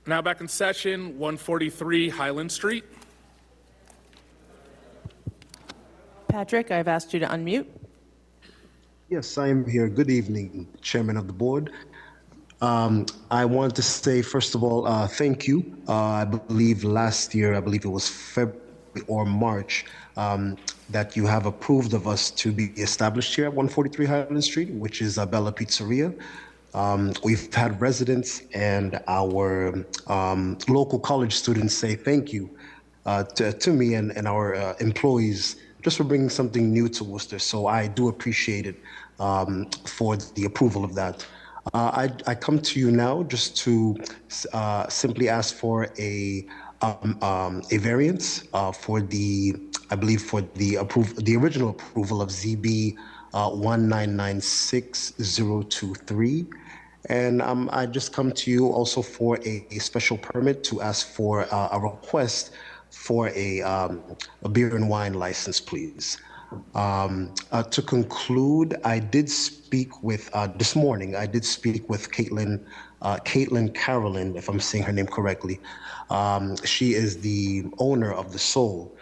Now back in session, 143 Highland Street. Patrick, I've asked you to unmute. Yes, I am here. Good evening, Chairman of the Board. I want to say, first of all, thank you. I believe last year, I believe it was February or March, that you have approved of us to be established here at 143 Highland Street, which is Bella Pizzeria. We've had residents and our local college students say thank you to me and our employees just for bringing something new to Worcester. So I do appreciate it for the approval of that. I come to you now just to simply ask for a variance for the, I believe for the original approval of ZB 1996023. And I just come to you also for a special permit to ask for a request for a beer and wine license, please. To conclude, I did speak with, this morning, I did speak with Caitlin Carolyn, if I'm saying her name correctly. She is the owner of the Soul.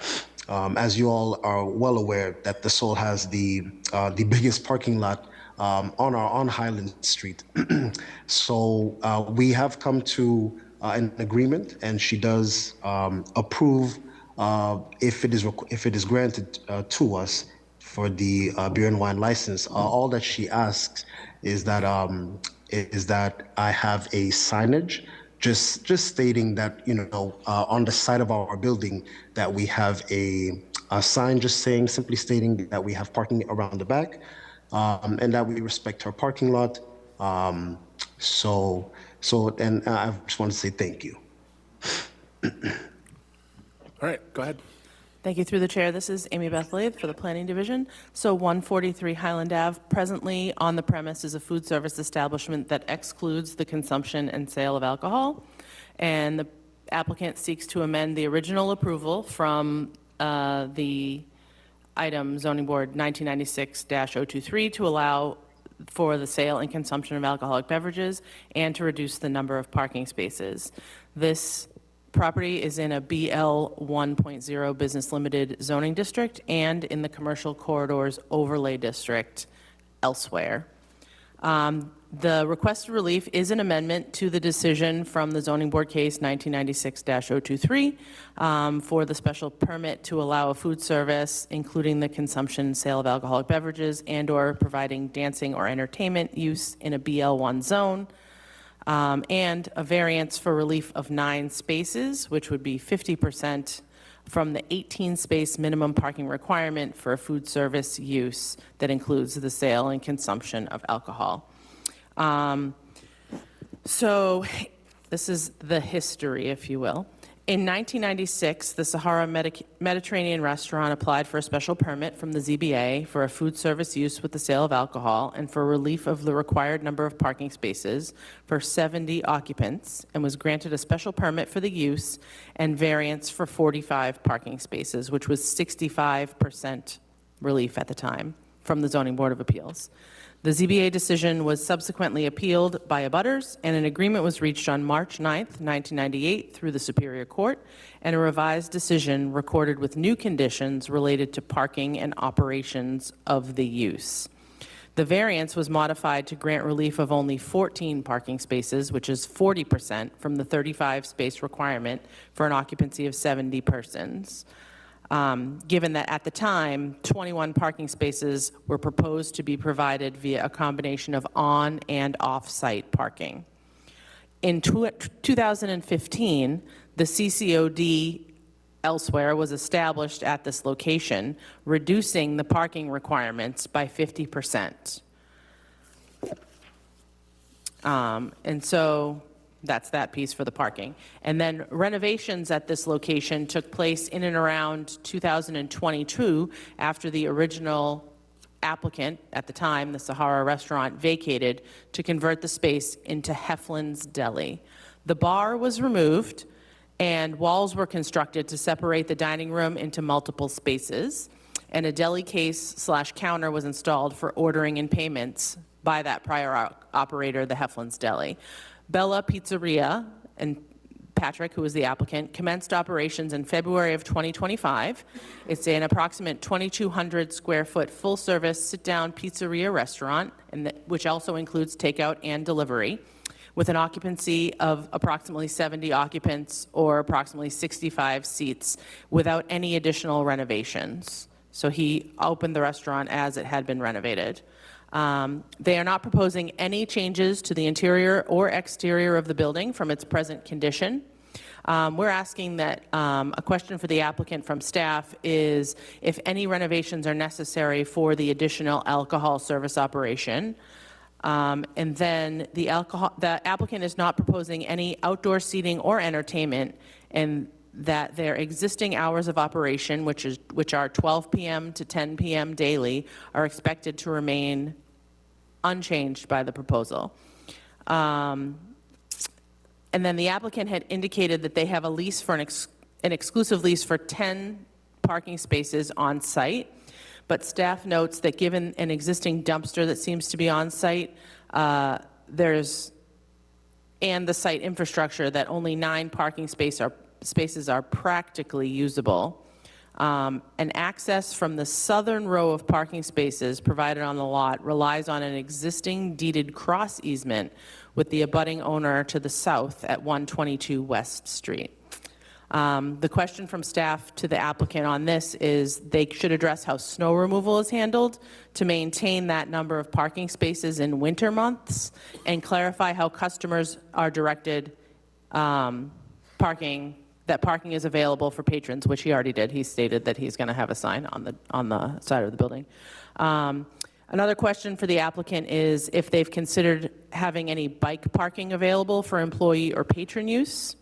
As you all are well aware, that the Soul has the biggest parking lot on Highland Street. So we have come to an agreement, and she does approve if it is granted to us for the beer and wine license. All that she asks is that I have a signage just stating that, you know, on the side of our building, that we have a sign just simply stating that we have parking around the back, and that we respect her parking lot. And I just want to say thank you. All right, go ahead. Thank you. Through the chair, this is Amy Beth Lathe for the Planning Division. So 143 Highland Ave, presently on the premise is a food service establishment that excludes the consumption and sale of alcohol. And the applicant seeks to amend the original approval from the item Zoning Board 1996-023 to allow for the sale and consumption of alcoholic beverages and to reduce the number of parking spaces. This property is in a BL 1.0 Business Limited zoning district and in the Commercial Corridors Overlay District elsewhere. The requested relief is an amendment to the decision from the Zoning Board case 1996-023 for the special permit to allow a food service, including the consumption and sale of alcoholic beverages and/or providing dancing or entertainment use in a BL1 zone, and a variance for relief of 9 spaces, which would be 50% from the 18-space minimum parking requirement for a food service use that includes the sale and consumption of alcohol. So this is the history, if you will. In 1996, the Sahara Mediterranean Restaurant applied for a special permit from the ZBA for a food service use with the sale of alcohol and for relief of the required number of parking spaces for 70 occupants, and was granted a special permit for the use and variance for 45 parking spaces, which was 65% relief at the time from the Zoning Board of Appeals. The ZBA decision was subsequently appealed by abutters, and an agreement was reached on March 9th, 1998 through the Superior Court, and a revised decision recorded with new conditions related to parking and operations of the use. The variance was modified to grant relief of only 14 parking spaces, which is 40% from the 35-space requirement for an occupancy of 70 persons. Given that at the time, 21 parking spaces were proposed to be provided via a combination of on and off-site parking. In 2015, the CCOD elsewhere was established at this location, reducing the parking requirements by 50%. And so that's that piece for the parking. And then renovations at this location took place in and around 2022 after the original applicant at the time, the Sahara Restaurant, vacated to convert the space into Heflin's Deli. The bar was removed and walls were constructed to separate the dining room into multiple spaces, and a deli case/counter was installed for ordering and payments by that prior operator, the Heflin's Deli. Bella Pizzeria and Patrick, who is the applicant, commenced operations in February of 2025. It's an approximate 2,200 square foot full-service sit-down pizzeria restaurant, which also includes takeout and delivery, with an occupancy of approximately 70 occupants or approximately 65 seats without any additional renovations. So he opened the restaurant as it had been renovated. They are not proposing any changes to the interior or exterior of the building from its present condition. We're asking that a question for the applicant from staff is if any renovations are necessary for the additional alcohol service operation. And then the applicant is not proposing any outdoor seating or entertainment, and that their existing hours of operation, which are 12 p.m. to 10 p.m. daily, are expected to remain unchanged by the proposal. And then the applicant had indicated that they have a lease for an exclusive lease for 10 parking spaces on site. But staff notes that given an existing dumpster that seems to be on site, and the site infrastructure, that only 9 parking spaces are practically usable. And access from the southern row of parking spaces provided on the lot relies on an existing deeded cross easement with the abutting owner to the south at 122 West Street. The question from staff to the applicant on this is they should address how snow removal is handled to maintain that number of parking spaces in winter months and clarify how customers are directed parking is available for patrons, which he already did. He stated that he's going to have a sign on the side of the building. Another question for the applicant is if they've considered having any bike parking available for employee or patron use.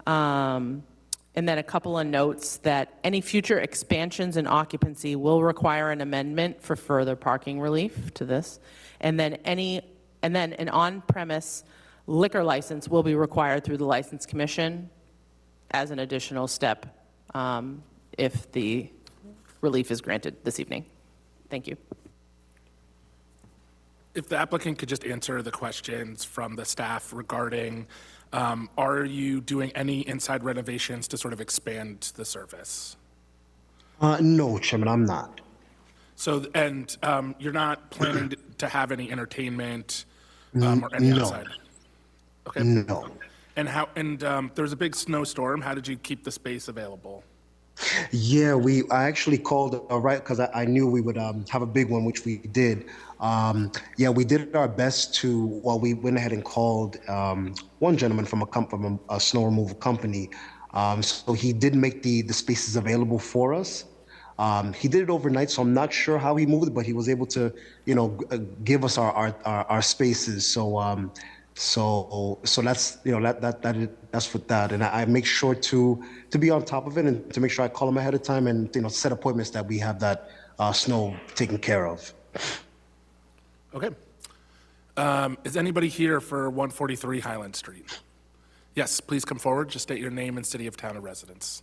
And then a couple of notes that any future expansions in occupancy will require an amendment for further parking relief to this. And then an on-premise liquor license will be required through the License Commission as an additional step if the relief is granted this evening. Thank you. If the applicant could just answer the questions from the staff regarding, are you doing any inside renovations to sort of expand the service? No, Chairman, I'm not. So, and you're not planning to have any entertainment or any No. outside? Okay. No. And there was a big snowstorm. How did you keep the space available? Yeah, I actually called right because I knew we would have a big one, which we did. Yeah, we did our best we went ahead and called one gentleman from a snow removal company. So he did make the spaces available for us. He did it overnight, so I'm not sure how he moved it, but he was able to, give us our spaces. So that's that's with that, and I make sure to be on top of it and to make sure I call him ahead of time and set appointments that we have that snow taken care of. Okay. Is anybody here for 143 Highland Street? Yes, please come forward. Just state your name and city of town of residence.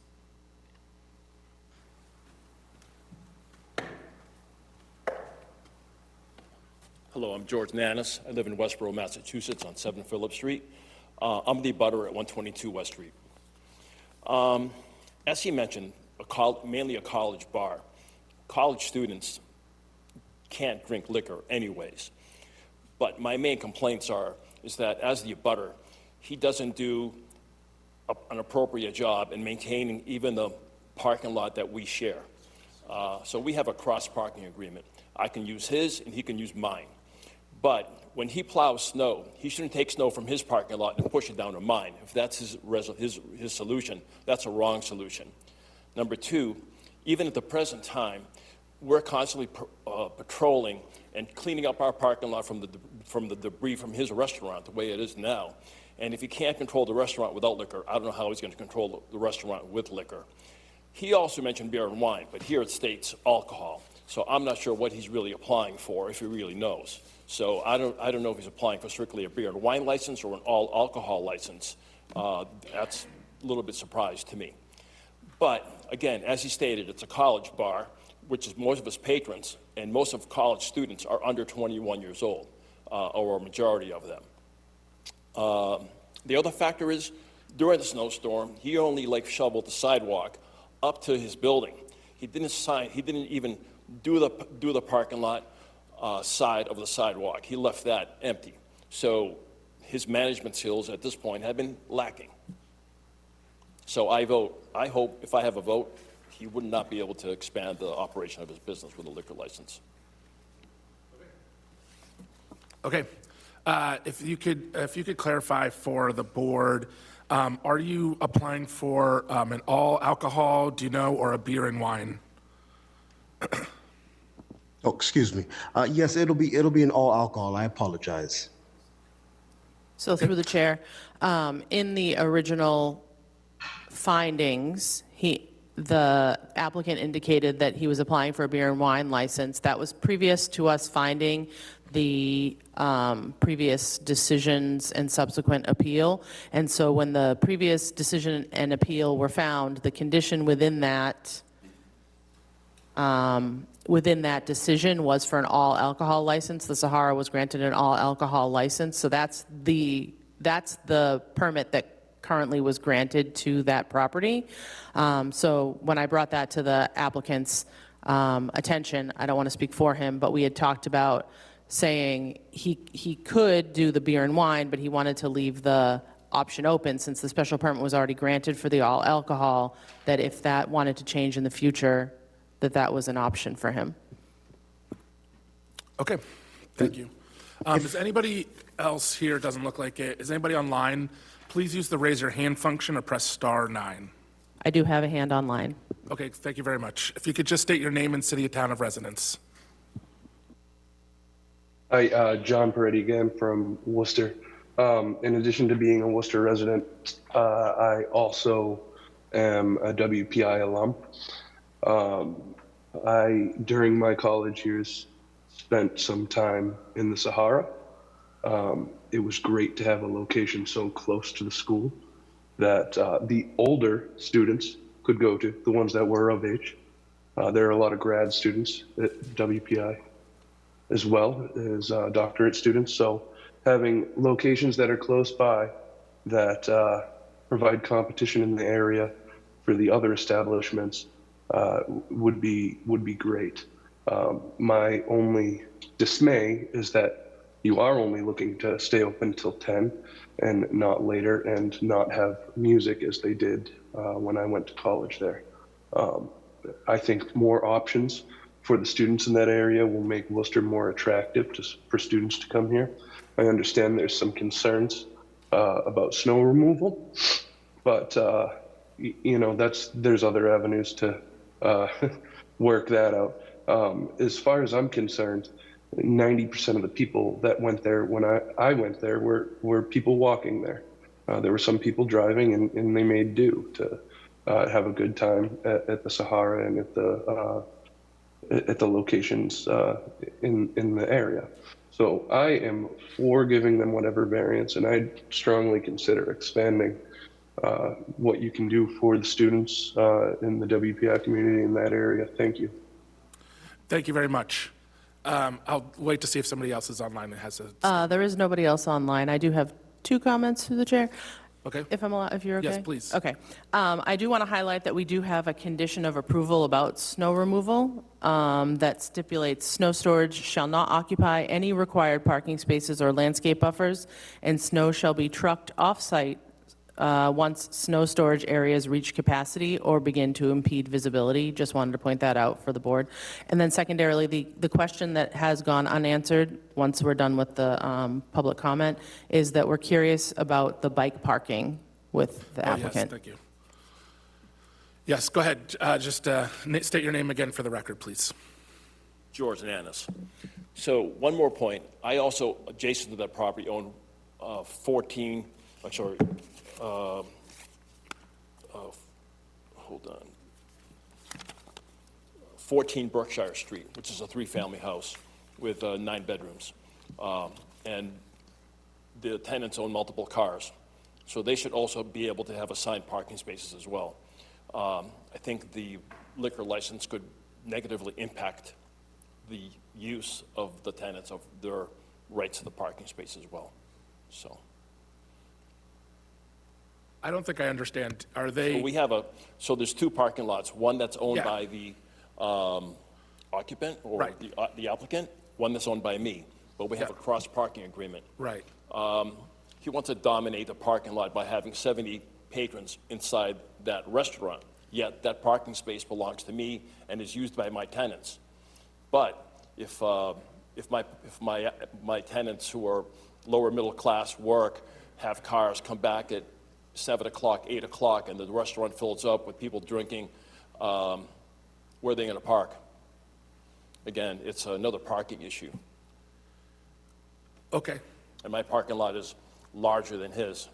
Hello, I'm George Nanis. I live in Westboro, Massachusetts on 7 Phillip Street. I'm the abutter at 122 West Street. As he mentioned, mainly a college bar. College students can't drink liquor anyways. But my main complaints is that as the abutter, he doesn't do an appropriate job in maintaining even the parking lot that we share. So we have a cross-parking agreement. I can use his and he can use mine. But when he plows snow, he shouldn't take snow from his parking lot and push it down to mine. If that's his solution, that's a wrong solution. Number two, even at the present time, we're constantly patrolling and cleaning up our parking lot from the debris from his restaurant the way it is now. And if he can't control the restaurant without liquor, I don't know how he's going to control the restaurant with liquor. He also mentioned beer and wine, but here it states alcohol. So I'm not sure what he's really applying for, if he really knows. So I don't know if he's applying for strictly a beer and wine license or an all alcohol license. That's a little bit surprised to me. But again, as he stated, it's a college bar, which is most of his patrons, and most of college students are under 21 years old. or a majority of them. The other factor is, during the snowstorm, he only shoveled the sidewalk up to his building. He didn't even do the parking lot side of the sidewalk. He left that empty. So his management skills at this point have been lacking. So I hope if I have a vote, he would not be able to expand the operation of his business with a liquor license. Okay. If you could clarify for the board, are you applying for an all alcohol, do you know, or a beer and wine? Oh, excuse me. Yes, it'll be an all alcohol. I apologize. So through the chair, in the original findings, the applicant indicated that he was applying for a beer and wine license. That was previous to us finding the previous decisions and subsequent appeal. And so when the previous decision and appeal were found, the condition within that decision was for an all alcohol license. The Sahara was granted an all alcohol license. So that's the permit that currently was granted to that property. So when I brought that to the applicant's attention, I don't want to speak for him, but we had talked about saying he could do the beer and wine, but he wanted to leave the option open since the special permit was already granted for the all alcohol, that if that wanted to change in the future, that was an option for him. Okay, thank you. Is anybody else here, doesn't look like it, is anybody online? Please use the raise your hand function or press *9. I do have a hand online. Okay, thank you very much. If you could just state your name and city and town of residence. Hi, John Peretti again from Worcester. In addition to being a Worcester resident, I also am a WPI alum. During my college years, spent some time in the Sahara. It was great to have a location so close to the school that the older students could go to, the ones that were of age. There are a lot of grad students at WPI, as well as doctorate students. So having locations that are close by that provide competition in the area for the other establishments would be great. My only dismay is that you are only looking to stay open till 10 and not later, and not have music as they did when I went to college there. I think more options for the students in that area will make Worcester more attractive for students to come here. I understand there's some concerns about snow removal, but there's other avenues to work that out. As far as I'm concerned, 90% of the people that went there when I went there were people walking there. There were some people driving, and they made do to have a good time at the Sahara and at the locations in the area. So I am for giving them whatever variance, and I'd strongly consider expanding what you can do for the students in the WPI community in that area. Thank you. Thank you very much. I'll wait to see if somebody else is online that has a. There is nobody else online. I do have 2 comments through the chair. Okay. If I'm allowed, if you're okay? Yes, please. Okay. I do want to highlight that we do have a condition of approval about snow removal that stipulates snow storage shall not occupy any required parking spaces or landscape buffers, and snow shall be trucked off-site once snow storage areas reach capacity or begin to impede visibility. Just wanted to point that out for the board. And then secondarily, the question that has gone unanswered once we're done with the public comment is that we're curious about the bike parking with the applicant. Yes, thank you. Yes, go ahead. Just state your name again for the record, please. George Nanis. So one more point. I also, adjacent to that property, own 14 Berkshire Street, which is a 3-family house with 9 bedrooms. And the tenants own multiple cars. So they should also be able to have assigned parking spaces as well. I think the liquor license could negatively impact the use of the tenants of their rights to the parking space as well, so. I don't think I understand. Are So they, we have so there's two parking lots, one that's owned Yeah. by the occupant or Right. the applicant, one that's owned by me, but we have a cross-parking agreement. right, He wants to dominate the parking lot by having 70 patrons inside that restaurant, yet that parking space belongs to me and is used by my tenants. But if my tenants who are lower middle class work, have cars, come back at 7 o'clock, 8 o'clock, and the restaurant fills up with people drinking, where are they going to park? Again, it's another parking issue, okay, and my parking lot is larger than his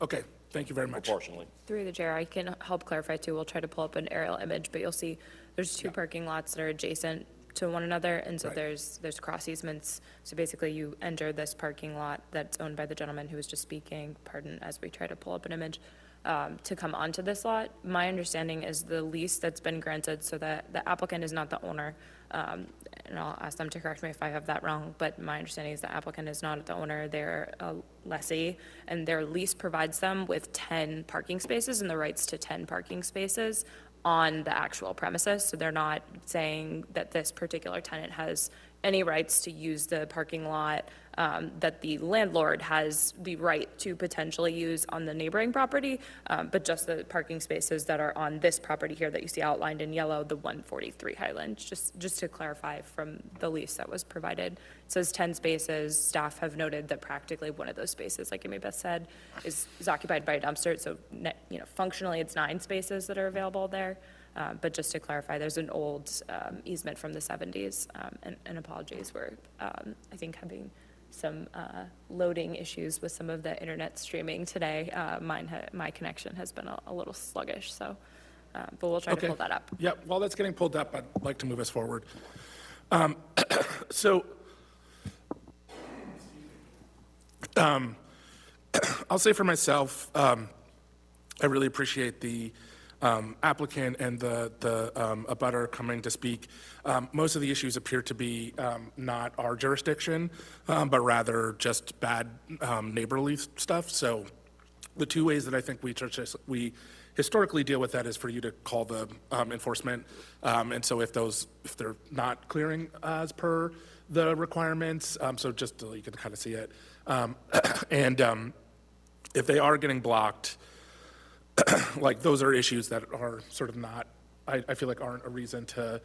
okay, thank you very much. proportionally. Through the chair, I can help clarify too. We'll try to pull up an aerial image, but you'll see there's two parking lots that are adjacent to one another, and so Right. there's cross easements. So basically, you enter this parking lot that's owned by the gentleman who was just speaking, pardon, as we try to pull up an image, to come onto this lot. My understanding is the lease that's been granted, so that the applicant is not the owner, and I'll ask them to correct me if I have that wrong, but my understanding is the applicant is not the owner, they're a lessee, and their lease provides them with 10 parking spaces and the rights to 10 parking spaces on the actual premises. So they're not saying that this particular tenant has any rights to use the parking lot, that the landlord has the right to potentially use on the neighboring property, but just the parking spaces that are on this property here that you see outlined in yellow, the 143 Highland, just to clarify from the lease that was provided. It says 10 spaces. Staff have noted that practically one of those spaces, like Amy Beth said, is occupied by a dumpster. So, functionally, it's 9 spaces that are available there. But just to clarify, there's an old easement from the 70s, and apologies, we're, I think, having some loading issues with some of the internet streaming today. My connection has been a little sluggish, so, but we'll try to Okay. pull that up. Yeah, while that's getting pulled up, I'd like to move us forward. So, I'll say for myself, I really appreciate the applicant and the abutter coming to speak. Most of the issues appear to be not our jurisdiction, but rather just bad neighborly stuff. So the two ways that I think we historically deal with that is for you to call the enforcement. And so if they're not clearing as per the requirements, so just so you can kind of see it. And if they are getting blocked, like those are issues that are sort of not, I feel like aren't a reason to,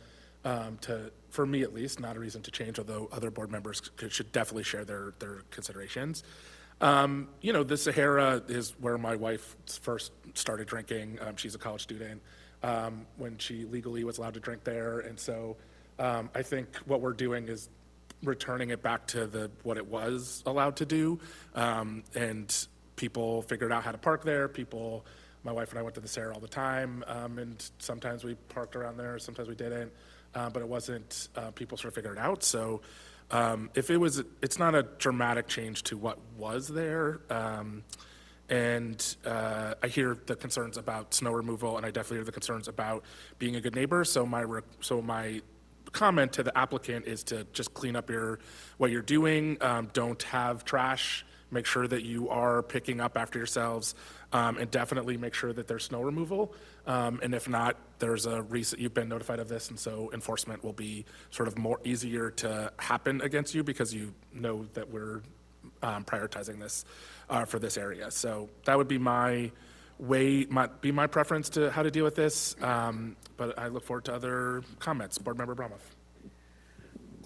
for me at least, not a reason to change, although other board members should definitely share their considerations. The Sahara is where my wife first started drinking. She's a college student when she legally was allowed to drink there. And so I think what we're doing is returning it back to what it was allowed to do. And people figured out how to park there. My wife and I went to the Sahara all the time, and sometimes we parked around there, sometimes we didn't, but it wasn't, people sort of figured it out. So it's not a dramatic change to what was there. And I hear the concerns about snow removal, and I definitely hear the concerns about being a good neighbor. So my comment to the applicant is to just clean up what you're doing. Don't have trash. Make sure that you are picking up after yourselves, and definitely make sure that there's snow removal. And if not, you've been notified of this, and so enforcement will be sort of more easier to happen against you because you know that we're prioritizing this for this area. So that would be my preference to how to deal with this. But I look forward to other comments. Board Member Bromoff.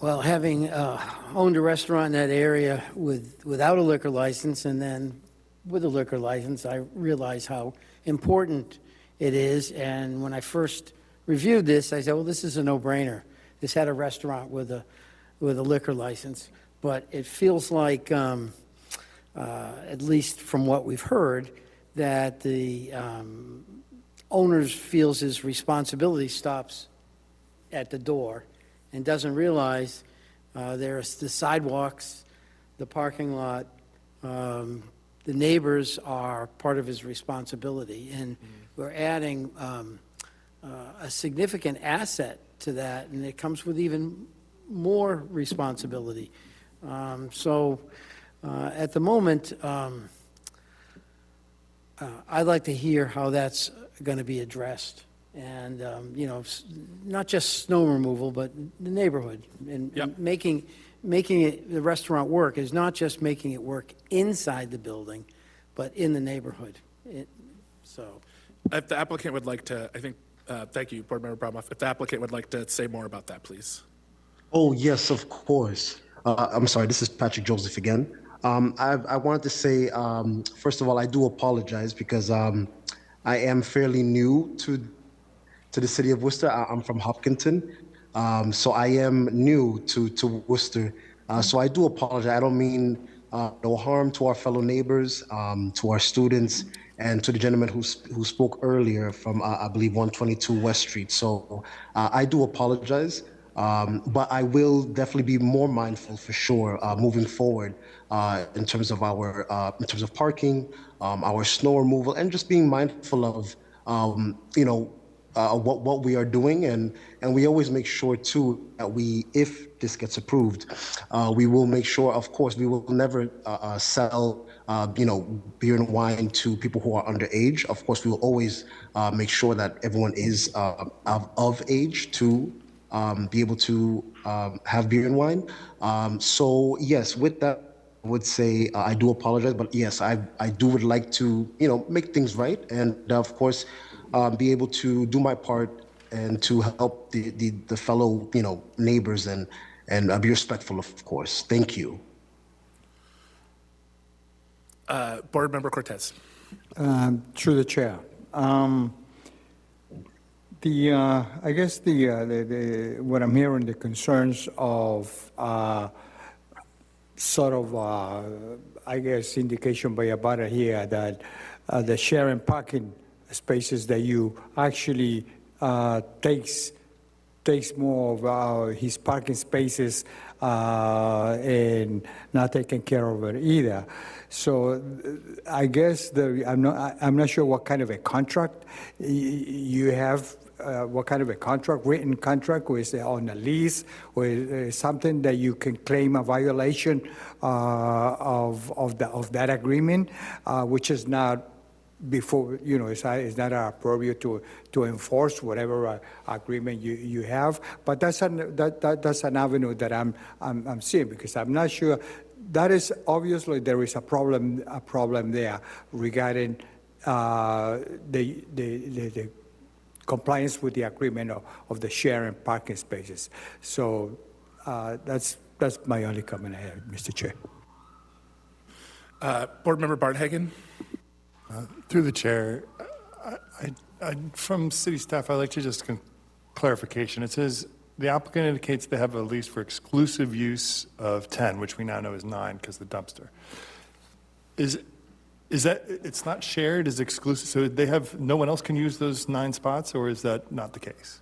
Well, having owned a restaurant in that area without a liquor license and then with a liquor license, I realize how important it is. And when I first reviewed this, I said, well, this is a no-brainer. This had a restaurant with a liquor license. But it feels like, at least from what we've heard, that the owner feels his responsibility stops at the door and doesn't realize there's the sidewalks, the parking lot, the neighbors are part of his responsibility. And we're adding a significant asset to that, and it comes with even more responsibility. So at the moment, I'd like to hear how that's going to be addressed. And, not just snow removal, but the neighborhood. And making it, the restaurant work is not just making it work inside the building, but in the neighborhood. So. If the applicant would like to, I think, thank you, Board Member Bromoff. If the applicant would like to say more about that, please. Oh, yes, of course. I'm sorry, this is Patrick Joseph again. I wanted to say, first of all, I do apologize because I am fairly new to the city of Worcester. I'm from Hopkinton, so I am new to Worcester. So I do apologize. I don't mean no harm to our fellow neighbors, to our students, and to the gentleman who spoke earlier from, I believe, 122 West Street. So I do apologize. But I will definitely be more mindful for sure moving forward in terms of parking, our snow removal, and just being mindful of what we are doing, and we always make sure too that if this gets approved, we will make sure, of course, we will never sell beer and wine to people who are underage. Of course, we will always make sure that everyone is of age to be able to have beer and wine. So yes, with that, I would say I do apologize, but yes, I would like to make things right, and of course be able to do my part and to help the fellow neighbors and be respectful, of course. Thank you. Board Member Cortez. Through the chair. I guess what I'm hearing, the concerns of sort of, I guess, indication by a butter here that the sharing parking spaces that you actually takes more of his parking spaces and not taking care of it either. So I guess I'm not sure what kind of a contract you have. What kind of a contract, written contract, or is it on a lease, or is something that you can claim a violation of that agreement, which is not before, it's not appropriate to enforce whatever agreement you have. But that's an avenue that I'm seeing, because I'm not sure. That is obviously there is a problem there regarding the compliance with the agreement of the sharing parking spaces. So that's my only comment I have, Mr. Chair. Board Member Barnhagen. Through the chair, from city staff, I'd like to just clarification. It says the applicant indicates they have a lease for exclusive use of 10, which we now know is 9 because the dumpster. Is that, it's not shared, is exclusive, so they have, no one else can use those 9 spots, or is that not the case?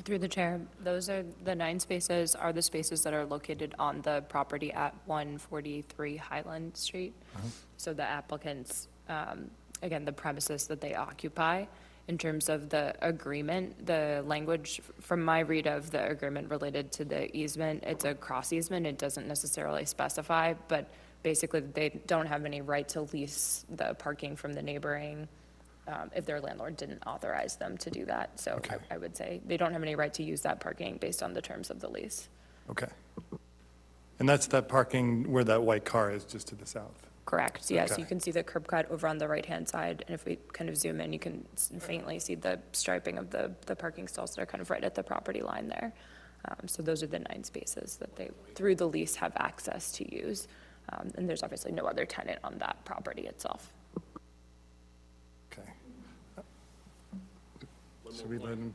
Through the chair, those are the 9 spaces are the spaces that are located on the property at 143 Highland Street. So the applicants, again, the premises that they occupy. In terms of the agreement, the language from my read of the agreement related to the easement, it's a cross easement. It doesn't necessarily specify, but basically they don't have any right to lease the parking from the neighboring if their landlord didn't authorize them to do that. So Okay. I would say they don't have any right to use that parking based on the terms of the lease. Okay. And that's that parking where that white car is, just to the south? Correct, yes. Okay. You can see the curb cut over on the right-hand side, and if we kind of zoom in, you can faintly see the striping of the parking stalls that are kind of right at the property line there. So those are the 9 spaces that they, through the lease, have access to use. And there's obviously no other tenant on that property itself. Okay. Should we let him?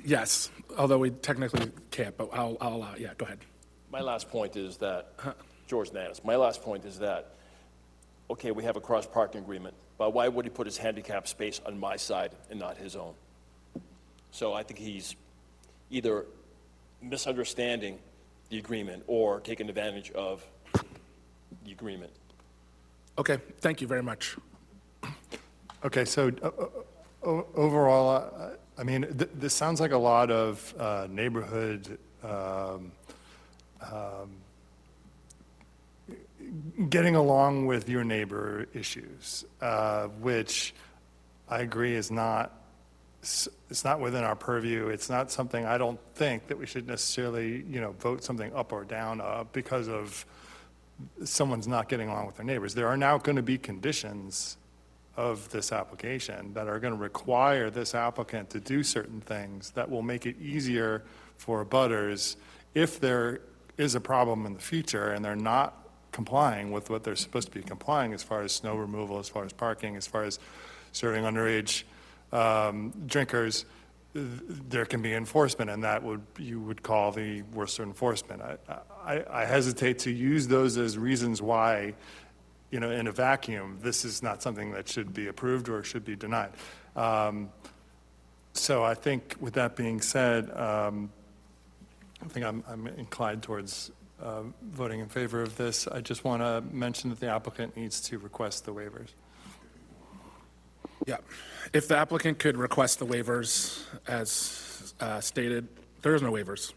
Yes, although we technically can't, but I'll allow, yeah, go ahead. My last point is that, George Nanis, my last point is that, okay, we have a cross-parking agreement, but why would he put his handicap space on my side and not his own? So I think he's either misunderstanding the agreement or taking advantage of the agreement. Okay, thank you very much. Okay, so overall, I mean, this sounds like a lot of neighborhood, getting along with your neighbor issues, which I agree is not, it's not within our purview. It's not something, I don't think that we should necessarily, vote something up or down because of someone's not getting along with their neighbors. There are now going to be conditions of this application that are going to require this applicant to do certain things that will make it easier for abutters if there is a problem in the future and they're not complying with what they're supposed to be complying as far as snow removal, as far as parking, as far as serving underage drinkers. There can be enforcement, and that you would call the Worcester enforcement. I hesitate to use those as reasons why, in a vacuum, this is not something that should be approved or should be denied. So I think with that being said, I think I'm inclined towards voting in favor of this. I just want to mention that the applicant needs to request the waivers. Yeah. If the applicant could request the waivers as stated, there is no waivers.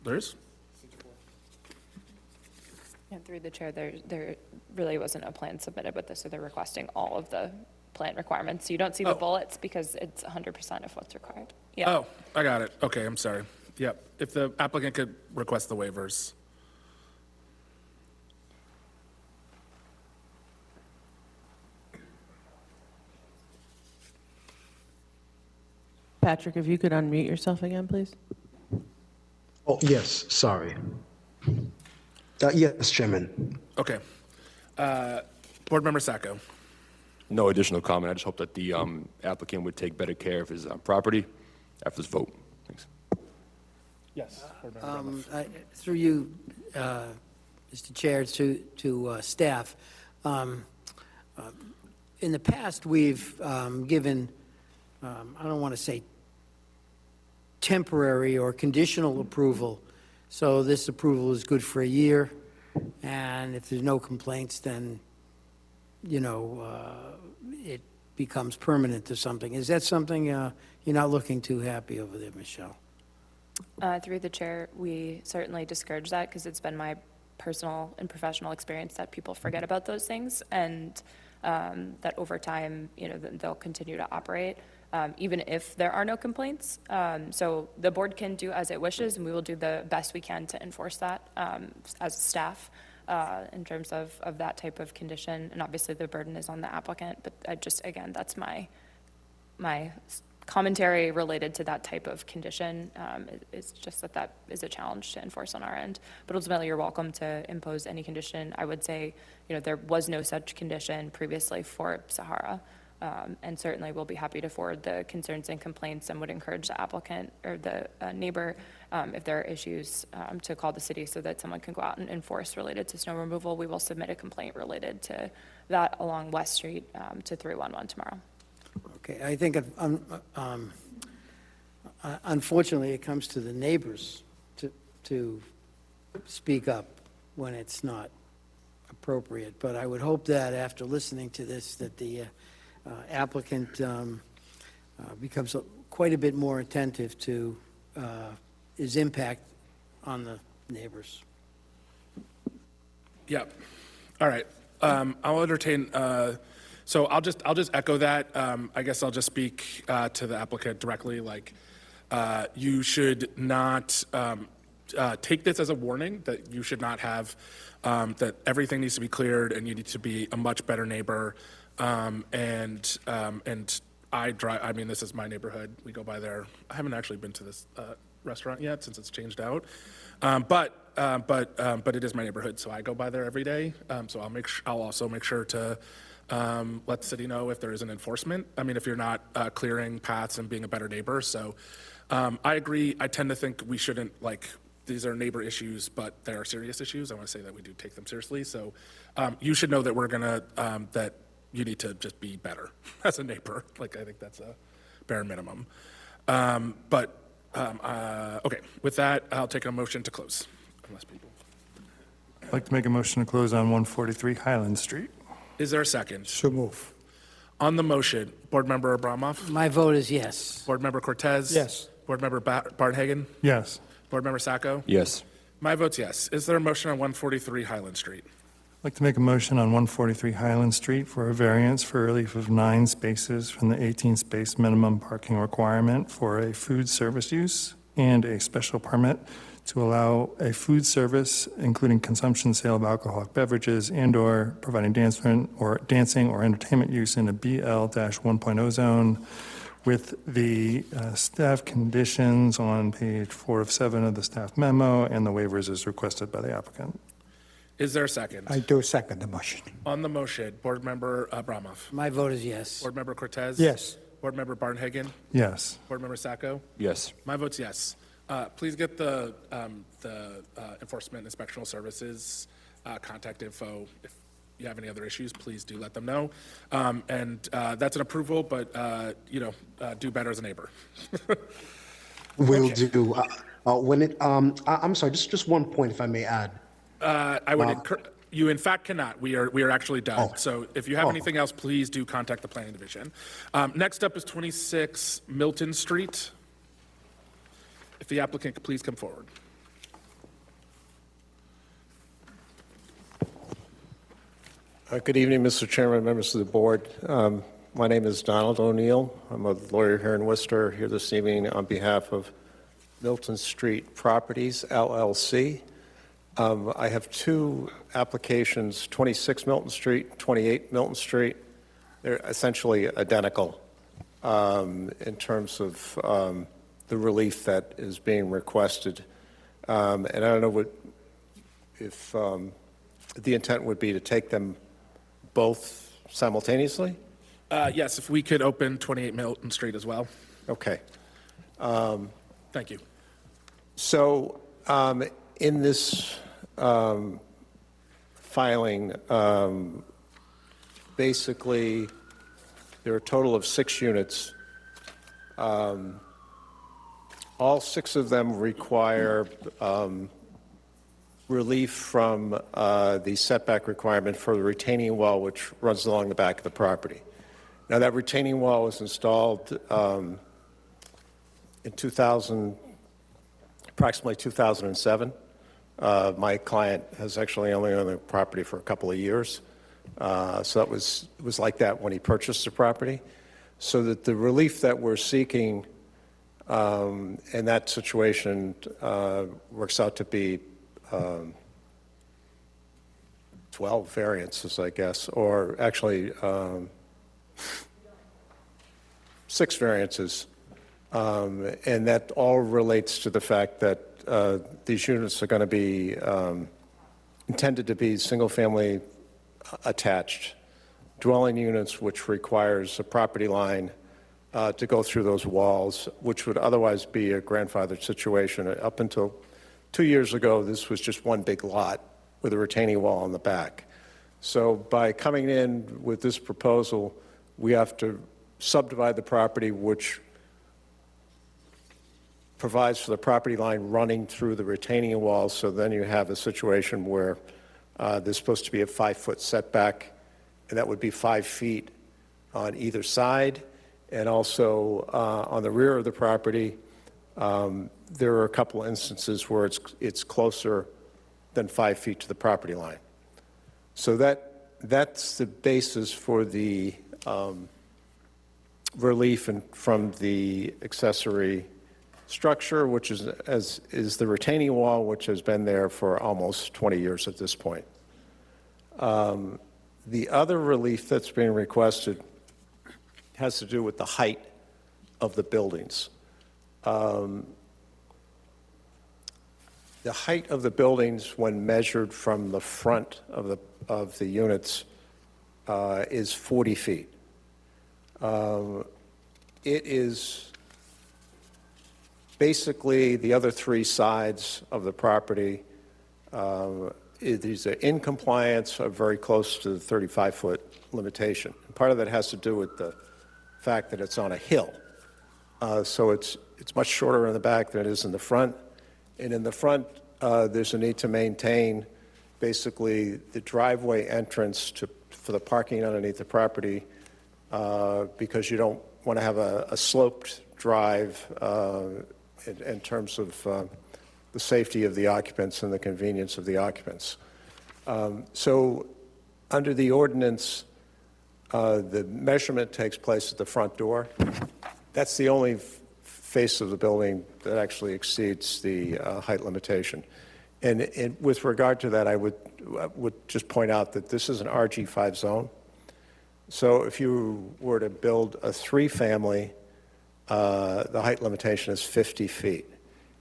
There is? And through the chair, there really wasn't a plan submitted with this, so they're requesting all of the plant requirements. You don't see the bullets because it's 100% of what's required. Yeah. Oh, I got it. Okay, I'm sorry. Yep. If the applicant could request the waivers. Patrick, if you could unmute yourself again, please. Oh, yes, sorry. Yes, Chairman. Okay. Board Member Sacco. No additional comment. I just hope that the applicant would take better care of his property after this vote. Thanks. Yes. Through you, Mr. Chair, to staff, in the past, we've given, I don't want to say temporary or conditional approval, so this approval is good for a year, and if there's no complaints, then, it becomes permanent or something. Is that something you're not looking too happy over there, Michelle? Through the chair, we certainly discourage that because it's been my personal and professional experience that people forget about those things and that over time, they'll continue to operate even if there are no complaints. So the board can do as it wishes, and we will do the best we can to enforce that as staff in terms of that type of condition. And obviously the burden is on the applicant, but again, that's my commentary related to that type of condition. It's just that is a challenge to enforce on our end. But ultimately, you're welcome to impose any condition. I would say, there was no such condition previously for Sahara. And certainly we'll be happy to forward the concerns and complaints and would encourage the applicant or the neighbor, if there are issues, to call the city so that someone can go out and enforce related to snow removal. We will submit a complaint related to that along West Street to 311 tomorrow. Okay, I think, unfortunately, it comes to the neighbors to speak up when it's not appropriate. But I would hope that after listening to this, that the applicant becomes quite a bit more attentive to his impact on the neighbors. Yeah. All right. I'll entertain, so I'll just echo that. I guess I'll just speak to the applicant directly. You should not take this as a warning that you should not have, that everything needs to be cleared and you need to be a much better neighbor. And I drive, this is my neighborhood. We go by there. I haven't actually been to this restaurant yet since it's changed out. But it is my neighborhood, so I go by there every day. So I'll also make sure to let the city know if there is an enforcement. If you're not clearing paths and being a better neighbor. So I agree. I tend to think we shouldn't, these are neighbor issues, but they are serious issues. I want to say that we do take them seriously. So you should know that we're gonna, that you need to just be better as a neighbor. I think that's a bare minimum. Okay, with that, I'll take a motion to close. Unless people. I'd like to make a motion to close on 143 Highland Street. Is there a second? So move. On the motion, Board Member Abramov? My vote is yes. Board Member Cortez? Yes. Board Member Barnhagen? Yes. Board Member Sacco? Yes. My vote's yes. Is there a motion on 143 Highland Street? I'd like to make a motion on 143 Highland Street for a variance for relief of 9 spaces from the 18-space minimum parking requirement for a food service use and a special permit to allow a food service, including consumption, sale of alcoholic beverages, and/or providing dancing or entertainment use in a BL-1.0 zone with the staff conditions on page 4 of 7 of the staff memo and the waivers as requested by the applicant. Is there a second? I do second the motion. On the motion, Board Member Abramov? My vote is yes. Board Member Cortez? Yes. Board Member Barnhagen? Yes. Board Member Sacco? Yes. My vote's yes. Please get the Enforcement Inspectional Services contact info. If you have any other issues, please do let them know. And that's an approval, but, do better as a neighbor. Will do. When it, I'm sorry, just one point, if I may add. I would you in fact cannot. We are actually done. Oh. So if you have anything else, please do contact the Planning Division. Next up is 26 Milton Street. If the applicant could please come forward. Good evening, Mr. Chairman, members of the board. My name is Donald O'Neill. I'm a lawyer here in Worcester, here this evening on behalf of Milton Street Properties, LLC. I have 2 applications, 26 Milton Street, 28 Milton Street. They're essentially identical in terms of the relief that is being requested. And I don't know if the intent would be to take them both simultaneously? Yes, if we could open 28 Milton Street as well. Okay. Thank you. So in this filing, basically, there are a total of 6 units. All 6 of them require relief from the setback requirement for the retaining wall, which runs along the back of the property. Now, that retaining wall was installed in approximately 2007. My client has actually only owned the property for a couple of years. So it was like that when he purchased the property. So that the relief that we're seeking in that situation works out to be 12 variances, I guess, or actually 6 variances. And that all relates to the fact that these units are going to be intended to be single-family attached dwelling units, which requires a property line to go through those walls, which would otherwise be a grandfathered situation. Up until 2 years ago, this was just one big lot with a retaining wall on the back. So by coming in with this proposal, we have to subdivide the property, which provides for the property line running through the retaining wall. So then you have a situation where there's supposed to be a 5-foot setback, and that would be 5 feet on either side. And also on the rear of the property, there are a couple of instances where it's closer than 5 feet to the property line. So that's the basis for the relief from the accessory structure, which is the retaining wall, which has been there for almost 20 years at this point. The other relief that's being requested has to do with the height of the buildings. The height of the buildings, when measured from the front of the units, is 40 feet. It is basically the other 3 sides of the property. These are in compliance, are very close to the 35-foot limitation. And part of that has to do with the fact that it's on a hill. So it's much shorter in the back than it is in the front. And in the front, there's a need to maintain basically the driveway entrance for the parking underneath the property because you don't want to have a sloped drive in terms of the safety of the occupants and the convenience of the occupants. So under the ordinance, the measurement takes place at the front door. That's the only face of the building that actually exceeds the height limitation. And with regard to that, I would just point out that this is an RG5 zone. So if you were to build a 3-family, the height limitation is 50 feet.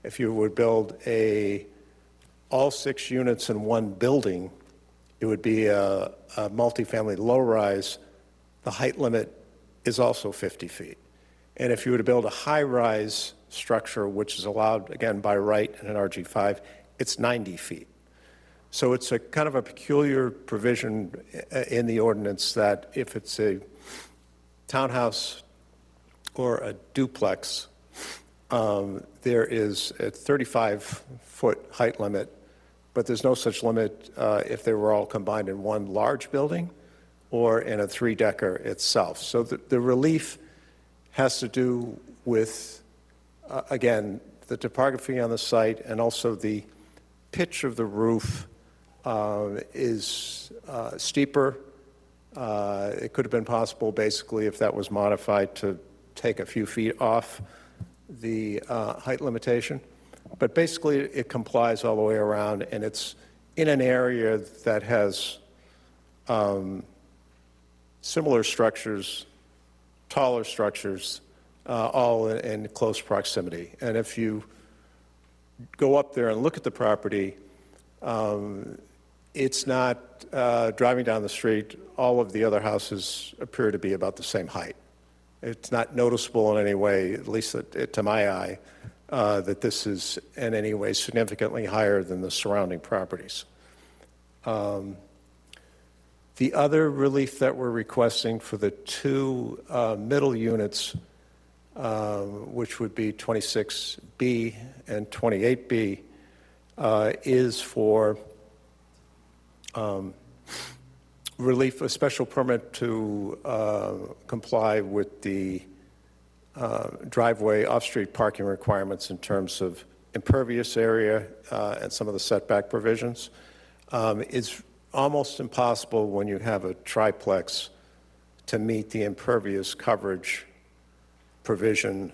If you would build all 6 units in one building, it would be a multifamily low-rise. The height limit is also 50 feet. And if you were to build a high-rise structure, which is allowed, again, by right in an RG5, it's 90 feet. So it's a kind of a peculiar provision in the ordinance that if it's a townhouse or a duplex, there is a 35-foot height limit, but there's no such limit if they were all combined in one large building or in a 3-decker itself. So the relief has to do with, again, the topography on the site and also the pitch of the roof is steeper. It could have been possible, basically, if that was modified, to take a few feet off the height limitation. But basically, it complies all the way around, and it's in an area that has similar structures, taller structures, all in close proximity. And if you go up there and look at the property, it's not driving down the street. All of the other houses appear to be about the same height. It's not noticeable in any way, at least to my eye, that this is in any way significantly higher than the surrounding properties. The other relief that we're requesting for the 2 middle units, which would be 26B and 28B, is for relief, a special permit to comply with the driveway off-street parking requirements in terms of impervious area and some of the setback provisions. It's almost impossible when you have a triplex to meet the impervious coverage provision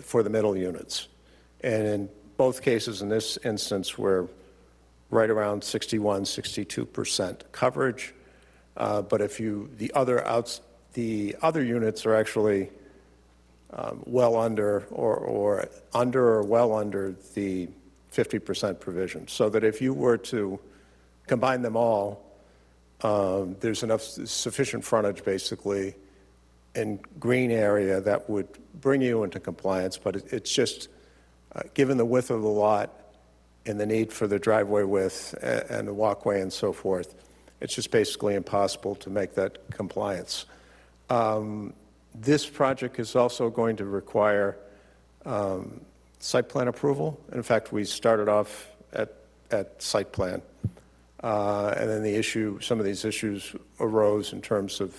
for the middle units. And in both cases, in this instance, we're right around 61, 62% coverage. But if the other units are actually well under or under or well under the 50% provision. So that if you were to combine them all, there's sufficient frontage, basically, in green area that would bring you into compliance, but it's just, given the width of the lot and the need for the driveway width and the walkway and so forth, it's just basically impossible to make that compliance. This project is also going to require site plan approval. In fact, we started off at site plan. And then some of these issues arose in terms of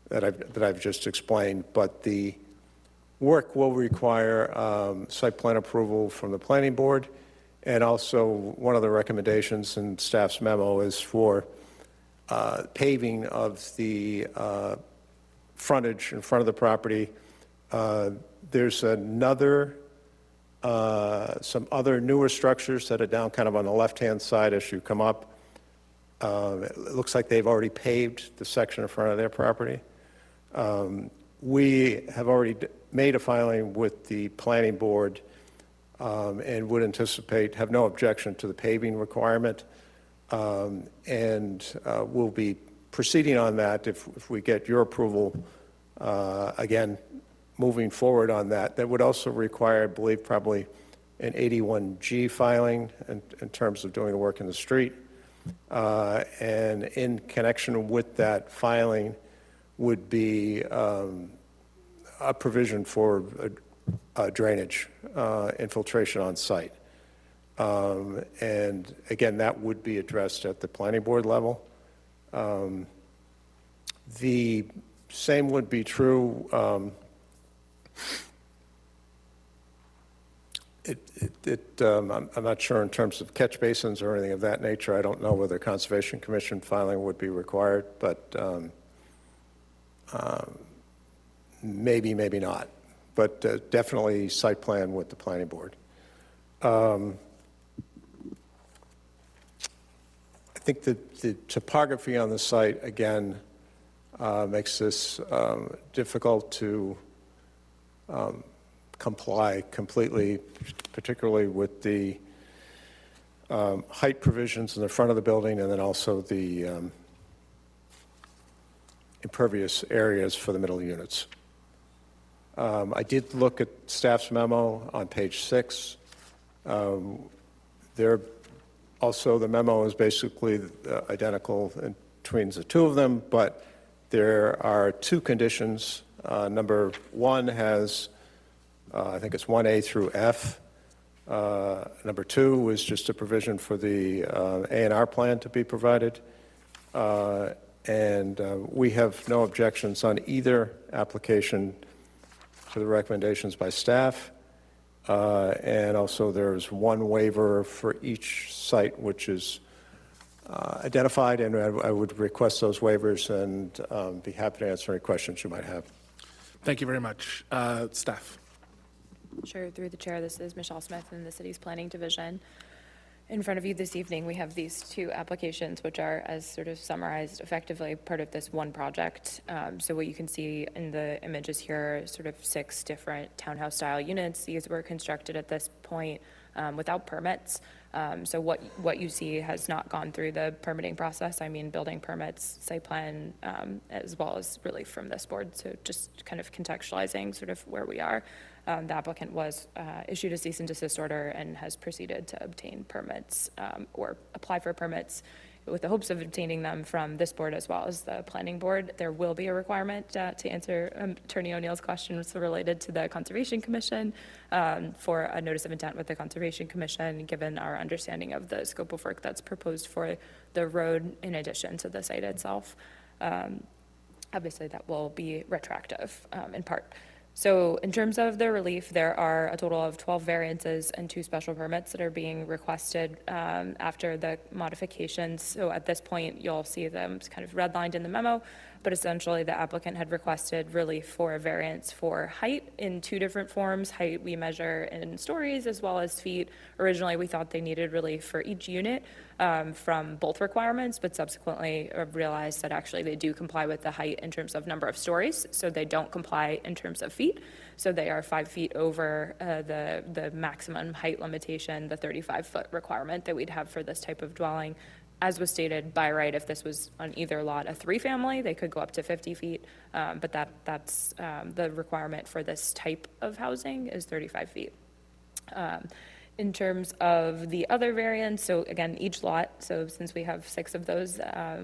that I've just explained, but the work will require site plan approval from the planning board, and also one of the recommendations in staff's memo is for paving of the frontage in front of the property. There's some other newer structures that are down kind of on the left-hand side as you come up. It looks like they've already paved the section in front of their property. We have already made a filing with the planning board and would have no objection to the paving requirement. And we'll be proceeding on that if we get your approval. Again, moving forward on that. That would also require, I believe, probably an 81G filing in terms of doing the work in the street. And in connection with that filing would be a provision for drainage infiltration on site. And again, that would be addressed at the planning board level. The same would be true, I'm not sure in terms of catch basins or anything of that nature. I don't know whether Conservation Commission filing would be required, but maybe, maybe not. But definitely site plan with the planning board. I think that the topography on the site, again, makes this difficult to comply completely, particularly with the height provisions in the front of the building and then also the impervious areas for the middle units. I did look at staff's memo on page 6. There also, the memo is basically identical between the two of them, but there are two conditions. Number 1 has, I think it's 1A through F. Number 2 is just a provision for the A&R plan to be provided. And we have no objections on either application to the recommendations by staff. And also there's one waiver for each site which is identified, and I would request those waivers and be happy to answer any questions you might have. Thank you very much. Staff. Sure, through the chair, this is Michelle Smith in the city's planning division. In front of you this evening, we have these two applications, which are, as sort of summarized, effectively part of this one project. So what you can see in the images here, sort of 6 different townhouse-style units. These were constructed at this point without permits. So what you see has not gone through the permitting process. I mean, building permits, site plan, as well as relief from this board. So just kind of contextualizing sort of where we are. The applicant was issued a cease and desist order and has proceeded to obtain permits or apply for permits with the hopes of obtaining them from this board as well as the planning board. There will be a requirement to answer Attorney O'Neill's questions related to the Conservation Commission for a notice of intent with the Conservation Commission, given our understanding of the scope of work that's proposed for the road in addition to the site itself. Obviously, that will be retroactive in part. So in terms of the relief, there are a total of 12 variances and 2 special permits that are being requested after the modifications. So at this point, you'll see them kind of redlined in the memo, but essentially the applicant had requested relief for a variance for height in 2 different forms. Height we measure in stories as well as feet. Originally, we thought they needed relief for each unit from both requirements, but subsequently realized that actually they do comply with the height in terms of number of stories, so they don't comply in terms of feet. So they are 5 feet over the maximum height limitation, the 35-foot requirement that we'd have for this type of dwelling. As was stated by right, if this was on either lot a 3-family, they could go up to 50 feet, but that's the requirement for this type of housing is 35 feet. In terms of the other variants, so again, each lot, so since we have 6 of those,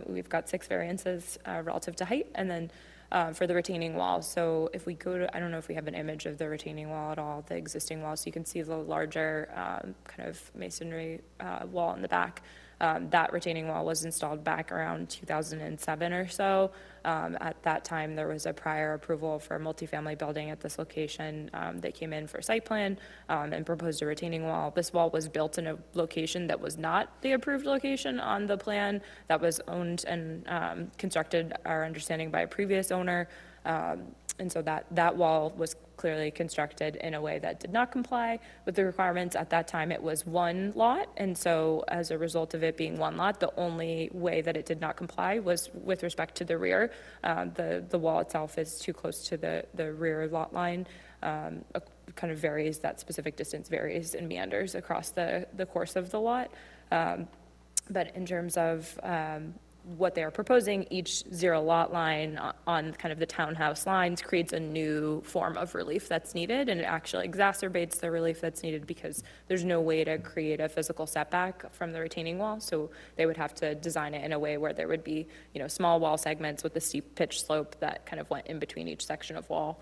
we've got 6 variances relative to height, and then for the retaining wall. So if we go to, I don't know if we have an image of the retaining wall at all, the existing wall, so you can see the larger kind of masonry wall in the back. That retaining wall was installed back around 2007 or so. At that time, there was a prior approval for a multifamily building at this location that came in for site plan and proposed a retaining wall. This wall was built in a location that was not the approved location on the plan. That was owned and constructed, our understanding, by a previous owner. And so that wall was clearly constructed in a way that did not comply with the requirements. At that time, it was 1 lot, and so as a result of it being 1 lot, the only way that it did not comply was with respect to the rear. The wall itself is too close to the rear lot line. Kind of varies, that specific distance varies and meanders across the course of the lot. But in terms of what they are proposing, each 0 lot line on kind of the townhouse lines creates a new form of relief that's needed, and it actually exacerbates the relief that's needed because there's no way to create a physical setback from the retaining wall. So they would have to design it in a way where there would be, small wall segments with a steep pitch slope that kind of went in between each section of wall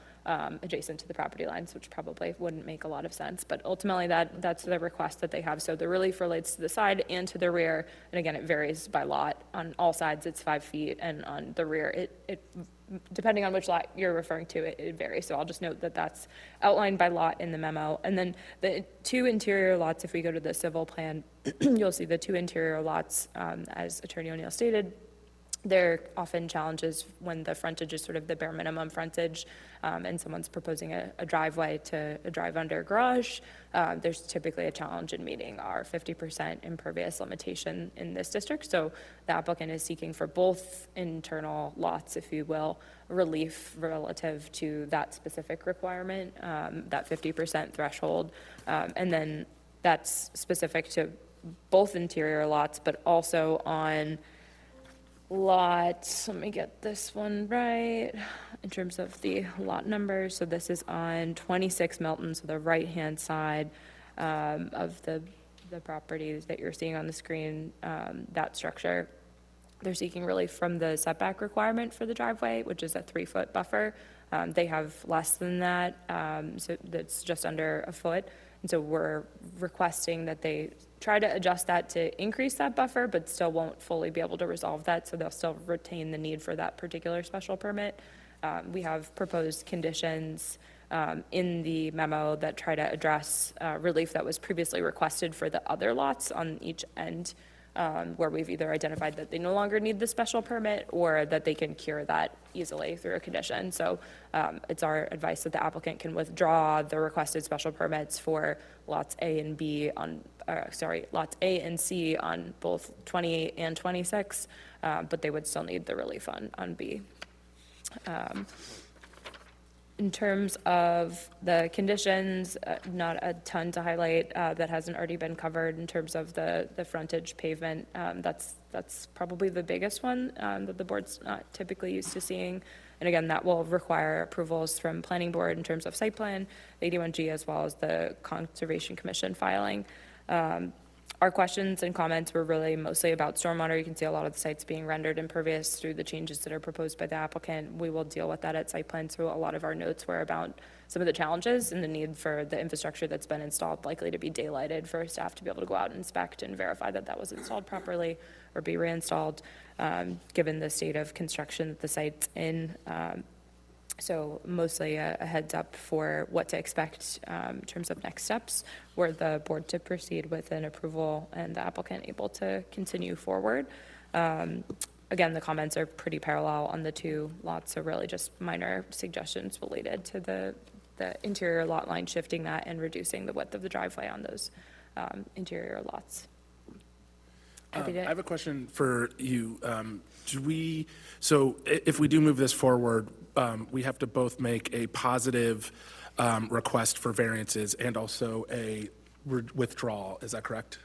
adjacent to the property lines, which probably wouldn't make a lot of sense. But ultimately, that's the request that they have. So the relief relates to the side and to the rear, and again, it varies by lot on all all sides, it's 5 feet, and on the rear, it depending on which lot you're referring to, it varies. So I'll just note that that's outlined by lot in the memo. And then the 2 interior lots, if we go to the civil plan, you'll see the 2 interior lots, as Attorney O'Neill stated. There are often challenges when the frontage is sort of the bare minimum frontage, and someone's proposing a driveway to a drive-under garage. There's typically a challenge in meeting our 50% impervious limitation in this district. So the applicant is seeking for both internal lots, if you will, relief relative to that specific requirement, that 50% threshold. And then that's specific to both interior lots, but also on lot, let me get this one right, in terms of the lot numbers. So this is on 26 Milton, so the right-hand side of the properties that you're seeing on the screen, that structure. They're seeking relief from the setback requirement for the driveway, which is a 3-foot buffer. They have less than that, so that's just under a foot. And so we're requesting that they try to adjust that to increase that buffer, but still won't fully be able to resolve that, so they'll still retain the need for that particular special permit. We have proposed conditions in the memo that try to address relief that was previously requested for the other lots on each end, where we've either identified that they no longer need the special permit or that they can cure that easily through a condition. So it's our advice that the applicant can withdraw the requested special permits for lots A and B on, lots A and C on both 28 and 26, but they would still need the relief on B. In terms of the conditions, not a ton to highlight that hasn't already been covered in terms of the frontage pavement. That's probably the biggest one that the board's not typically used to seeing. And again, that will require approvals from Planning Board in terms of site plan, 81G, as well as the Conservation Commission filing. Our questions and comments were really mostly about stormwater. You can see a lot of the sites being rendered impervious through the changes that are proposed by the applicant. We will deal with that at site plan, so a lot of our notes were about some of the challenges and the need for the infrastructure that's been installed likely to be daylighted for staff to be able to go out and inspect and verify that that was installed properly or be reinstalled, given the state of construction that the site's in. So mostly a heads up for what to expect in terms of next steps, were the board to proceed with an approval and the applicant able to continue forward. Again, the comments are pretty parallel on the 2 lots, so really just minor suggestions related to the interior lot line, shifting that and reducing the width of the driveway on those interior lots. I have a question for you. So if we do move this forward, we have to both make a positive request for variances and also a withdrawal. Is that correct?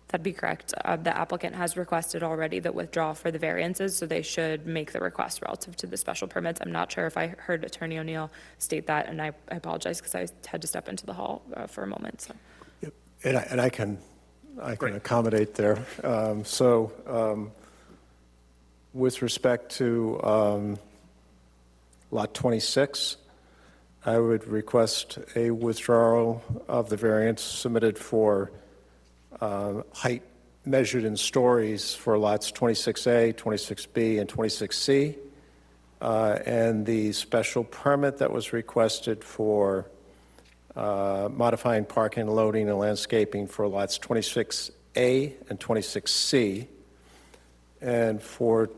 That'd be correct. The applicant has requested already the withdrawal for the variances, so they should make the request relative to the special permits. I'm not sure if I heard Attorney O'Neill state that, and I apologize because I had to step into the hall for a moment. So. Yep. And I can accommodate there. With respect to Lot 26, I would request a withdrawal of the variance submitted for height measured in stories for lots 26A, 26B, and 26C, and the special permit that was requested for modifying parking, loading, and landscaping for lots 26A and 26C. And for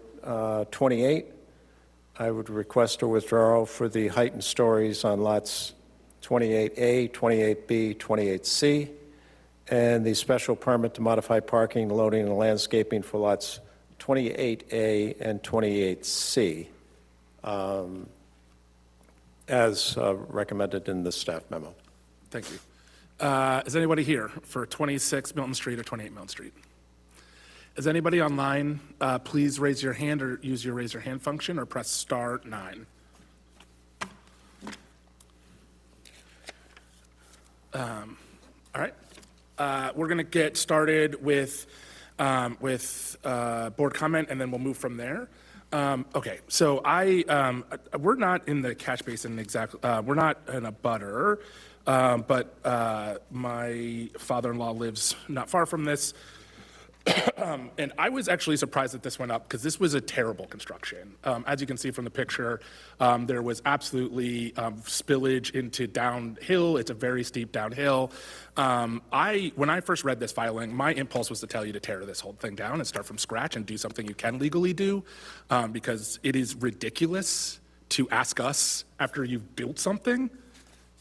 28, I would request a withdrawal for the height and stories on lots 28A, 28B, 28C, and the special permit to modify parking, loading, and landscaping for lots 28A and 28C, as recommended in the staff memo. Thank you. Is anybody here for 26 Milton Street or 28 Milton Street? Is anybody online? Please raise your hand or use your raise your hand function or press star 9. All right. We're going to get started with board comment, and then we'll move from there. Okay, so we're not in the catch basin exactly. We're not in a butter, but my father-in-law lives not far from this. And I was actually surprised that this went up because this was a terrible construction. As you can see from the picture, there was absolutely spillage into downhill. It's a very steep downhill. When I first read this filing, my impulse was to tell you to tear this whole thing down and start from scratch and do something you can legally do, because it is ridiculous to ask us after you've built something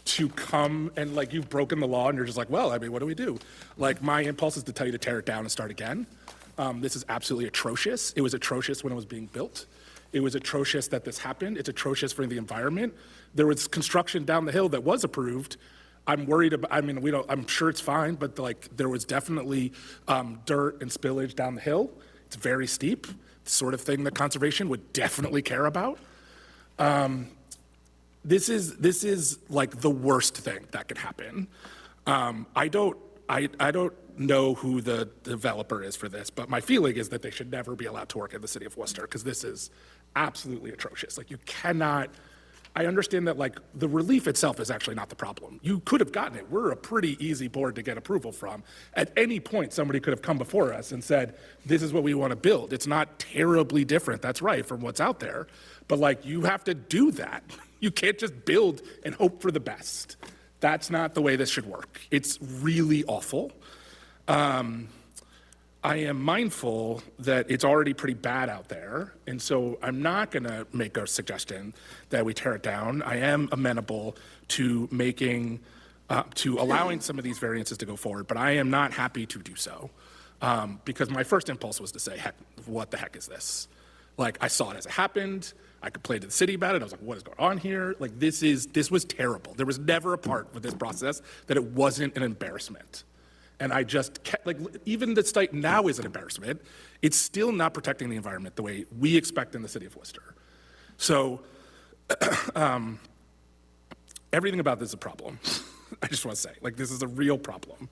to come and like you've broken the law and you're just like, well, I mean, what do we do? Like my impulse is to tell you to tear it down and start again. This is absolutely atrocious. It was atrocious when it was being built. It was atrocious that this happened. It's atrocious for the environment. There was construction down the hill that was approved. I'm worried about, I mean, I'm sure it's fine, but like there was definitely dirt and spillage down the hill. It's very steep, the sort of thing that conservation would definitely care about. This is like the worst thing that could happen. I don't know who the developer is for this, but my feeling is that they should never be allowed to work in the city of Worcester because this is absolutely atrocious. Like you cannot, I understand that like the relief itself is actually not the problem. You could have gotten it. We're a pretty easy board to get approval from. At any point, somebody could have come before us and said, this is what we want to build. It's not terribly different, that's right, from what's out there. But like you have to do that. You can't just build and hope for the best. That's not the way this should work. It's really awful. I am mindful that it's already pretty bad out there, and so I'm not going to make a suggestion that we tear it down. I am amenable to making, to allowing some of these variances to go forward, but I am not happy to do so because my first impulse was to say, heck, what the heck is this? Like I saw it as it happened. I complained to the city about it. I was like, what is going on here? Like this was terrible. There was never a part with this process that it wasn't an embarrassment. And I just kept, like, even the site now is an embarrassment. It's still not protecting the environment the way we expect in the city of Worcester. So everything about this is a problem. I just want to say, like, this is a real problem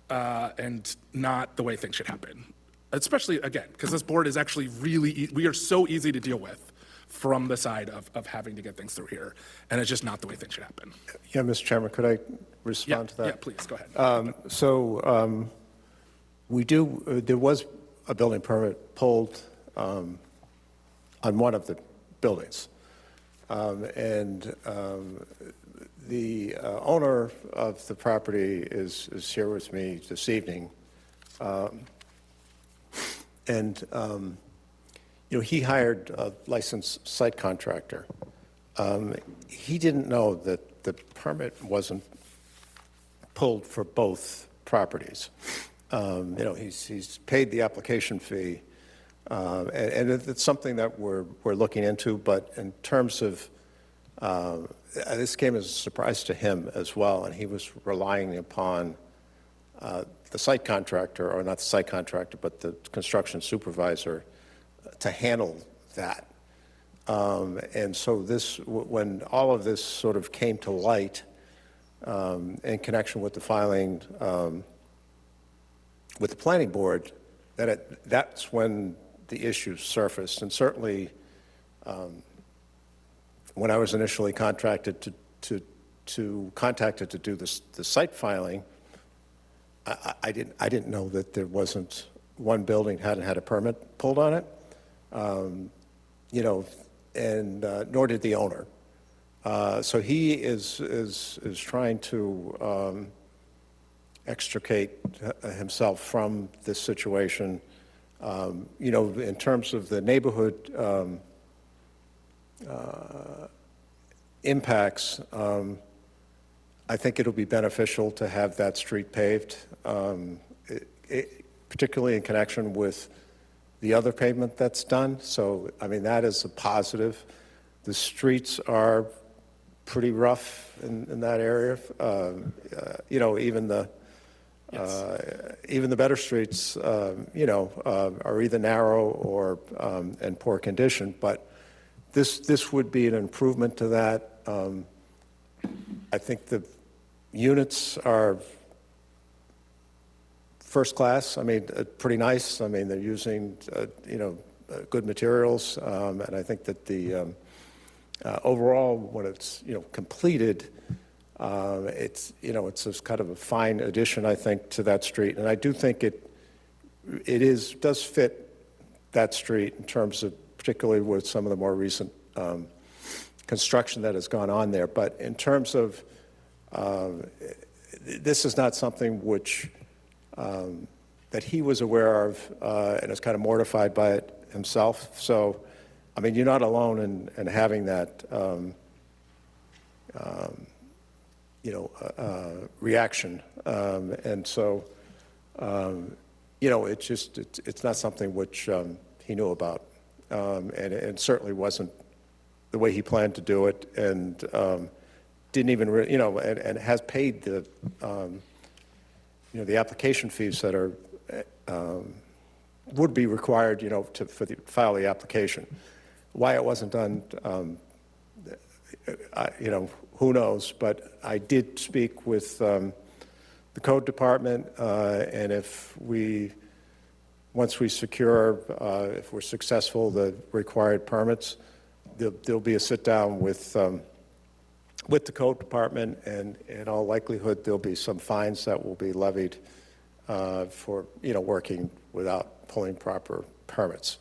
and not the way things should happen. Especially, again, because this board is actually really, we are so easy to deal with from the side of having to get things through here. And it's just not the way things should happen. Yeah, Mr. Chairman, could I respond to that? Yeah, please, go ahead. We do, there was a building permit pulled on one of the buildings. The owner of the property is here with me this evening. You know, he hired a licensed site contractor. He didn't know that the permit wasn't pulled for both properties. You know, he's paid the application fee, and it's something that we're looking into, but in terms of, this came as a surprise to him as well, and he was relying upon the site contractor, or not the site contractor, but the construction supervisor to handle that. And so this, when all of this sort of came to light in connection with the filing with the planning board, that's when the issues surfaced. And certainly when I was initially contacted to do the site filing, I didn't know that there wasn't, one building hadn't had a permit pulled on it. You know, and nor did the owner. So he is trying to extricate himself from this situation. You know, in terms of the neighborhood impacts, I think it'll be beneficial to have that street paved, particularly in connection with the other pavement that's done. So, I mean, that is a positive. The streets are pretty rough in that area. You know, even the better streets, you know, are either narrow or in poor condition. But this would be an improvement to that. I think the units are first class. I mean, pretty nice. I mean, they're using, you know, good materials. And I think that the overall, when it's, you know, completed, it's, you know, it's just kind of a fine addition, I think, to that street. And I do think it does fit that street in terms of, particularly with some of the more recent construction that has gone on there. But in terms of, this is not something which, that he was aware of and is kind of mortified by it himself. So, I mean, you're not alone in having that, reaction. And so, it's not something which he knew about. And it certainly wasn't the way he planned to do it, and didn't even, and has paid the, the application fees that are, would be required, to file the application. Why it wasn't done, who knows? But I did speak with the code department, and once we secure, if we're successful, the required permits, there'll be a sit-down with the code department, and in all likelihood, there'll be some fines that will be levied for, working without pulling proper permits.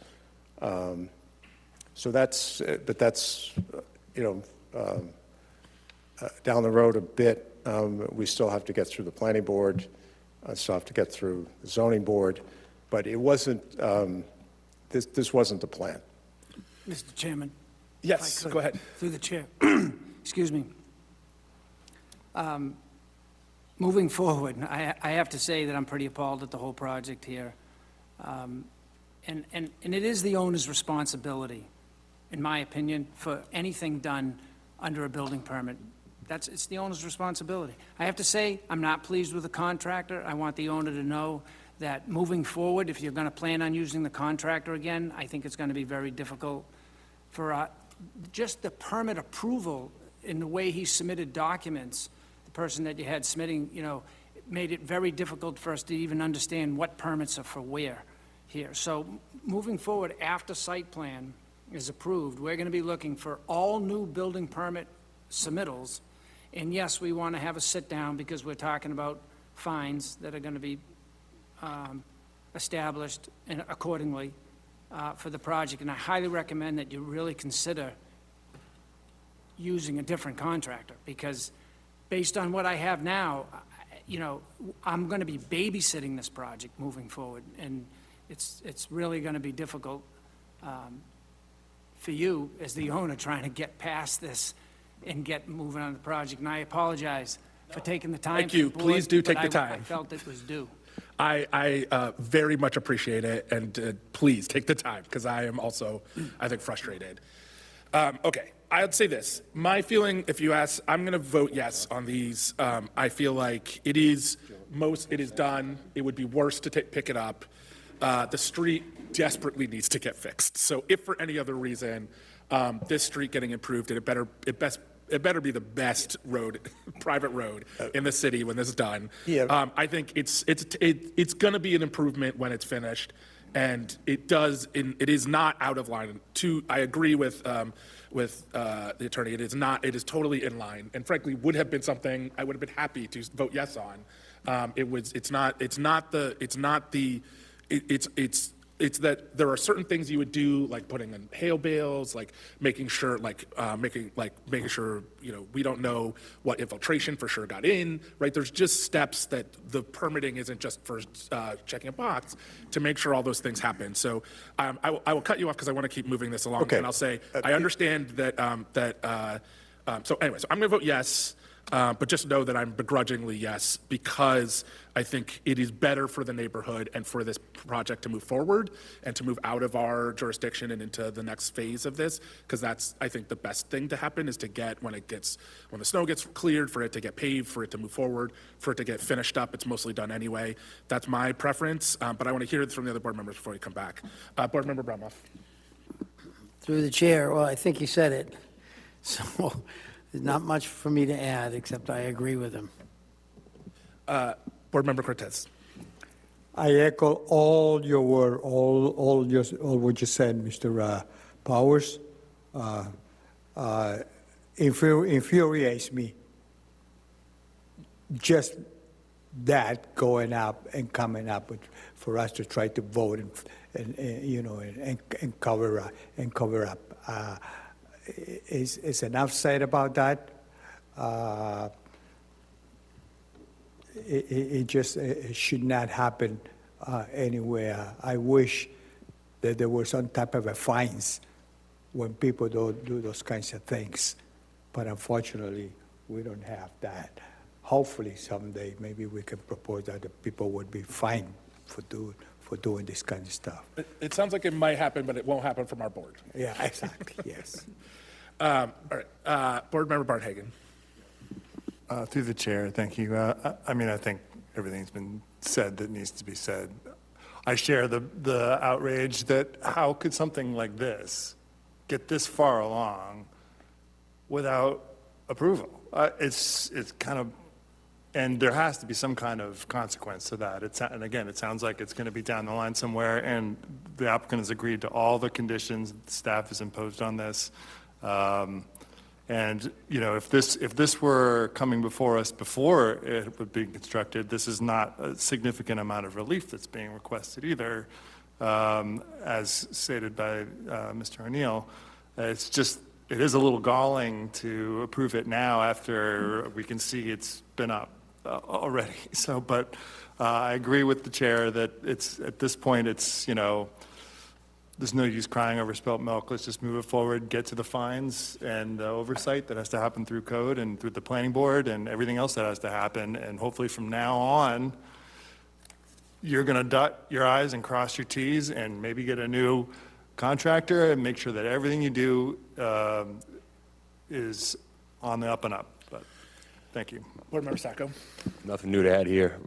So that's, but that's, down the road a bit. We still have to get through the planning board, still have to get through the zoning board, but it wasn't, this wasn't the plan. Mr. Chairman? Yes, go ahead. Through the chair. Excuse me. Moving forward, I have to say that I'm pretty appalled at the whole project here. And it is the owner's responsibility, in my opinion, for anything done under a building permit. It's the owner's responsibility. I have to say, I'm not pleased with the contractor. I want the owner to know that moving forward, if you're going to plan on using the contractor again, I think it's going to be very difficult for just the permit approval in the way he submitted documents. The person that you had submitting, made it very difficult for us to even understand what permits are for where here. So moving forward, after site plan is approved, we're going to be looking for all new building permit submittals. And yes, we want to have a sit-down because we're talking about fines that are going to be established and accordingly for the project. And I highly recommend that you really consider using a different contractor, because based on what I have now, I'm going to be babysitting this project moving forward, and it's really going to be difficult for you as the owner trying to get past this and get moving on the project. And I apologize for taking the time. Thank you. for the board, Please do take but the time. I felt it was due. I very much appreciate it, and please take the time, because I am also, I think, frustrated. Okay, I'd say this. My feeling, if you ask, I'm going to vote yes on these. I feel like it is done. It would be worse to pick it up. The street desperately needs to get fixed. So if for any other reason, this street getting improved, and it better be the best road, private road in the city when this is done. Yeah. I think it's going to be an improvement when it's finished, and it is not out of line. I agree with the attorney. It is not. It is totally in line, and frankly, would have been something I would have been happy to vote yes on. It's that there are certain things you would do, like putting in hail bales, like making sure, making sure, we don't know what infiltration for sure got in, right? There's just steps that the permitting isn't just for checking a box to make sure all those things happen. So I will cut you off because I want to keep moving this along. Okay. And I'll say, I understand that, so anyway, so I'm going to vote yes. But just know that I'm begrudgingly yes, because I think it is better for the neighborhood and for this project to move forward and to move out of our jurisdiction and into the next phase of this, because that's, I think, the best thing to happen is to get, when the snow gets cleared, for it to get paved, for it to move forward, for it to get finished up. It's mostly done anyway. That's my preference, but I want to hear it from the other board members before you come back. Board Member Bromoff. Through the chair, well, I think you said it. So there's not much for me to add, except I agree with him. Board Member Cortez. I echo all your word, all what you said, Mr. Powers. Infuriates me. Just that going up and coming up for us to try to vote and cover up. Is enough said about that? It should not happen anywhere. I wish that there were some type of a fines when people don't do those kinds of things, but unfortunately, we don't have that. Hopefully someday, maybe we can propose that the people would be fined for doing this kind of stuff. It sounds like it might happen, but it won't happen from our board. Yeah, exactly, yes. All right, Board Member Barnhagen. Through the chair, thank you. I mean, I think everything's been said that needs to be said. I share the outrage that how could something like this get this far along without approval? It's kind of, and there has to be some kind of consequence to that. And again, it sounds like it's going to be down the line somewhere, and the applicant has agreed to all the conditions staff has imposed on this. And, you know, if this were coming before us before it would be constructed, this is not a significant amount of relief that's being requested either, as stated by Mr. O'Neill. It's just, it is a little galling to approve it now after we can see it's been up already. So, but I agree with the chair that it's, at this point, it's, you know, there's no use crying over spilt milk. Let's just move it forward, get to the fines and oversight that has to happen through code and through the planning board and everything else that has to happen. And hopefully from now on, you're going to dot your I's and cross your T's and maybe get a new contractor and make sure that everything you do is on the up and up. But thank you. Board Member Sacco. Nothing new to add here.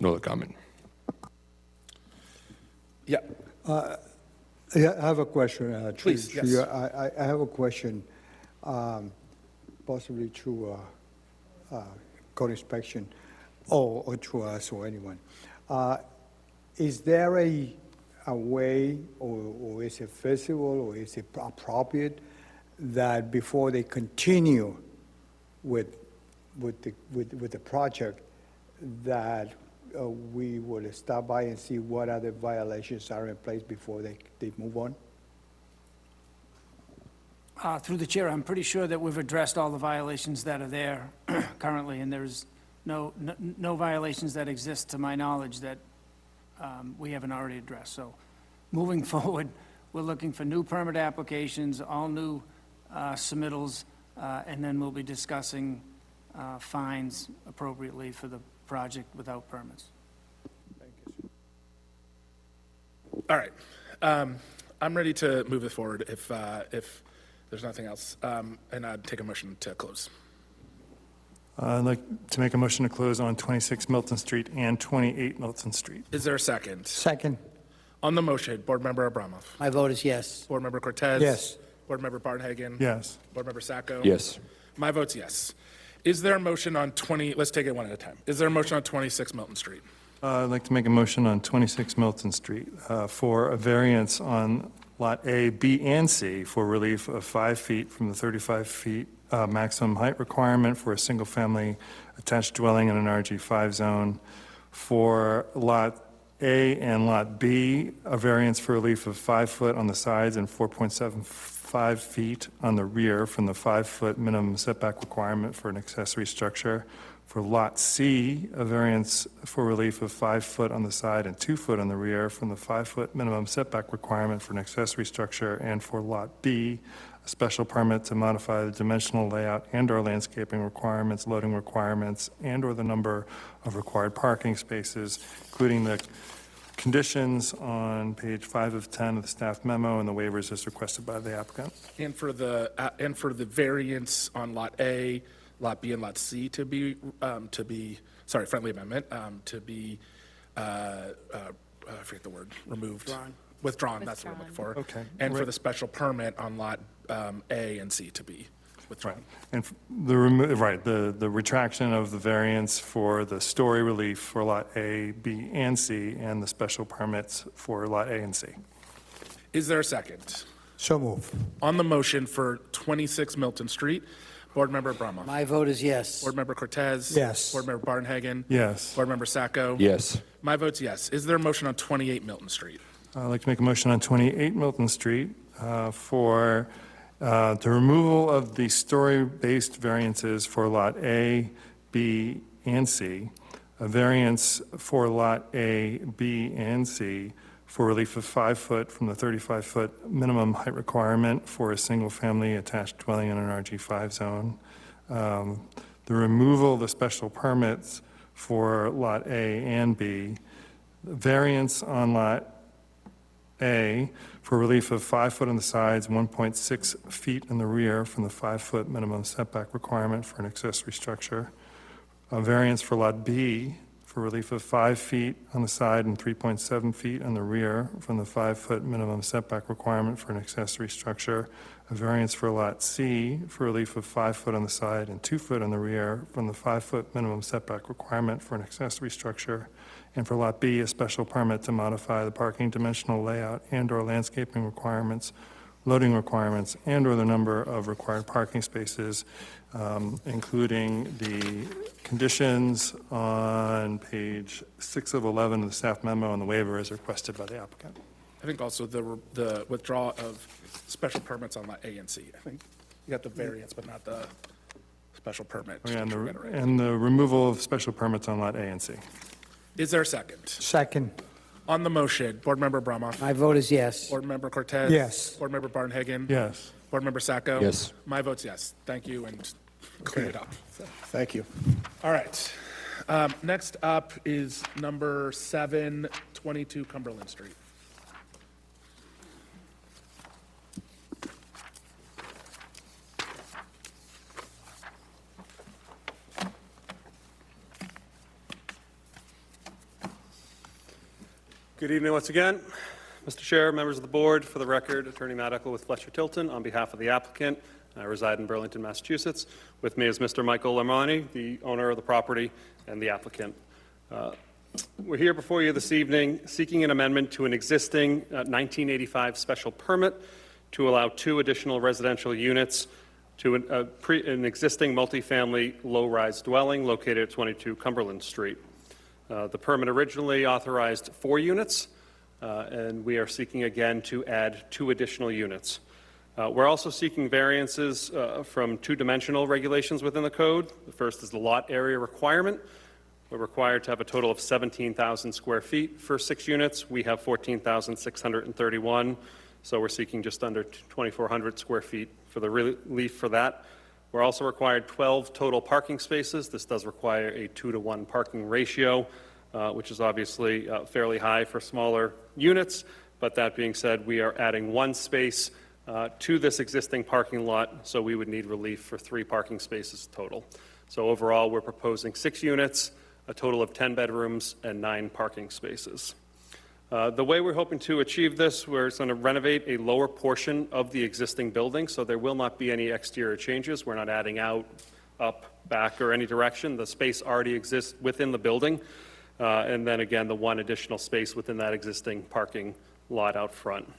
No other comment. Yeah. Yeah, I have a question. Please, through yes. you. I have a question, possibly through code inspection, or through us or anyone. Is there a way, or is it feasible, or is it appropriate that before they continue with the project, that we will stop by and see what other violations are in place before they move on? Through the chair, I'm pretty sure that we've addressed all the violations that are there currently, and there's no violations that exist to my knowledge that we haven't already addressed. So moving forward, we're looking for new permit applications, all new submittals, and then we'll be discussing fines appropriately for the project without permits. All right. I'm ready to move this forward if there's nothing else. And I'd take a motion to close. I'd like to make a motion to close on 26 Milton Street and 28 Milton Street. Is there a second? Second. On the motion, Board Member Abramov. My vote is yes. Board Member Cortez. Yes. Board Member Barnhagen. Yes. Board Member Sacco. Yes. My vote's yes. Is there a motion on 20, let's take it one at a time. Is there a motion on 26 Milton Street? I'd like to make a motion on 26 Milton Street for a variance on Lot A, B, and C for relief of 5 feet from the 35 feet maximum height requirement for a single-family attached dwelling in an RG5 zone. For Lot A and Lot B, a variance for relief of 5 foot on the sides and 4.75 feet on the rear from the 5-foot minimum setback requirement for an accessory structure. For Lot C, a variance for relief of 5 foot on the side and 2 foot on the rear from the 5-foot minimum setback requirement for an accessory structure. And for Lot B, a special permit to modify the dimensional layout and/or landscaping requirements, loading requirements, and/or the number of required parking spaces, including the conditions on page 5 of 10 of the staff memo and the waivers as requested by the applicant. And for the variance on Lot A, Lot B, and Lot C to be friendly amendment, to be, I forget the word, removed. Withdrawn, that's what I'm looking for. Okay. And for the special permit on Lot A and C to be withdrawn. And the retraction of the variance for the story relief for Lot A, B, and C, and the special permits for Lot A and C. Is there a second? So move. On the motion for 26 Milton Street, Board Member Brummer. My vote is yes. Board Member Cortez. Yes. Board Member Barnhagen. Yes. Board Member Sacco. Yes. My vote's yes. Is there a motion on 28 Milton Street? I'd like to make a motion on 28 Milton Street for the removal of the story-based variances for Lot A, B, and C, a variance for Lot A, B, and C for relief of 5 foot from the 35-foot minimum height requirement for a single-family attached dwelling in an RG5 zone, the removal of the special permits for Lot A and B, variance on Lot A for relief of 5 foot on the sides, 1.6 feet in the rear from the 5-foot minimum setback requirement for an accessory structure. A variance for Lot B for relief of 5 feet on the side and 3.7 feet on the rear from the 5-foot minimum setback requirement for an accessory structure. A variance for Lot C for relief of 5 foot on the side and 2 foot on the rear from the 5-foot minimum setback requirement for an accessory structure. And for Lot B, a special permit to modify the parking dimensional layout and/or landscaping requirements, loading requirements, and/or the number of required parking spaces, including the conditions on page 6 of 11 of the staff memo and the waiver as requested by the applicant. I think also the withdrawal of special permits on Lot A and C. I think you got the variance, but not the special permit. And the removal of special permits on Lot A and C. Is there a second? Second. On the motion, Board Member Bromoff. My vote is yes. Board Member Cortez. Yes. Board Member Barnhagen. Yes. Board Member Sacco. Yes. My vote's yes. Thank you, and clean it up. Thank you. All right. Next up is number 722 Cumberland Street. Good evening once again. Mr. Chair, members of the board, for the record, Attorney Matt Eckel with Fletcher Tilton on behalf of the applicant. I reside in Burlington, Massachusetts. With me is Mr. Michael Armani, the owner of the property and the applicant. We're here before you this evening seeking an amendment to an existing 1985 special permit to allow 2 additional residential units to an existing multifamily low-rise dwelling located at 22 Cumberland Street. The permit originally authorized 4 units, and we are seeking again to add 2 additional units. We're also seeking variances from 2-dimensional regulations within the code. The first is the lot area requirement. We're required to have a total of 17,000 square feet for 6 units. We have 14,631, so we're seeking just under 2,400 square feet for the relief for that. We're also required 12 total parking spaces. This does require a 2-to-1 parking ratio, which is obviously fairly high for smaller units. But that being said, we are adding 1 space to this existing parking lot, so we would need relief for 3 parking spaces total. So overall, we're proposing 6 units, a total of 10 bedrooms, and 9 parking spaces. The way we're hoping to achieve this, we're going to renovate a lower portion of the existing building, so there will not be any exterior changes. We're not adding out, up, back, or any direction. The space already exists within the building. And then again, the 1 additional space within that existing parking lot out front.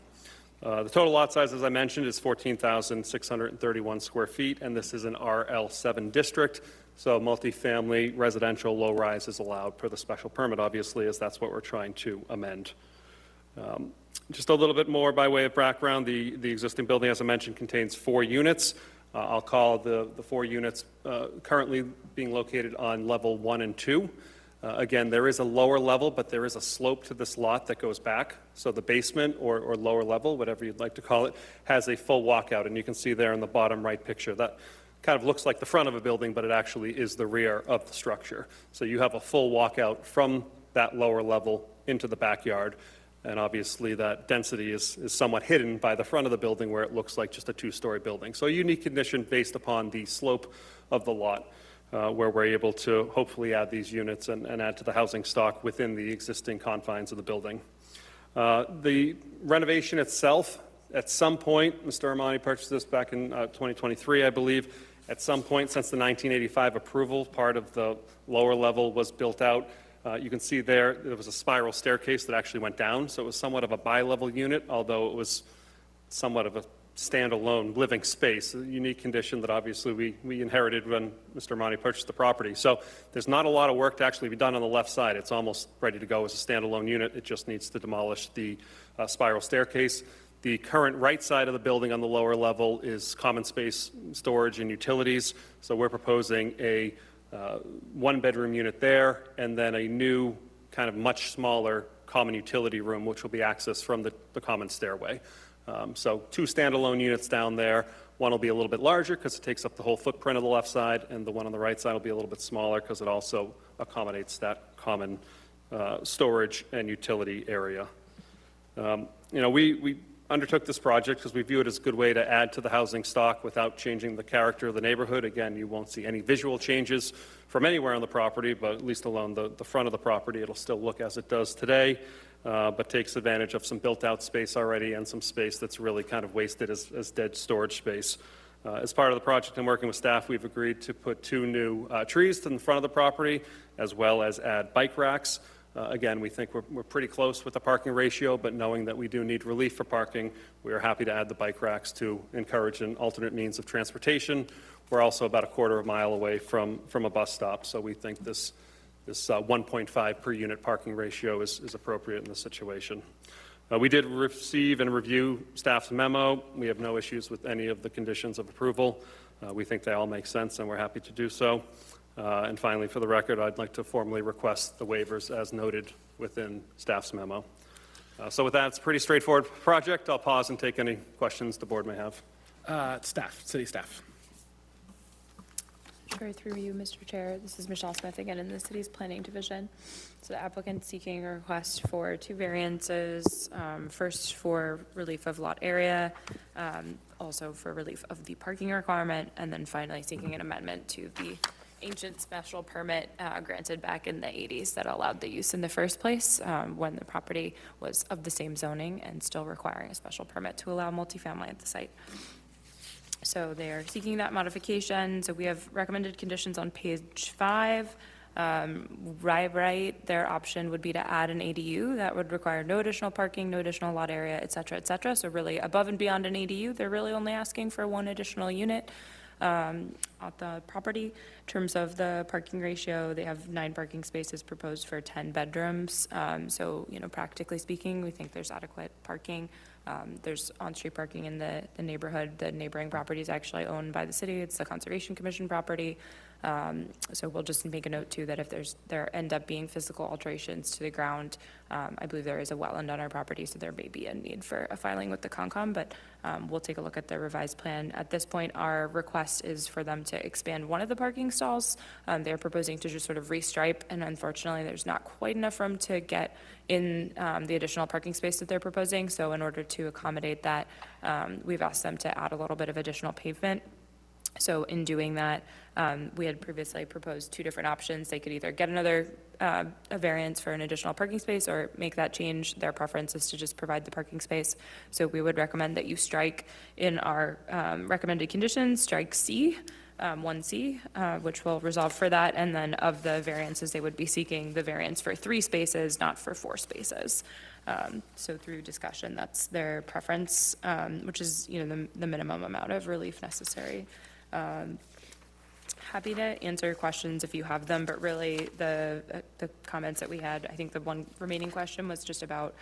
The total lot size, as I mentioned, is 14,631 square feet, and this is an RL7 district. So multifamily residential low-rise is allowed per the special permit, obviously, as that's what we're trying to amend. Just a little bit more by way of background, the existing building, as I mentioned, contains 4 units. I'll call the 4 units currently being located on level 1 and 2. Again, there is a lower level, but there is a slope to this lot that goes back. So the basement or lower level, whatever you'd like to call it, has a full walkout. And you can see there in the bottom right picture that kind of looks like the front of a building, but it actually is the rear of the structure. So you have a full walkout from that lower level into the backyard. And obviously that density is somewhat hidden by the front of the building where it looks like just a 2-story building. So a unique condition based upon the slope of the lot. Where we're able to hopefully add these units and add to the housing stock within the existing confines of the building. The renovation itself, at some point, Mr. Armani purchased this back in 2023, I believe. At some point since the 1985 approval, part of the lower level was built out. You can see there was a spiral staircase that actually went down, so it was somewhat of a bi-level unit, although it was somewhat of a standalone living space, a unique condition that obviously we inherited when Mr. Monti purchased the property. So there's not a lot of work to actually be done on the left side. It's almost ready to go as a standalone unit. It just needs to demolish the spiral staircase. The current right side of the building on the lower level is common space storage and utilities. So we're proposing a one-bedroom unit there, and then a new kind of much smaller common utility room, which will be accessed from the common stairway. So 2 standalone units down there. One will be a little bit larger because it takes up the whole footprint of the left side, and the one on the right side will be a little bit smaller because it also accommodates that common storage and utility area. We undertook this project because we view it as a good way to add to the housing stock without changing the character of the neighborhood. Again, you won't see any visual changes from anywhere on the property, but at least along the front of the property, it'll still look as it does today, but takes advantage of some built-out space already and some space that's really kind of wasted as dead storage space. As part of the project and working with staff, we've agreed to put 2 new trees in the front of the property, as well as add bike racks. Again, we think we're pretty close with the parking ratio, but knowing that we do need relief for parking, we are happy to add the bike racks to encourage an alternate means of transportation. We're also about a quarter of a mile away from a bus stop, so we think this 1.5 per unit parking ratio is appropriate in this situation. We did receive and review staff's memo. We have no issues with any of the conditions of approval. We think they all make sense, and we're happy to do so. And finally, for the record, I'd like to formally request the waivers as noted within staff's memo. So with that, it's a pretty straightforward project. I'll pause and take any questions the board may have. City staff. Sure, through you, Mr. Chair. This is Michelle Smith again in the city's planning division. So the applicant seeking a request for 2 variances. First for relief of lot area, also for relief of the parking requirement, and then finally seeking an amendment to the ancient special permit granted back in the 80s that allowed the use in the first place when the property was of the same zoning and still requiring a special permit to allow multifamily at the site. So they are seeking that modification. So we have recommended conditions on page 5. Right, their option would be to add an ADU. That would require no additional parking, no additional lot area, et cetera, et cetera. So really above and beyond an ADU, they're really only asking for 1 additional unit at the property. In terms of the parking ratio, they have 9 parking spaces proposed for 10 bedrooms. So, practically speaking, we think there's adequate parking. There's on-street parking in the neighborhood. The neighboring property is actually owned by the city. It's the Conservation Commission property. So we'll just make a note too that if there end up being physical alterations to the ground, I believe there is a wetland on our property, so there may be a need for a filing with the Concom, but we'll take a look at the revised plan. At this point, our request is for them to expand one of the parking stalls. They're proposing to just sort of restripe, and unfortunately, there's not quite enough room to get in the additional parking space that they're proposing. So in order to accommodate that, we've asked them to add a little bit of additional pavement. So in doing that, we had previously proposed 2 different options. They could either get another a variance for an additional parking space or make that change. Their preference is to just provide the parking space. So we would recommend that you strike in our recommended conditions, strike C, 1C, which will resolve for that. And then of the variances, they would be seeking the variance for 3 spaces, not for 4 spaces. So through discussion, that's their preference, which is, the minimum amount of relief necessary. Happy to answer questions if you have them, but really the comments that we had, I think the one remaining question was just about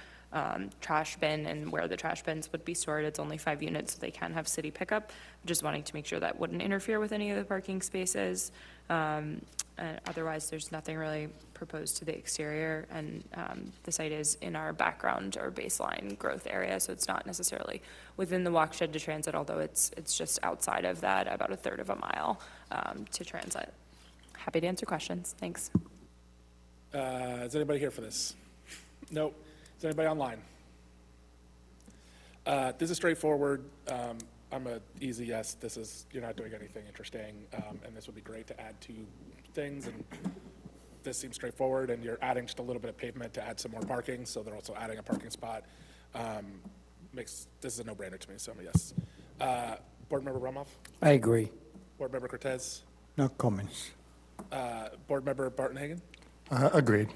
trash bin and where the trash bins would be stored. It's only 5 units, so they can have city pickup. Just wanting to make sure that wouldn't interfere with any of the parking spaces. Otherwise, there's nothing really proposed to the exterior, and the site is in our background or baseline growth area, so it's not necessarily within the walkshed to transit, although it's just outside of that, about 1/3 of a mile to transit. Happy to answer questions. Thanks. Is anybody here for this? Nope. Is anybody online? This is straightforward. I'm an easy yes. You're not doing anything interesting, and this would be great to add 2 things, and this seems straightforward, and you're adding just a little bit of pavement to add some more parking, so they're also adding a parking spot. This is a no-brainer to me, so I'm a yes. Board Member Romoff? I agree. Board Member Cortez? No comments. Board Member Barton-Hagan? Agreed.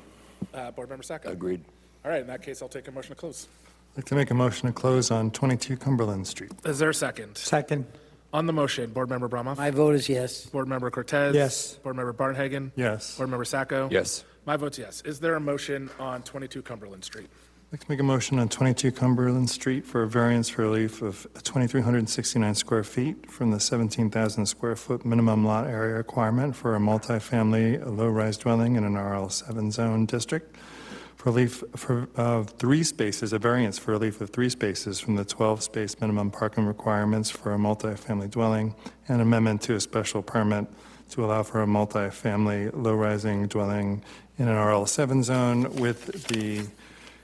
Board Member Sacco? Agreed. All right, in that case, I'll take a motion to close. I'd like to make a motion to close on 22 Cumberland Street. Is there a second? Second. On the motion, Board Member Bromoff? My vote is yes. Board Member Cortez? Yes. Board Member Barnhagen? Yes. Board Member Sacco? Yes. My vote's yes. Is there a motion on 22 Cumberland Street? I'd like to make a motion on 22 Cumberland Street for a variance for relief of 2,369 square feet from the 17,000 square foot minimum lot area requirement for a multifamily low-rise dwelling in an RL7 zone district. For relief of 3 spaces, a variance for relief of 3 spaces from the 12-space minimum parking requirements for a multifamily dwelling, and amendment to a special permit to allow for a multifamily low-rising dwelling in an RL7 zone with the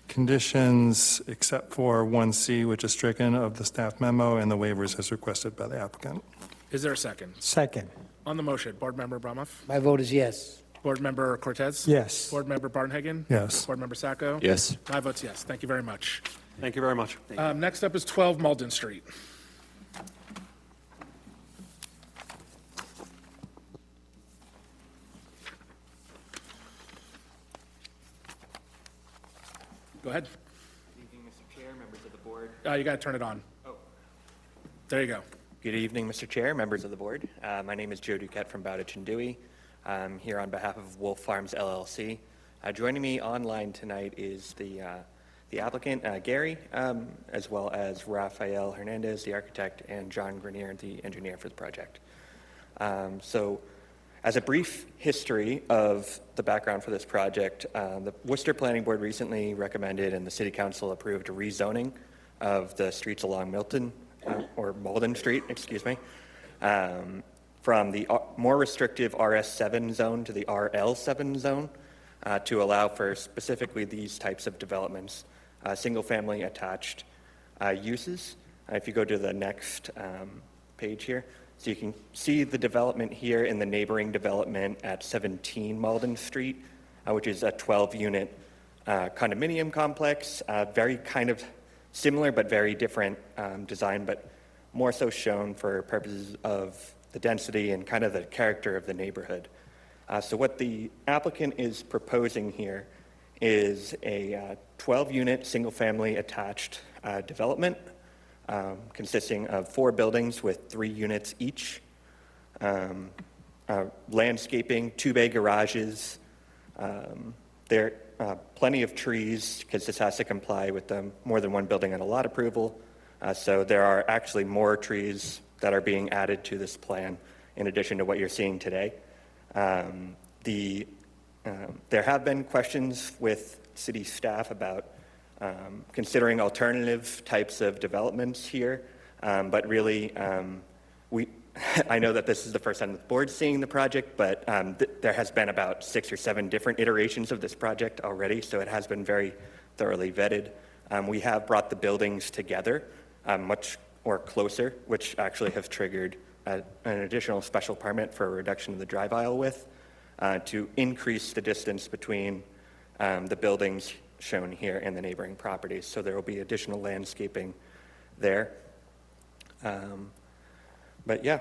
conditions except for 1C, which is stricken, of the staff memo and the waivers as requested by the applicant. Is there a second? Second. On the motion, Board Member Bromoff? My vote is yes. Board Member Cortez? Yes. Board Member Barnhagen? Yes. Board Member Sacco? Yes. My vote's yes. Thank you very much. Thank you very much. Next up is 12 Malden Street. Go ahead. Good evening, Mr. Chair, members of the board. You got to turn it on. Oh. There you go. Good evening, Mr. Chair, members of the board. My name is Joe Duquette from Bowditch and Dewey. I'm here on behalf of Wolf Farms LLC. Joining me online tonight is the applicant, Gary, as well as Rafael Hernandez, the architect, and John Grenier, the engineer for the project. So, as a brief history of the background for this project, the Worcester Planning Board recently recommended and the City Council approved a rezoning of the streets along Milton, or Malden Street, excuse me, from the more restrictive RS7 zone to the RL7 zone to allow for specifically these types of developments, single-family attached uses. If you go to the next page here, so you can see the development here in the neighboring development at 17 Malden Street, which is a 12-unit condominium complex, very kind of similar but very different design, but more so shown for purposes of the density and kind of the character of the neighborhood. So what the applicant is proposing here is a 12-unit single-family attached development consisting of 4 buildings with 3 units each, landscaping, 2-bay garages. There are plenty of trees because this has to comply with the more than one building and a lot approval. So there are actually more trees that are being added to this plan in addition to what you're seeing today. There have been questions with city staff about considering alternative types of developments here, but really, I know that this is the first time the board's seeing the project, but there has been about 6 or 7 different iterations of this project already, so it has been very thoroughly vetted. We have brought the buildings together much or closer, which actually have triggered an additional special permit for a reduction of the drive aisle width to increase the distance between the buildings shown here and the neighboring properties. So there will be additional landscaping there. But yeah,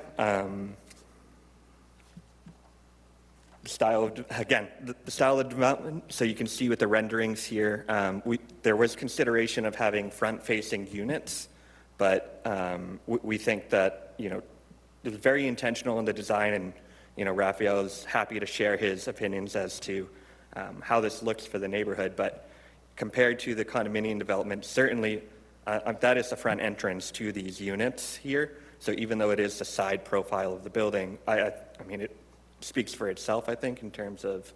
the style of development, so you can see with the renderings here, there was consideration of having front-facing units, but we think that, it was very intentional in the design, and, Raphael is happy to share his opinions as to how this looks for the neighborhood, but compared to the condominium development, certainly that is the front entrance to these units here. So even though it is the side profile of the building, I mean, it speaks for itself, I think, in terms of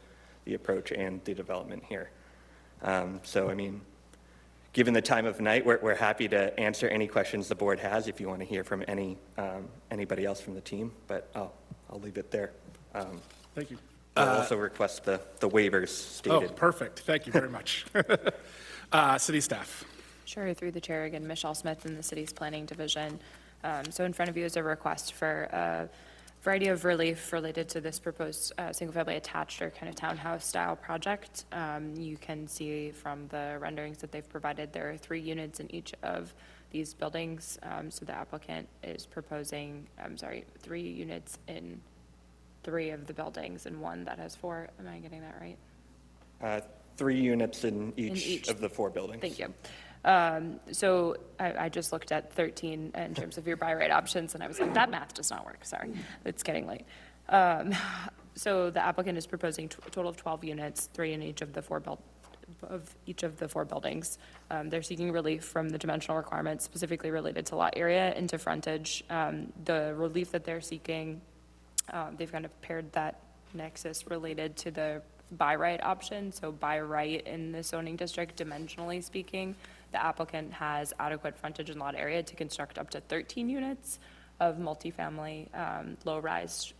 the approach and the development here. So, I mean, given the time of night, we're happy to answer any questions the board has if you want to hear from anybody else from the team, but I'll leave it there. Thank you. I'll also request the waivers stated. Oh, perfect. Thank you very much. City staff. Sure, through the chair again, Michelle Smith in the city's planning division. So in front of you is a request for a variety of relief related to this proposed single-family attached or kind of townhouse-style project. You can see from the renderings that they've provided, there are 3 units in each of these buildings. So the applicant is proposing, 3 units in 3 of the buildings and 1 that has 4. Am I getting that right? 3 units in each of the 4 buildings. Thank you. So I just looked at 13 in terms of your buy right options, and I was like, that math does not work, sorry, it's getting late. So the applicant is proposing a total of 12 units, 3 in each of the four buildings. They're seeking relief from the dimensional requirements specifically related to lot area and to frontage. The relief that they're seeking, they've kind of paired that nexus related to the by right option. So by right in the zoning district, dimensionally speaking, the applicant has adequate frontage and lot area to construct up to 13 units of multifamily low-rise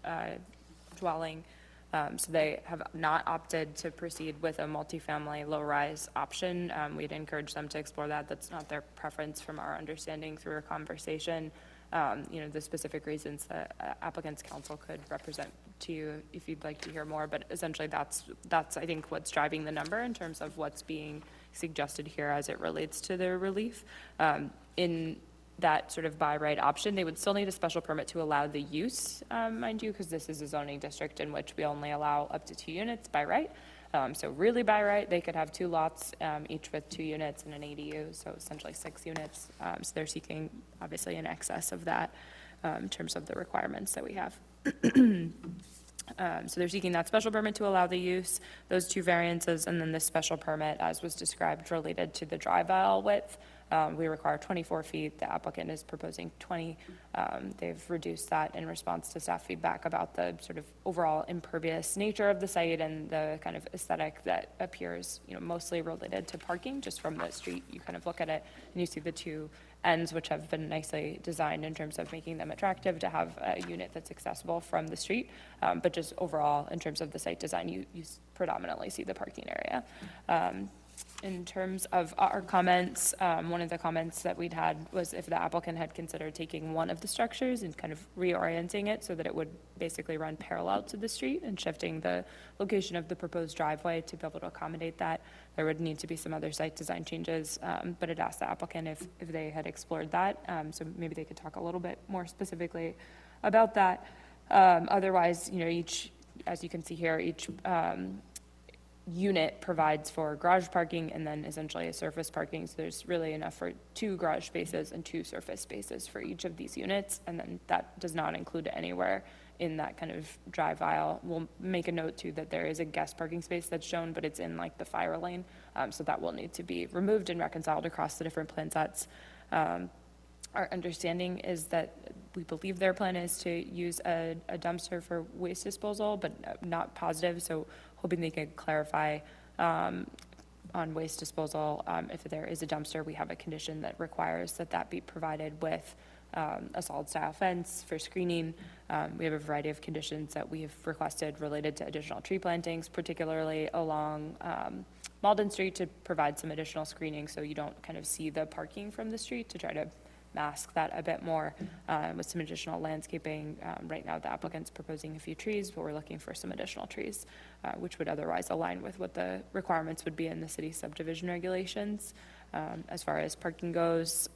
dwelling. So they have not opted to proceed with a multifamily low-rise option. We'd encourage them to explore that. That's not their preference from our understanding through a conversation. The specific reasons that applicant's counsel could represent to you if you'd like to hear more, but essentially that's I think what's driving the number in terms of what's being suggested here as it relates to their relief. In that sort of by right option, they would still need a special permit to allow the use, mind you, because this is a zoning district in which we only allow up to 2 units by right. So really by right, they could have 2 lots, each with 2 units and an ADU, so essentially 6 units. So they're seeking obviously in excess of that in terms of the requirements that we have. So they're seeking that special permit to allow the use, those 2 variances, and then this special permit, as was described, related to the drive aisle width. We require 24 feet. The applicant is proposing 20. They've reduced that in response to staff feedback about the sort of overall impervious nature of the site and the kind of aesthetic that appears, mostly related to parking. Just from the street, you kind of look at it and you see the 2 ends, which have been nicely designed in terms of making them attractive to have a unit that's accessible from the street. But just overall, in terms of the site design, you predominantly see the parking area. In terms of our comments, one of the comments that we'd had was if the applicant had considered taking one of the structures and kind of reorienting it so that it would basically run parallel to the street and shifting the location of the proposed driveway to be able to accommodate that. There would need to be some other site design changes, but it asked the applicant if they had explored that. So maybe they could talk a little bit more specifically about that. Otherwise, each, as you can see here, each unit provides for garage parking and then essentially a surface parking. So there's really enough for 2 garage spaces and 2 surface spaces for each of these units. And then that does not include anywhere in that kind of drive aisle. We'll make a note too that there is a guest parking space that's shown, but it's in like the fire lane. So that will need to be removed and reconciled across the different plan sets. Our understanding is that we believe their plan is to use a dumpster for waste disposal, but not positive. So hoping they could clarify on waste disposal. If there is a dumpster, we have a condition that requires that be provided with a solid style fence for screening. We have a variety of conditions that we have requested related to additional tree plantings, particularly along Malden Street, to provide some additional screening so you don't kind of see the parking from the street, to try to mask that a bit more with some additional landscaping. Right now, the applicant's proposing a few trees, but we're looking for some additional trees, which would otherwise align with what the requirements would be in the city subdivision regulations. As far as parking goes,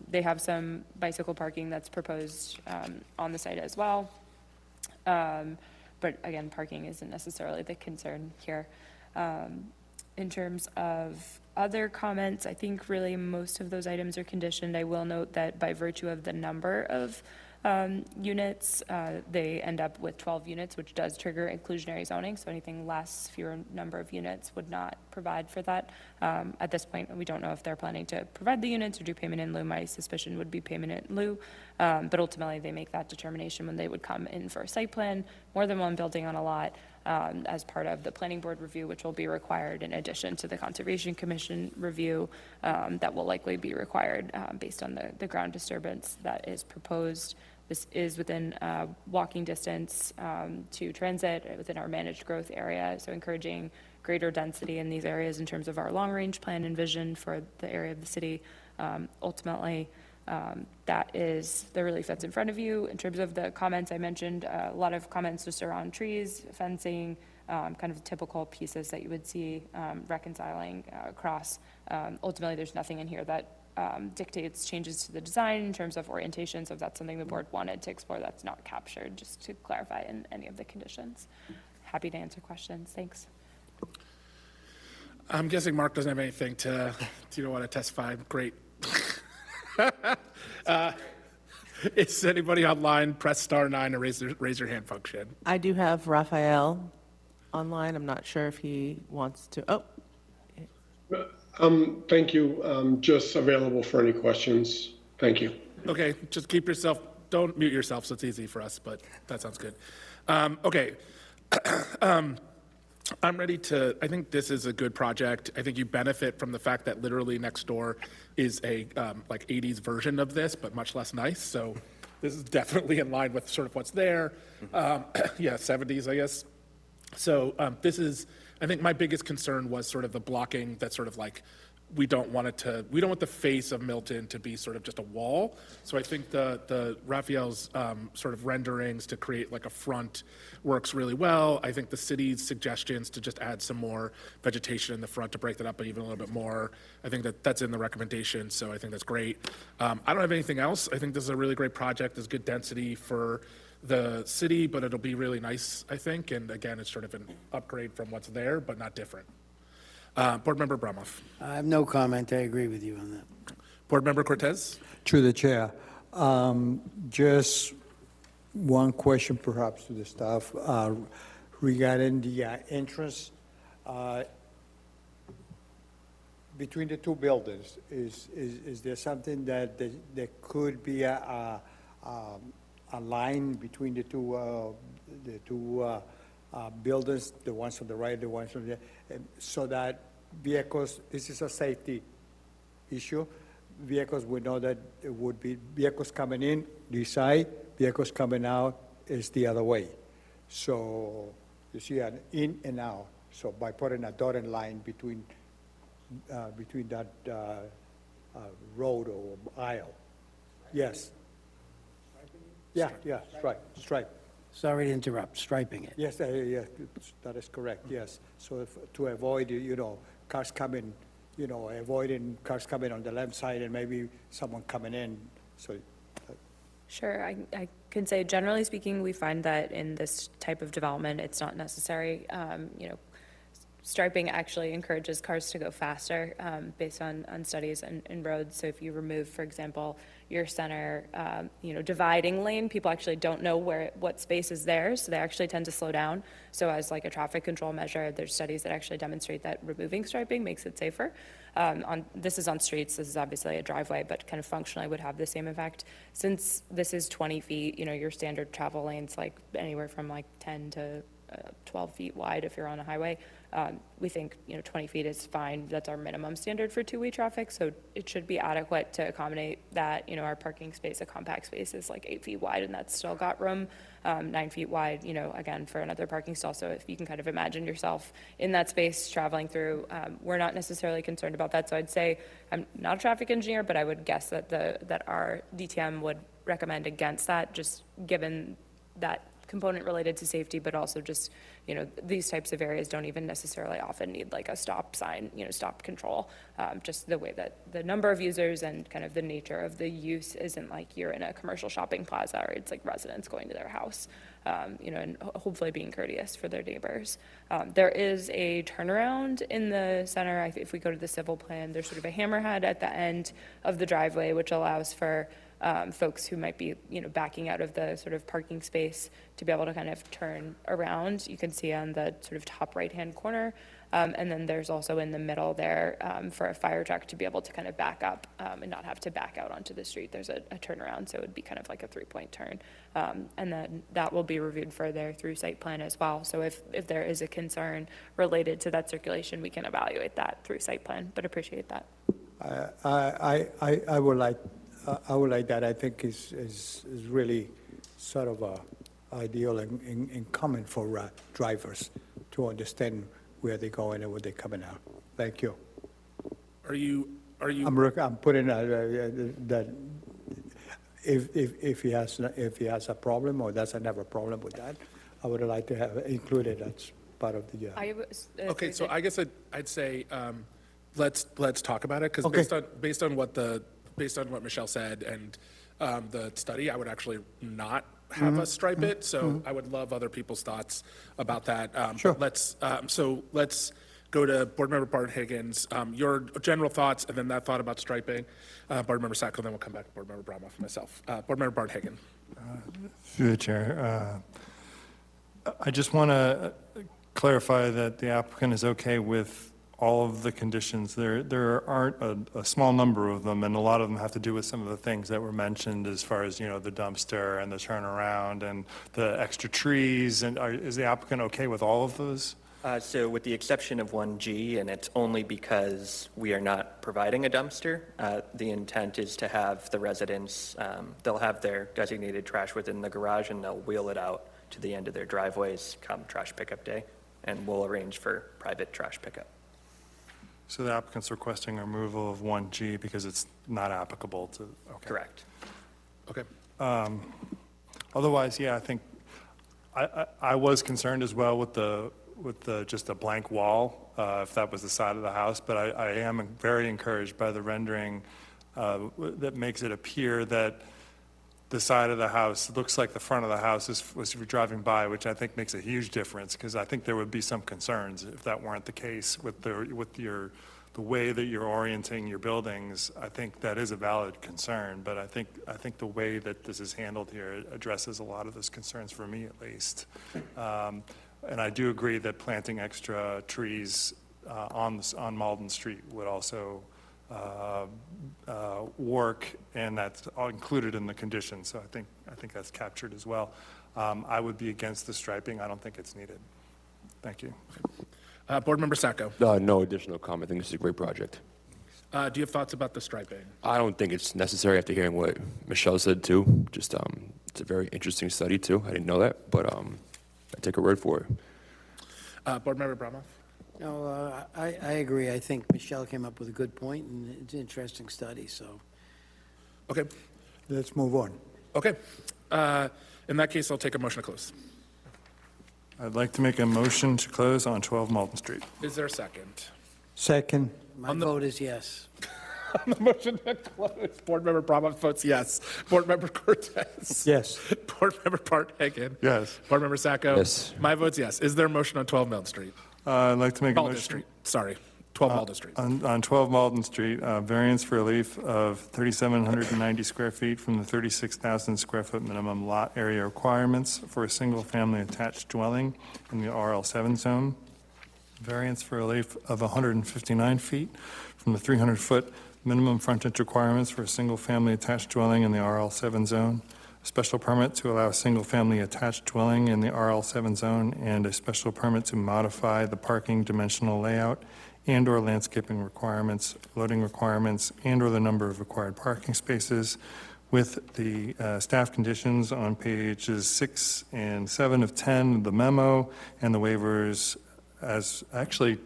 they have some bicycle parking that's proposed on the site as well. But again, parking isn't necessarily the concern here. In terms of other comments, I think really most of those items are conditioned. I will note that by virtue of the number of units, they end up with 12 units, which does trigger inclusionary zoning. So anything less, fewer number of units would not provide for that. At this point, we don't know if they're planning to provide the units or do payment in lieu. My suspicion would be payment in lieu. But ultimately, they make that determination when they would come in for a site plan, more than one building on a lot, as part of the planning board review, which will be required in addition to the Conservation Commission review that will likely be required based on the ground disturbance that is proposed. This is within walking distance to transit within our managed growth area, so encouraging greater density in these areas in terms of our long-range plan and vision for the area of the city. Ultimately, that is the relief that's in front of you. In terms of the comments I mentioned, a lot of comments just around trees, fencing, kind of typical pieces that you would see reconciling across. Ultimately, there's nothing in here that dictates changes to the design in terms of orientation, so if that's something the board wanted to explore, that's not captured, just to clarify in any of the conditions. Happy to answer questions. Thanks. I'm guessing Mark doesn't have anything to, do you want to testify? Great. Is anybody online? Press star 9 or raise your hand function. I do have Raphael online. I'm not sure if he wants to, oh, Thank you. Just available for any questions. Thank you. Okay, just keep yourself, don't mute yourself so it's easy for us, but that sounds good. Okay. I'm ready to, I think this is a good project. I think you benefit from the fact that literally next door is a like 80s version of this, but much less nice. So this is definitely in line with sort of what's there. Yeah, 70s, I guess. So this is, I think my biggest concern was sort of the blocking that sort of like, we don't want the face of Milton to be sort of just a wall. So I think the Raphael's sort of renderings to create like a front works really well. I think the city's suggestions to just add some more vegetation in the front to break that up even a little bit more, I think that's in the recommendation, so I think that's great. I don't have anything else. I think this is a really great project. There's good density for the city, but it'll be really nice, I think. And again, it's sort of an upgrade from what's there, but not different. Board Member Bramoff. I have no comment. I agree with you on that. Board Member Cortez. Through the chair, just one question perhaps to the staff regarding the entrance between the two buildings. Is there something that there could be a line between the two buildings, the ones on the right, the ones on the, so that vehicles, this is a safety issue, vehicles would know that it would be vehicles coming in this side, vehicles coming out is the other way. So you see an in and out. So by putting a dotted line between that road or aisle. Yes. Yeah, stripe. Sorry to interrupt, striping it. Yes, yeah, that is correct, yes. So to avoid, cars coming, avoiding cars coming on the left side and maybe someone coming in, so. Sure, I can say, generally speaking, we find that in this type of development, it's not necessary. Striping actually encourages cars to go faster based on studies and roads. So if you remove, for example, your center, dividing lane, people actually don't know what space is there, so they actually tend to slow down. So as like a traffic control measure, there's studies that actually demonstrate that removing striping makes it safer. This is on streets, this is obviously a driveway, but kind of functionally would have the same effect. Since this is 20 feet, your standard travel lane's like anywhere from like 10 to 12 feet wide if you're on a highway. We think 20 feet is fine. That's our minimum standard for two-way traffic, so it should be adequate to accommodate that. Our parking space, a compact space, is like 8 feet wide, and that's still got room. 9 feet wide, again, for another parking stall. So if you can kind of imagine yourself in that space traveling through, we're not necessarily concerned about that. So I'd say, I'm not a traffic engineer, but I would guess that that our DTM would recommend against that, just given that component related to safety, but also just, these types of areas don't even necessarily often need like a stop sign, stop control. Just the way that the number of users and kind of the nature of the use isn't like you're in a commercial shopping plaza, or it's like residents going to their house, and hopefully being courteous for their neighbors. There is a turnaround in the center. If we go to the civil plan, there's sort of a hammerhead at the end of the driveway, which allows for folks who might be, backing out of the sort of parking space to be able to kind of turn around. You can see on the sort of top right-hand corner. And then there's also in the middle there for a fire truck to be able to kind of back up and not have to back out onto the street. There's a turnaround, so it would be kind of like a 3-point turn. And then that will be reviewed further through site plan as well. So if there is a concern related to that circulation, we can evaluate that through site plan, but appreciate that. I would like that. I think is really sort of ideal and common for drivers to understand where they're going and where they're coming out. Thank you. Are you? I'm putting that if he has a problem or doesn't have a problem with that, I would like to have included as part of the. Okay, so I guess I'd say let's talk about it, because based on what Michelle said and the study, I would actually not have us stripe it. So I would love other people's thoughts about that. Sure. Let's go to Board Member Bart Higgins. Your general thoughts, and then that thought about striping. Board Member Sacco, then we'll come back to Board Member Bromoff and myself. Board Member Bart Higgins. Through the chair, I just want to clarify that the applicant is okay with all of the conditions. There aren't a small number of them, and a lot of them have to do with some of the things that were mentioned as far as, the dumpster and the turnaround and the extra trees. And is the applicant okay with all of those? So with the exception of 1G, and it's only because we are not providing a dumpster, the intent is to have the residents, they'll have their designated trash within the garage, and they'll wheel it out to the end of their driveways come trash pickup day, and we'll arrange for private trash pickup. So the applicant's requesting removal of 1G because it's not applicable to, okay. Correct. Okay. Otherwise, yeah, I think, I was concerned as well with just a blank wall, if that was the side of the house, but I am very encouraged by the rendering that makes it appear that the side of the house looks like the front of the house was you're driving by, which I think makes a huge difference, because I think there would be some concerns if that weren't the case with the way that you're orienting your buildings. I think that is a valid concern, but I think the way that this is handled here addresses a lot of those concerns for me, at least. And I do agree that planting extra trees on Malden Street would also work, and that's all included in the conditions. So I think that's captured as well. I would be against the striping. I don't think it's needed. Thank you. Board Member Sacco. No additional comment. I think this is a great project. Do you have thoughts about the striping? I don't think it's necessary after hearing what Michelle said too. Just, it's a very interesting study too. I didn't know that, but I take her word for it. Board Member Bromoff. No, I agree. I think Michelle came up with a good point, and it's an interesting study, so. Okay. Let's move on. Okay. In that case, I'll take a motion to close. I'd like to make a motion to close on 12 Malden Street. Is there a second? Second. My vote is yes. On the motion to close, Board Member Bromoff votes yes. Board Member Cortez. Yes. Board Member Bart Higgins. Yes. Board Member Sacco. Yes. My vote's yes. Is there a motion on 12 Malden Street? I'd like to make a Malden motion. Street. Sorry. 12 Malden Street. On 12 Malden Street, variance for relief of 3,790 square feet from the 36,000 square foot minimum lot area requirements for a single-family attached dwelling in the RL7 zone. Variance for relief of 159 feet from the 300-foot minimum frontage requirements for a single-family attached dwelling in the RL7 zone. A special permit to allow a single-family attached dwelling in the RL7 zone, and a special permit to modify the parking dimensional layout and/or landscaping requirements, loading requirements, and/or the number of required parking spaces, with the staff conditions on pages 6 and 7 of 10 of the memo, and the waivers as, actually,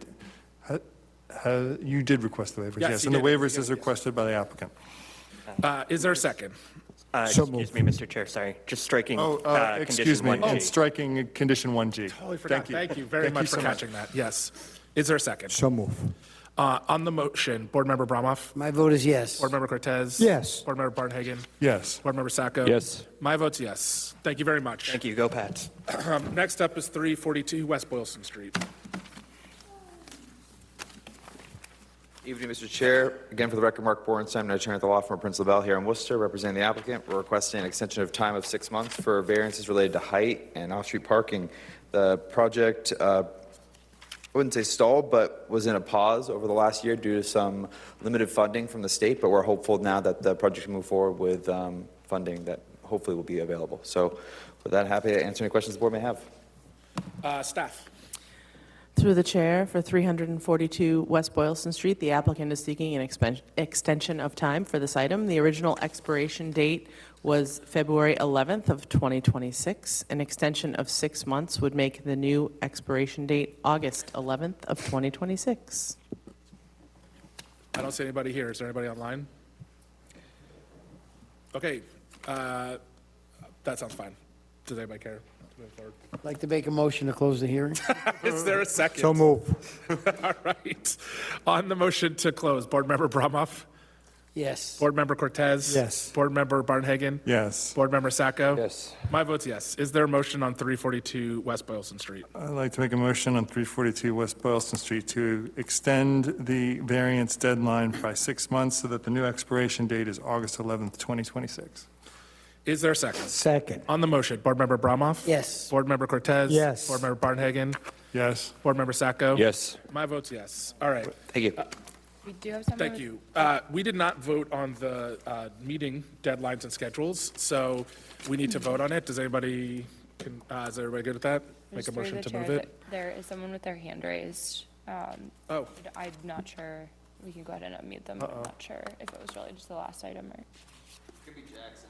you did request the waivers, Yes, yes, he and the did. waivers Yes, as requested by the applicant. Is there a second? Excuse me, Mr. Chair, sorry. Just striking Excuse condition me, 1G. and striking condition 1G. Totally forgot. Thank you very Thank much you for so catching that. Yes. Is there a second? So move. On the motion, Board Member Bromoff. My vote is yes. Board Member Cortez. Yes. Board Member Barnhagen. Yes. Board Member Sacco. Yes. My vote's yes. Thank you very much. Thank you. Go Pats. Next up is 342 West Boylston Street. Evening, Mr. Chair. Again, for the record, Mark Borenstein, I'm an attorney at the law firm of Prince LaBelle here in Worcester, representing the applicant. We're requesting an extension of time of 6 months for variances related to height and off-street parking. The project, I wouldn't say stalled, but was in a pause over the last year due to some limited funding from the state, but we're hopeful now that the project can move forward with funding that hopefully will be available. So with that, happy to answer any questions the board may have. Staff. Through the chair, for 342 West Boylston Street, the applicant is seeking an extension of time for this item. The original expiration date was February 11th of 2026. An extension of 6 months would make the new expiration date August 11th of 2026. I don't see anybody here. Is there anybody online? Okay. That sounds fine. Does anybody care? I'd like to make a motion to close the hearing. Is there a second? So move. All right. On the motion to close, Board Member Bromoff. Yes. Board Member Cortez? Yes. Board Member Barnhagen? Yes. Board Member Sacco? Yes. My vote's yes. Is there a motion on 342 West Boylston Street? I'd like to make a motion on 342 West Boylston Street to extend the variance deadline by 6 months so that the new expiration date is August 11th, 2026. Is there a second? Second. On the motion, Board Member Bromoff? Yes. Board Member Cortez? Yes. Board Member Barnhagen? Yes. Board Member Sacco? Yes. My vote's yes. All right. Thank you. We do have someone. Thank you. We did not vote on the meeting deadlines and schedules, so we need to vote on it. Is everybody good with that? Make a Just through motion the to chair, move it? There is someone with their hand raised. Oh, I'm not sure. We can go ahead and unmute them. I'm not sure if it was related to the last item or. Could be Jackson.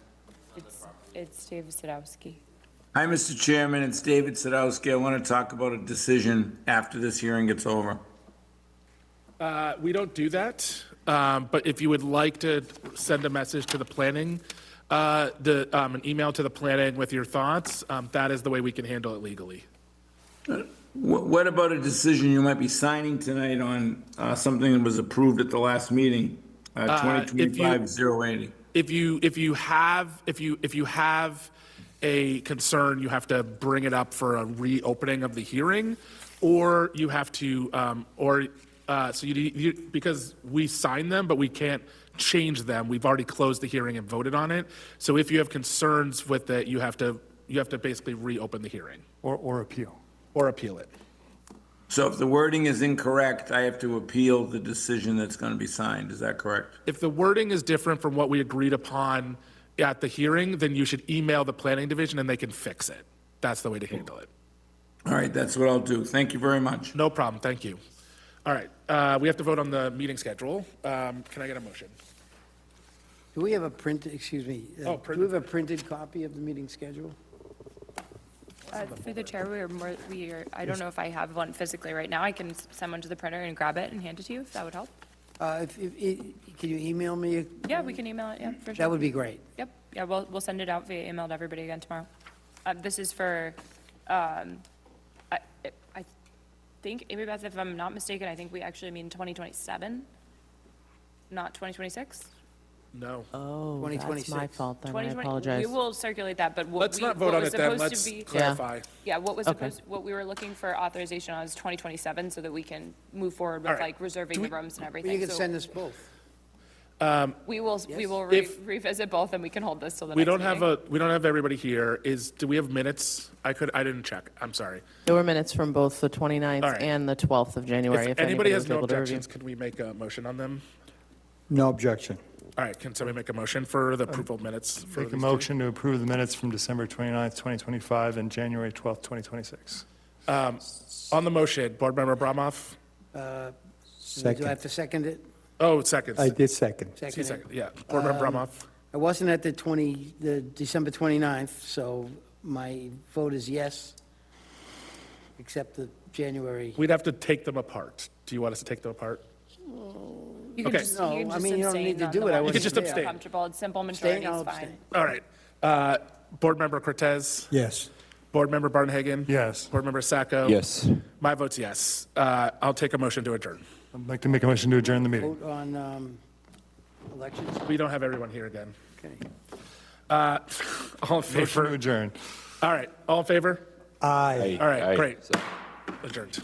It's David Sadowski. Hi, Mr. Chairman, it's David Sadowski. I want to talk about a decision after this hearing gets over. we don't do that, but if you would like to send a message to the planning, an email to the planning with your thoughts, that is the way we can handle it legally. What about a decision you might be signing tonight on something that was approved at the last meeting, 2025-080? If you have a concern, you have to bring it up for a reopening of the hearing, or you have to, because we signed them, but we can't change them. We've already closed the hearing and voted on it. So if you have concerns with it, you have to basically reopen the hearing. Or appeal. Or appeal it. So if the wording is incorrect, I have to appeal the decision that's going to be signed. Is that correct? If the wording is different from what we agreed upon at the hearing, then you should email the planning division and they can fix it. That's the way to handle it. All right, that's what I'll do. Thank you very much. No problem, thank you. All right, we have to vote on the meeting schedule. Can I get a motion? Do we have a printed, excuse me, do we have a printed copy of the meeting schedule? Through the chair, I don't know if I have one physically right now. I can send one to the printer and grab it and hand it to you, if that would help. Can you email me? Yeah, we can email it, yeah, for sure. That would be great. Yep, yeah, we'll send it out via email to everybody again tomorrow. This is for, I think, Amy Beth, if I'm not mistaken, I think we actually mean 2027, not 2026? No. Oh, that's 2026. my fault then, I 2020 apologize. We will circulate that, but Let's not vote on it then, let's clarify. Yeah, what was Okay. what we were looking for authorization on is 2027, so that we can move forward All with right. like reserving the rooms and Well, everything. you can So send us both. we will If- revisit both, and we can hold this till the We next don't have meeting. we don't have everybody here. Do we have minutes? I didn't check, I'm sorry. There were minutes from both the 29th All right. and the 12th of January, If anybody has was no able to review. objections, could we make a motion on them? No objection. All right, can somebody make a motion for the approval of minutes? for Make a these two? motion to approve the minutes from December 29th, 2025 and January 12th, 2026. On the motion, Board Member Bromoff? Do I Second. have to second it? Oh, seconds. I did second. He seconded, yeah. Board Member Bromoff? I wasn't at the December 29th, so my vote is yes, except the January. We'd have to take them apart. Do you want us to take them apart? You can Okay. just, No, you can I just mean, you don't abstain need to on do the it. I one You could just that you're abstain. Comfortable, it's simple Abstain, majority is I'll fine. abstain. All right. Board Member Cortez? Yes. Board Member Barnhagen? Yes. Board Member Sacco? Yes. My vote's yes. I'll take a motion to adjourn. I'd like to make a motion to adjourn the meeting. Vote on elections? We don't have everyone here again. Okay. All in Motion to favor? adjourn. All right, all in favor? Aye. All right, Aye. great. Adjourned.